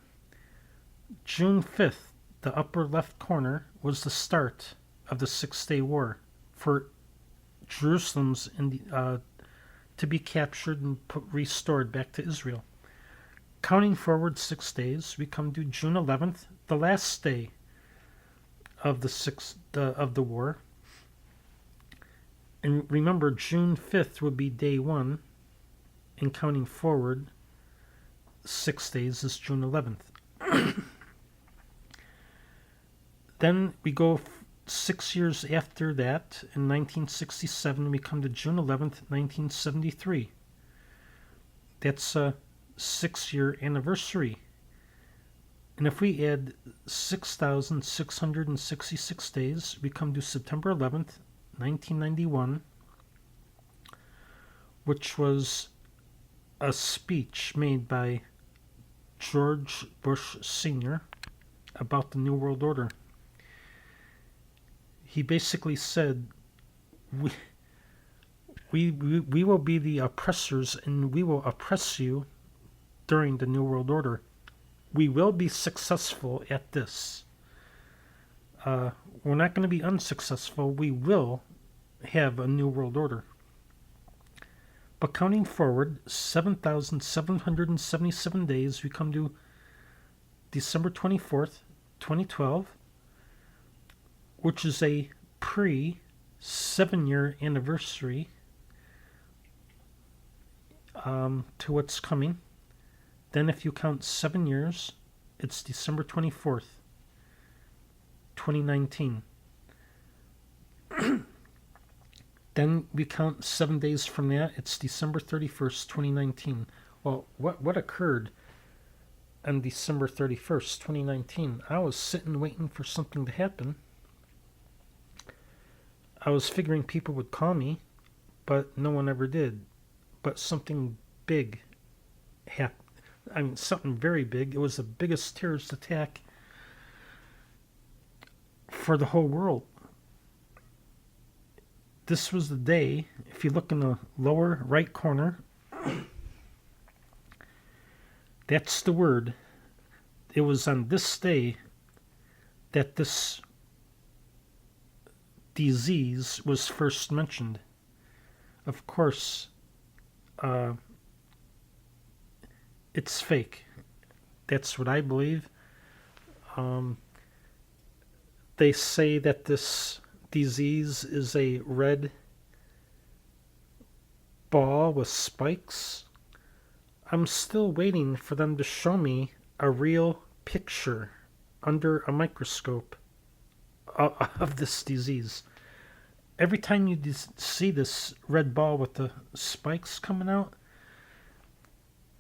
June 5th, the upper left corner, was the start of the 6-day war for Jerusalem's to be captured and restored back to Israel. Counting forward 6 days, we come to June 11th, the last day of the war. And remember, June 5th would be day 1, and counting forward 6 days is June 11th. Then we go 6 years after that, in 1967, we come to June 11th, 1973. That's a 6-year anniversary. And if we add 6,666 days, we come to September 11th, 1991, which was a speech made by George Bush Sr. about the New World Order. He basically said, we will be the oppressors and we will oppress you during the New World Order. We will be successful at this. We're not going to be unsuccessful. We will have a New World Order. But counting forward 7,777 days, we come to December 24th, 2012, which is a pre-7-year anniversary to what's coming. Then if you count 7 years, it's December 24th, 2019. Then we count 7 days from that, it's December 31st, 2019. Well, what occurred on December 31st, 2019? I was sitting waiting for something to happen. I was figuring people would call me, but no one ever did. But something big happened. I mean, something very big. It was the biggest terrorist attack for the whole world. This was the day, if you look in the lower right corner, that's the word. It was on this day that this disease was first mentioned. Of course, it's fake. That's what I believe. They say that this disease is a red ball with spikes. I'm still waiting for them to show me a real picture under a microscope of this disease. Every time you see this red ball with the spikes coming out,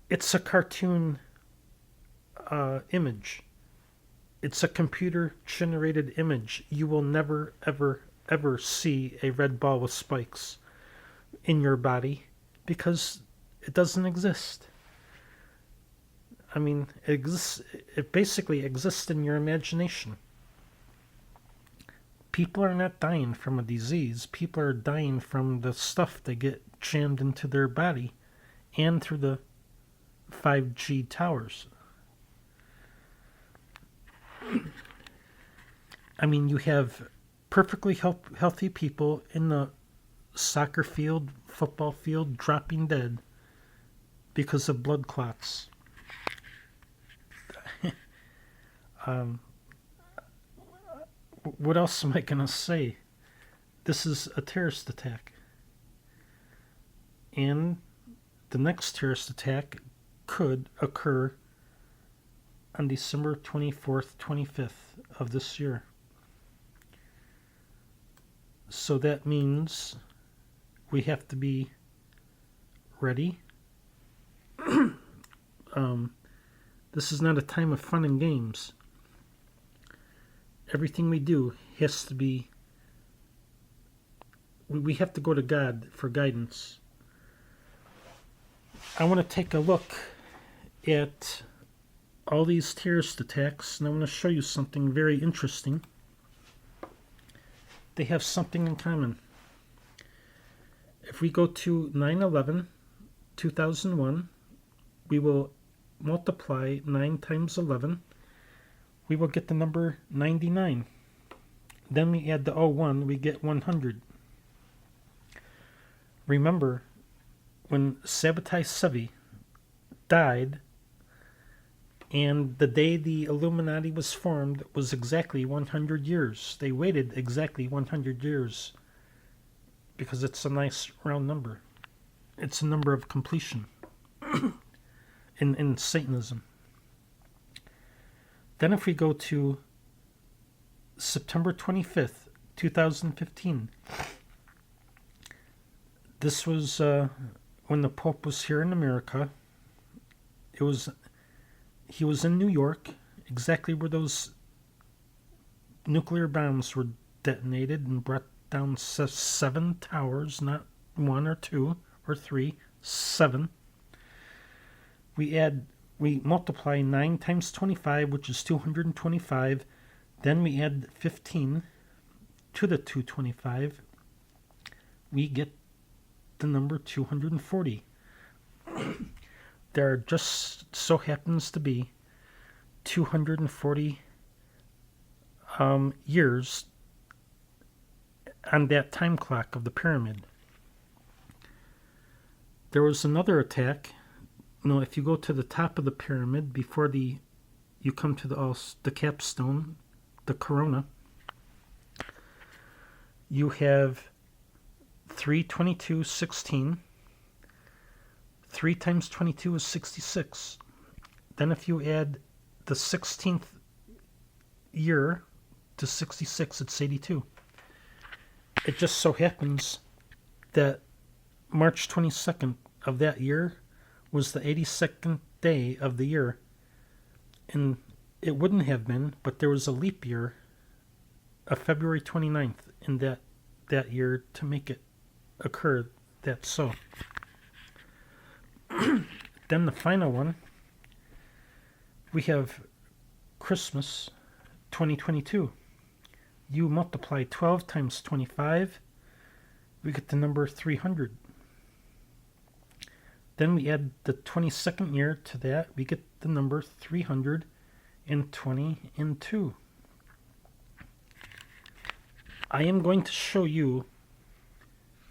it's a cartoon image. It's a computer-generated image. You will never, ever, ever see a red ball with spikes in your body because it doesn't exist. I mean, it basically exists in your imagination. People are not dying from a disease. People are dying from the stuff they get jammed into their body and through the 5G towers. I mean, you have perfectly healthy people in the soccer field, football field, dropping dead because of blood clots. What else am I going to say? This is a terrorist attack. And the next terrorist attack could occur on December 24th, 25th of this year. So that means we have to be ready. This is not a time of fun and games. Everything we do has to be... We have to go to God for guidance. I want to take a look at all these terrorist attacks, and I want to show you something very interesting. They have something in common. If we go to 9/11, 2001, we will multiply 9 times 11. We will get the number 99. Then we add the 01, we get 100. Remember, when Sabbatai Sevi died, and the day the Illuminati was formed was exactly 100 years. They waited exactly 100 years because it's a nice round number. It's a number of completion in Satanism. Then if we go to September 25th, 2015, this was when the Pope was here in America. He was in New York, exactly where those nuclear bombs were detonated and brought down 7 towers, not 1 or 2 or 3, 7. we multiply 9 times 25, which is 225. Then we add 15 to the 225. We get the number 240. There just so happens to be 240 years on that time clock of the pyramid. There was another attack. If you go to the top of the pyramid before you come to the capstone, the corona, you have 3, 22, 16. 3 times 22 is 66. Then if you add the 16th year to 66, it's 82. It just so happens that March 22nd of that year was the 82nd day of the year. And it wouldn't have been, but there was a leap year of February 29th in that year to make it occur that so. Then the final one, we have Christmas 2022. You multiply 12 times 25, we get the number 300. Then we add the 22nd year to that, we get the number 322. I am going to show you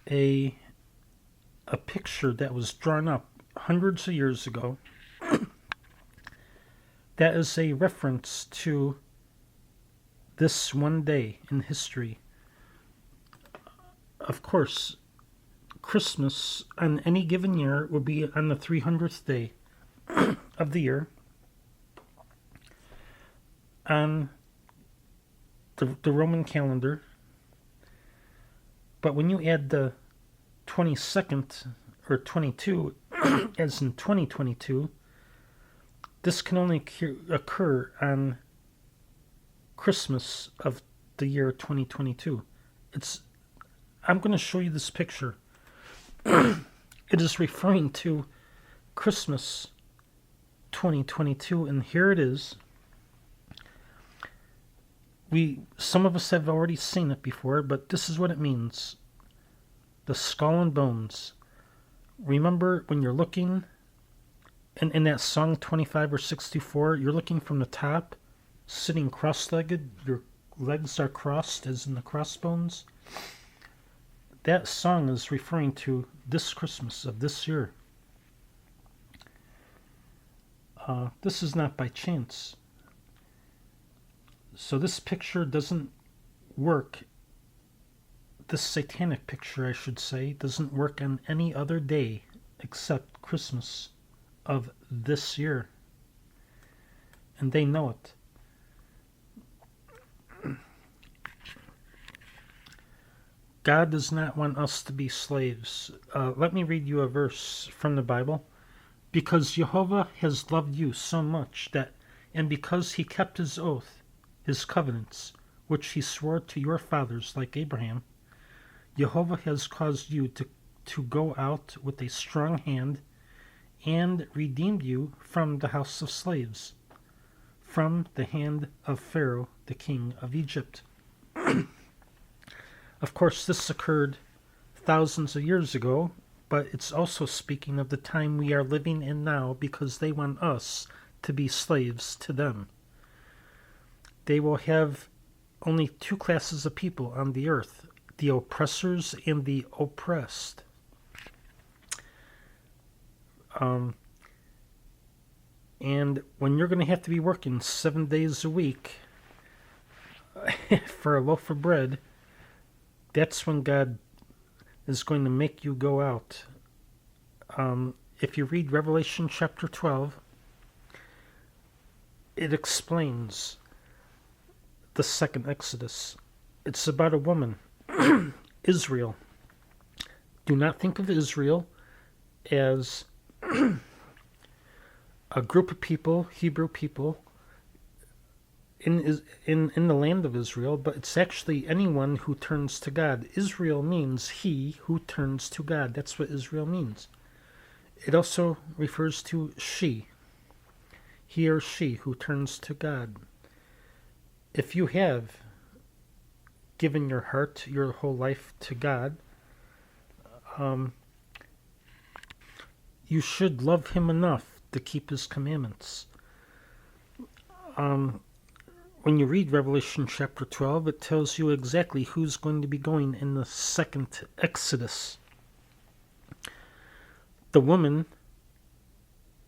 a picture that was drawn up hundreds of years ago. That is a reference to this one day in history. Of course, Christmas on any given year will be on the 300th day of the year on the Roman calendar. But when you add the 22nd or 22 as in 2022, this can only occur on Christmas of the year 2022. I'm going to show you this picture. It is referring to Christmas 2022, and here it is. Some of us have already seen it before, but this is what it means. The skull and bones. Remember when you're looking in that song 25 or 64, you're looking from the top, sitting cross-legged, your legs are crossed as in the crossbones. That song is referring to this Christmas of this year. This is not by chance. So this picture doesn't work. This satanic picture, I should say, doesn't work on any other day except Christmas of this year. And they know it. God does not want us to be slaves. Let me read you a verse from the Bible. Because Jehovah has loved you so much that, and because he kept his oath, his covenants, which he swore to your fathers like Abraham, Jehovah has caused you to go out with a strong hand and redeemed you from the house of slaves, from the hand of Pharaoh, the king of Egypt. Of course, this occurred thousands of years ago, but it's also speaking of the time we are living in now because they want us to be slaves to them. They will have only two classes of people on the earth, the oppressors and the oppressed. And when you're going to have to be working 7 days a week for a loaf of bread, that's when God is going to make you go out. If you read Revelation chapter 12, it explains the second Exodus. It's about a woman, Israel. Do not think of Israel as a group of people, Hebrew people, in the land of Israel, but it's actually anyone who turns to God. Israel means he who turns to God. That's what Israel means. It also refers to she, he or she who turns to God. If you have given your heart, your whole life to God, um, you should love Him enough to keep His commandments. Um, when you read Revelation chapter 12, it tells you exactly who's going to be going in the second Exodus. The woman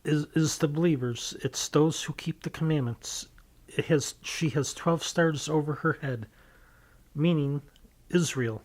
is the believers. It's those who keep the commandments. She has 12 stars over her head, meaning Israel.